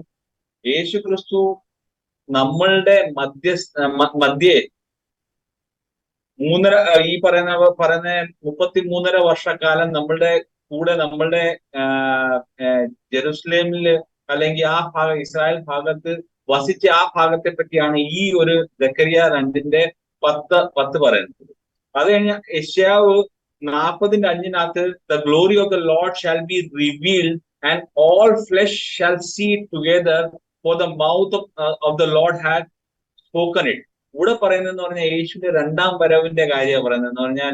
യേശു ക്രിസ്തു നമ്മളുടെ മധ്യേ 33.5 വർഷക്കാലം നമ്മളുടെ കൂടെ നമ്മളുടെ ജെറുസലേമില് അല്ലെങ്കിൽ ആ ഭാഗം ഇസ്രായേൽ ഭാഗത്ത് വസിച്ച ആ ഭാഗത്തെ പറ്റിയാണ് ഈ ഒരു സക്കറിയ 2:10 പറയുന്നത്. അത് കഴിഞ്ഞാൽ യെശയ്യാവ് 40:5 the glory of the Lord shall be revealed and all flesh shall see together for the mouth of the Lord had spoken it. ഇവിടെ പറയുന്നതെന്ന് പറഞ്ഞാൽ യേശുവിന്റെ 2ാം വരവിന്റെ കാര്യമാണ് പറയുന്നതെന്ന് പറഞ്ഞാൽ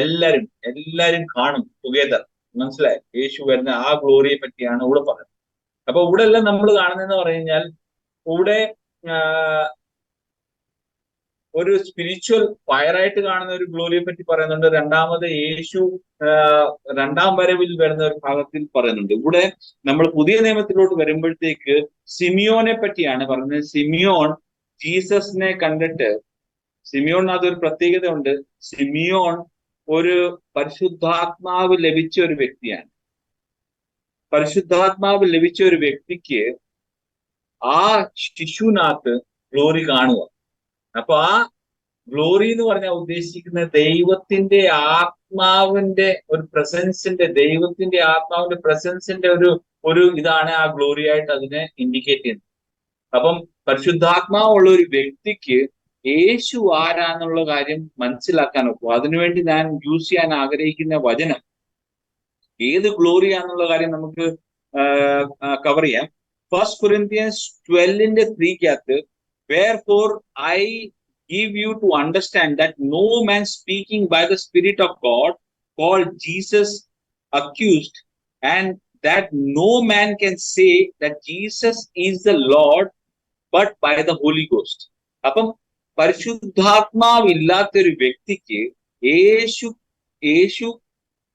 എല്ലാരും കാണും ടുഗെദർ. മനസ്സിലായി? യേശു വരുന്ന ആ ഗ്ലോറിയെ പറ്റിയാണ് ഇവിടെ പറയുന്നത്. അപ്പൊ ഇവിടെ എല്ലാം നമ്മൾ കാണുന്നതെന്ന് പറഞ്ഞു കഴിഞ്ഞാൽ ഇവിടെ ഒരു സ്പിരിച്വൽ ഫയറായിട്ട് കാണുന്ന ഒരു ഗ്ലോറിയെ പറ്റി പറയുന്നുണ്ട്. രണ്ടാമത് യേശു 2ാം വരവിൽ വരുന്ന ഒരു ഭാഗത്തിൽ പറയുന്നുണ്ട്. ഇവിടെ നമ്മൾ പുതിയ നിയമത്തിലോട്ട് വരുമ്പോഴത്തേക്ക് സിമിയോനെ പറ്റിയാണ് പറയുന്നത്. സിമിയോൻ ജീസസിനെ കണ്ടിട്ട്, സിമിയോണിനകത്ത് ഒരു പ്രത്യേകത ഉണ്ട്. സിമിയോൻ ഒരു പരിശുദ്ധാത്മാവ് ലഭിച്ച ഒരു വ്യക്തിയാണ്. പരിശുദ്ധാത്മാവ് ലഭിച്ച ഒരു വ്യക്തിക്ക് ആ ശിശുവിനകത്ത് ഗ്ലോറി കാണുക. അപ്പൊ ആ ഗ്ലോറി എന്ന് പറഞ്ഞാൽ ഉദ്ദേശിക്കുന്ന ദൈവത്തിന്റെ ആത്മാവിന്റെ ഒരു പ്രസൻസിന്റെ, ദൈവത്തിന്റെ ആത്മാവിന്റെ പ്രസൻസിന്റെ ഒരു ഇതാണ് ആ ഗ്ലോറി ആയിട്ട് അതിനെ ഇൻഡിക്കേറ്റ് ചെയ്യുന്നത്. അപ്പം പരിശുദ്ധാത്മാവുള്ള ഒരു വ്യക്തിക്ക് യേശു ആരാന്നുള്ള കാര്യം മനസ്സിലാക്കാൻ ഒക്കും. അതിനുവേണ്ടി ഞാൻ യൂസ് ചെയ്യാൻ ആഗ്രഹിക്കുന്ന വചനം ഏത് ഗ്ലോറിയാന്നുള്ള കാര്യം നമുക്ക് കവർ ചെയ്യാം. 1 Corinthians 12:3 wherefore I give you to understand that no man speaking by the Spirit of God called Jesus accused, and that no man can say that Jesus is the Lord but by the Holy Ghost. അപ്പം പരിശുദ്ധാത്മാവില്ലാത്തൊരു വ്യക്തിക്ക് യേശു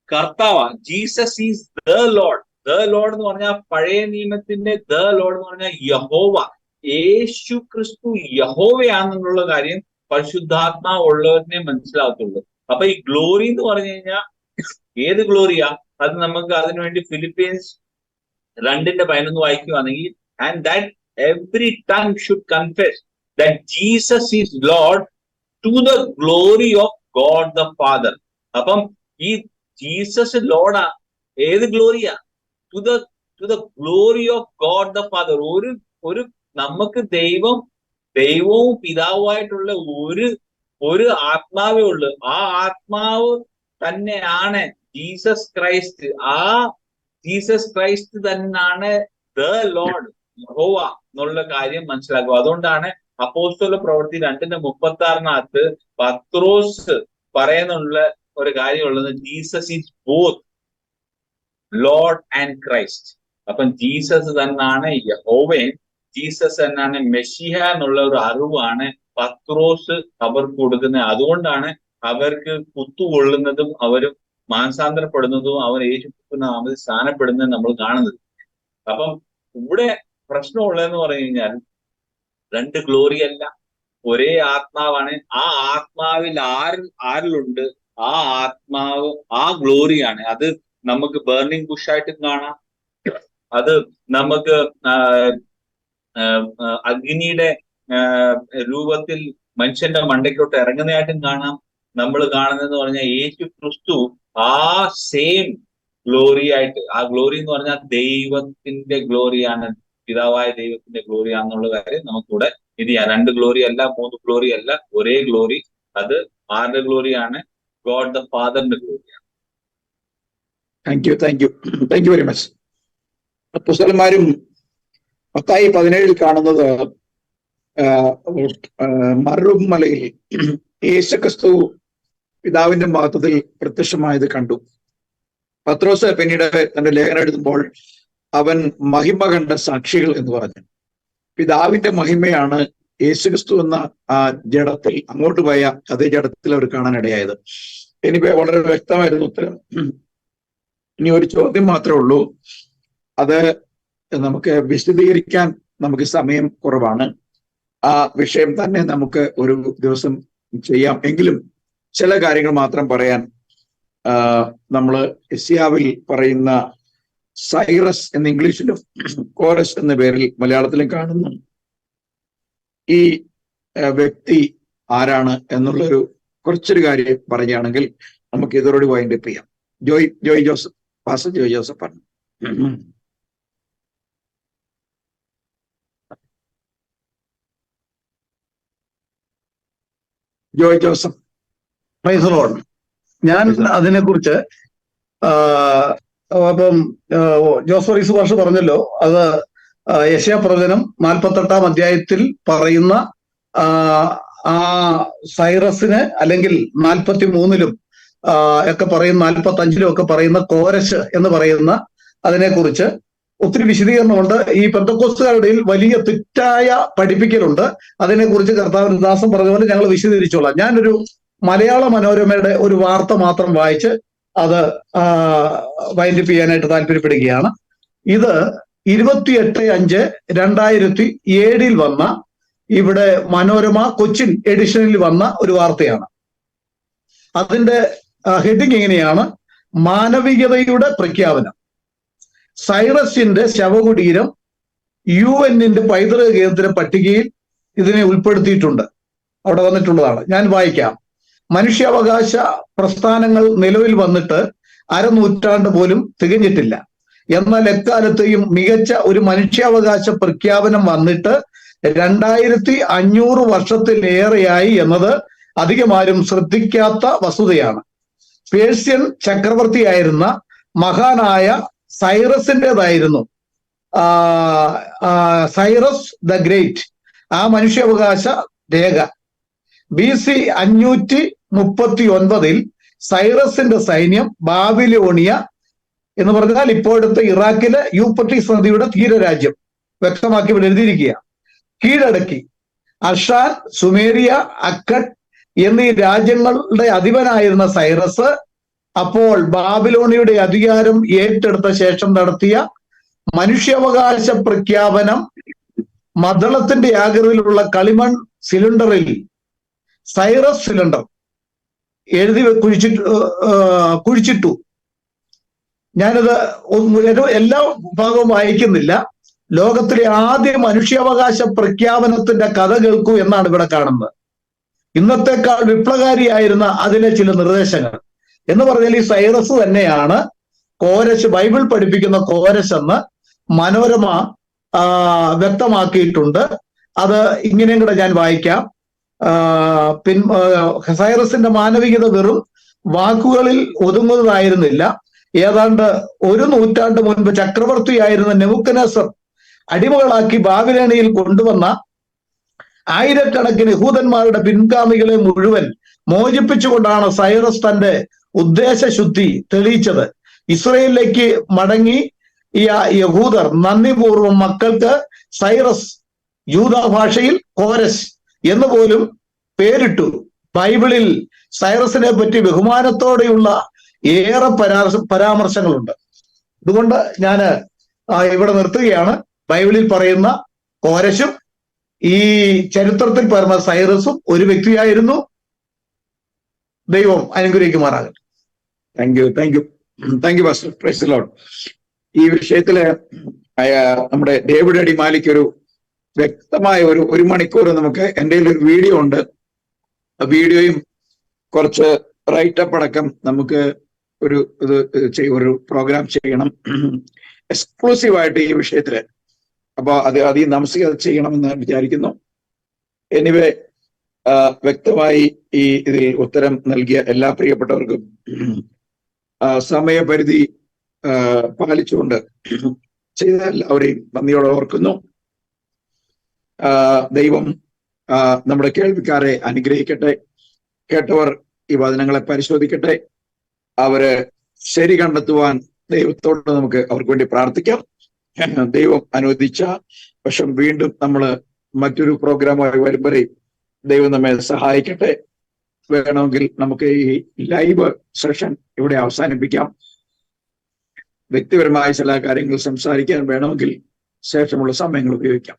കർത്താവാണ്. Jesus is the Lord. The Lord എന്ന് പറഞ്ഞാൽ പഴയ നിയമത്തിന്റെ the Lord എന്ന് പറഞ്ഞാൽ യഹോവ. യേശു ക്രിസ്തു യഹോവയാണെന്നുള്ള കാര്യം പരിശുദ്ധാത്മാവ് ഉള്ളവരിനെ മനസ്സിലാകത്തുള്ളൂ. അപ്പൊ ഈ ഗ്ലോറി എന്ന് പറഞ്ഞു കഴിഞ്ഞാൽ ഏത് ഗ്ലോറിയാ? അത് നമുക്ക് അതിനുവേണ്ടി ഫിലിപ്പീൻസ് 2:11 വായിക്കുകയാണെങ്കിൽ and that every tongue should confess that Jesus is Lord to the glory of God the Father. അപ്പം ഈ ജീസസ് ലോഡാ. ഏത് ഗ്ലോറിയാ? To the glory of God the Father. ഒരു നമുക്ക് ദൈവവും പിതാവുമായിട്ടുള്ള ഒരു ആത്മാവേ ഉള്ളു. ആ ആത്മാവ് തന്നെയാണ് ജീസസ് ക്രൈസ്റ്റ്. ആ ജീസസ് ക്രൈസ്റ്റ് തന്നെയാണ് ദ ലോർഡ്, യഹോവ എന്നുള്ള കാര്യം മനസ്സിലാക്കുക. അതുകൊണ്ടാണ് അപ്പോസ്തല പ്രവൃത്തി 2:36 പത്രോസ് പറയുന്നുള്ള ഒരു കാര്യമുള്ളത്, Jesus is both Lord and Christ. അപ്പം ജീസസ് തന്നെയാണ് യഹോവയും ജീസസ് തന്നെയാണ് മെസ്സിഹ എന്നുള്ള ഒരു അറിവാണ് പത്രോസ് അവർക്ക് കൊടുക്കുന്നത്. അതുകൊണ്ടാണ് അവർക്ക് കുത്തുകൊള്ളുന്നതും അവരും മാനസാന്തരപ്പെടുന്നതും അവർ യേശുക്രിസ്തുവിന്റെ നാമത്തിൽ സ്ഥാനപ്പെടുന്നതും നമ്മൾ കാണുന്നത്. അപ്പം ഇവിടെ പ്രശ്നമുള്ളതെന്ന് പറഞ്ഞു കഴിഞ്ഞാൽ 2 ഗ്ലോറി അല്ല, ഒരേ ആത്മാവാണ്. ആ ആത്മാവിൽ ആരിലുണ്ട് ആ ആത്മാവ്, ആ ഗ്ലോറിയാണ്. അത് നമുക്ക് ബേർണിംഗ് ബുഷായിട്ടും കാണാം, അത് നമുക്ക് അഗ്നിയുടെ രൂപത്തിൽ മനുഷ്യന്റെ മണ്ടയ്ക്കോട്ട് ഇറങ്ങുന്നതായിട്ടും കാണാം. നമ്മൾ കാണുന്നതെന്ന് പറഞ്ഞാൽ യേശു ക്രിസ്തു ആ സെയിം ഗ്ലോറി ആയിട്ട്, ആ ഗ്ലോറി എന്ന് പറഞ്ഞാൽ ദൈവത്തിന്റെ ഗ്ലോറിയാണ്, പിതാവായ ദൈവത്തിന്റെ ഗ്ലോറിയാന്നുള്ള കാര്യം നമുക്കിവിടെ ഇത് ചെയ്യാം. 2 ഗ്ലോറി അല്ല, 3 ഗ്ലോറി അല്ല, ഒരേ ഗ്ലോറി. അത് ആരുടെ ഗ്ലോറിയാണ്? ഗോഡ് ദ ഫാദറിന്റെ ഗ്ലോറിയാണ്. Thank you very much. അപ്പോസ്തലന്മാരും മത്തായി 17 കാണുന്നത് മറുമലയിൽ യേശുക്രിസ്തു പിതാവിന്റെ മഹത്വത്തിൽ പ്രത്യക്ഷമായത് കണ്ടു. പത്രോസ് പിന്നീട് തന്റെ ലേഖനം എഴുതുമ്പോൾ അവൻ മഹിമ കണ്ട സാക്ഷികൾ എന്ന് പറഞ്ഞു. പിതാവിന്റെ മഹിമയാണ് യേശുക്രിസ്തു എന്ന ആ ജഡത്തിൽ, അങ്ങോട്ട് പോയ അതേ ജഡത്തിൽ അവർ കാണാനിടയായത്. എനിക്ക് വളരെ വ്യക്തമായിരുന്നു ഉത്തരം. ഇനി ഒരു ചോദ്യം മാത്രമേ ഉള്ളൂ, അത് നമുക്ക് വിശദീകരിക്കാൻ നമുക്ക് സമയം കുറവാണ്. ആ വിഷയം തന്നെ നമുക്ക് ഒരു ദിവസം ചെയ്യാം. എങ്കിലും ചില കാര്യങ്ങൾ മാത്രം പറയാൻ, നമ്മള് യെശയ്യാവിൽ പറയുന്ന സൈറസ് എന്ന ഇംഗ്ലീഷിലും കോരസ് എന്ന പേരിൽ മലയാളത്തിലും കാണുന്നു ഈ വ്യക്തി ആരാണ് എന്നുള്ളൊരു കുറച്ചൊരു കാര്യം പറയുകയാണെങ്കിൽ നമുക്ക് ഇതോടുകൂടി വൈൻഡപ്പ് ചെയ്യാം. ജോയ് ജോസഫ്, പാസ്റ്റർ ജോയ് ജോസഫ് പറഞ്ഞു. ജോയ് ജോസഫ്. Praise Lord. ഞാൻ അതിനെക്കുറിച്ച് അപ്പം ജോസ് പാസ്റ്റർ പറഞ്ഞല്ലോ, അത് യെശയ്യാ പ്രവചനം 48-ാം അധ്യായത്തിൽ പറയുന്ന ആ സൈറസിന്, അല്ലെങ്കിൽ 43-ലും ഒക്കെ പറയുന്ന 45-ലും ഒക്കെ പറയുന്ന കോരശ് എന്ന് പറയുന്ന അതിനെക്കുറിച്ച് ഒത്തിരി വിശദീകരണമുണ്ട്. ഈ പെന്തക്കോസ്തുകാരുടെ വലിയ തെറ്റായ പഠിപ്പിക്കലുണ്ട്. അതിനെക്കുറിച്ച് കർത്താവിന്റെ ദാസൻ പറഞ്ഞ പോലെ ഞങ്ങൾ വിശദീകരിച്ചോളാം. ഞാനൊരു മലയാള മനോരമയുടെ ഒരു വാർത്ത മാത്രം വായിച്ച് അത് വൈൻഡപ്പ് ചെയ്യാനായിട്ട് താല്പര്യപ്പെടുകയാണ്. ഇത് 28/5/2007 വന്ന, ഇവിടെ മനോരമ കൊച്ചിൻ എഡിഷനിൽ വന്ന ഒരു വാർത്തയാണ്. അതിന്റെ ഹെഡിങ് ഇങ്ങനെയാണ്: മാനവികതയുടെ പ്രഖ്യാപനം. സൈറസിന്റെ ശവകുടീരം UN പൈതൃക കേന്ദ്ര പട്ടികയിൽ ഇതിനെ ഉൾപ്പെടുത്തിയിട്ടുണ്ട്. അവിടെ വന്നിട്ടുള്ളതാണ്, ഞാൻ വായിക്കാം. മനുഷ്യാവകാശ പ്രസ്ഥാനങ്ങൾ നിലവിൽ വന്നിട്ട് 1/2 നൂറ്റാണ്ട് പോലും തികഞ്ഞിട്ടില്ല. എന്നാൽ എക്കാലത്തെയും മികച്ച ഒരു മനുഷ്യാവകാശ പ്രഖ്യാപനം വന്നിട്ട് 2500 വർഷത്തിലേറെയായി എന്നത് അധികമാരും ശ്രദ്ധിക്കാത്ത വസ്തുതയാണ്. പേർഷ്യൻ ചക്രവർത്തിയായിരുന്ന മഹാനായ സൈറസിൻ്റെതായിരുന്നു സൈറസ് ദ ഗ്രേറ്റ് ആ മനുഷ്യാവകാശ രേഖ. BC 539 സൈറസിന്റെ സൈന്യം ബാബിലോണിയ എന്ന് പറഞ്ഞാൽ ഇപ്പോഴത്തെ ഇറാഖിലെ യൂഫ്രട്ടീസ് നദിയുടെ തീരരാജ്യം, വ്യക്തമാക്കി ഇവിടെ എഴുതിയിരിക്കുക, കീഴടക്കി. അഷാൻ, സുമേരിയ, അക്കഡ് എന്നീ രാജ്യങ്ങളുടെ അധിപനായിരുന്ന സൈറസ് അപ്പോൾ ബാബിലോണിയുടെ അധികാരം ഏറ്റെടുത്ത ശേഷം നടത്തിയ മനുഷ്യാവകാശ പ്രഖ്യാപനം മദ്ദളത്തിന്റെ ആകൃതിയിലുള്ള കളിമൺ സിലിണ്ടറിൽ സൈറസ് സിലിണ്ടർ എഴുതി കുഴിച്ചിട്ടു. ഞാനത് എല്ലാ ഭാഗവും വായിക്കുന്നില്ല. ലോകത്തിലെ ആദ്യ മനുഷ്യാവകാശ പ്രഖ്യാപനത്തിന്റെ കഥ കേൾക്കൂ എന്നാണ് ഇവിടെ കാണുന്നത്. ഇന്നത്തെക്കാൾ വിപ്ലവകാരിയായിരുന്ന അതിലെ ചില നിർദ്ദേശങ്ങൾ. എന്ന് പറഞ്ഞാൽ ഈ സൈറസ് തന്നെയാണ് കോരശ്, ബൈബിൾ പഠിപ്പിക്കുന്ന കോരശ് എന്ന് മനോരമ വ്യക്തമാക്കിയിട്ടുണ്ട്. അത് ഇങ്ങനെയും കൂടെ ഞാൻ വായിക്കാം. സൈറസിന്റെ മാനവികത വെറും വാക്കുകളിൽ ഒതുങ്ങുന്നതായിരുന്നില്ല. ഏതാണ്ട് 1 നൂറ്റാണ്ട് മുൻപ് ചക്രവർത്തിയായിരുന്ന നെബൂഖദ്നേസർ അടിമകളാക്കി ബാബിലോണിയയിൽ കൊണ്ടുവന്ന ആയിരക്കണക്കിന് യഹൂദന്മാരുടെ പിൻഗാമികളെ മുഴുവൻ മോചിപ്പിച്ചുകൊണ്ടാണ് സൈറസ് തന്റെ ഉദ്ദേശശുദ്ധി തെളിയിച്ചത്. ഇസ്രയേലിലേക്ക് മടങ്ങി യഹൂദർ നന്ദിപൂർവ്വം മക്കൾക്ക് സൈറസ്, യൂദ ഭാഷയിൽ കോരസ് എന്ന് പോലും പേരിട്ടു. ബൈബിളിൽ സൈറസിനെ പറ്റി ബഹുമാനത്തോടെയുള്ള ഏറെ പരാമർശങ്ങളുണ്ട്. അതുകൊണ്ട് ഞാൻ ഇവിടെ നിർത്തുകയാണ്. ബൈബിളിൽ പറയുന്ന കോരശും ഈ ചരിത്രത്തിൽ പറഞ്ഞ സൈറസും ഒരു വ്യക്തിയായിരുന്നു. ദൈവം അനുഗ്രഹിക്കുമാറാകട്ടെ. Thank you pastor. Praise the Lord. ഈ വിഷയത്തില് നമ്മുടെ ഡേവിഡ് അടിമാലിക്ക് ഒരു വ്യക്തമായ ഒരു മണിക്കൂർ നമുക്ക് എൻ്റെ ഒരു വീഡിയോ ഉണ്ട്. വീഡിയോയും കുറച്ച് റൈറ്റപ്പ് അടക്കം നമുക്ക് ഒരു പ്രോഗ്രാം ചെയ്യണം എക്സ്ക്ലൂസീവായിട്ട് ഈ വിഷയത്തില്. അപ്പൊ അത് നമുക്ക് അത് ചെയ്യണമെന്ന് വിചാരിക്കുന്നു. എനിവേ, വ്യക്തമായി ഇതിൽ ഉത്തരം നൽകിയ എല്ലാ പ്രിയപ്പെട്ടവർക്കും സമയപരിധി പാലിച്ചുകൊണ്ട് ചെയ്ത എല്ലാവരെയും നന്ദിയോടെ ഓർക്കുന്നു. ദൈവം നമ്മുടെ കേൾവിക്കാരെ അനുഗ്രഹിക്കട്ടെ. കേട്ടവർ ഈ വചനങ്ങളെ പരിശോധിക്കട്ടെ. അവര് ശരി കണ്ടെത്തുവാൻ ദൈവത്തോട് നമുക്ക് അവർക്ക് വേണ്ടി പ്രാർത്ഥിക്കാം. ദൈവം അനുവദിച്ച പക്ഷം വീണ്ടും നമ്മൾ മറ്റൊരു പ്രോഗ്രാമായി വരും വരെ ദൈവം നമ്മെ സഹായിക്കട്ടെ. വേണമെങ്കിൽ നമുക്ക് ഈ ലൈവ് സെഷൻ ഇവിടെ അവസാനിപ്പിക്കാം. വ്യക്തിപരമായ ചില കാര്യങ്ങൾ സംസാരിക്കാൻ വേണമെങ്കിൽ ശേഷമുള്ള സമയങ്ങൾ ഉപയോഗിക്കാം.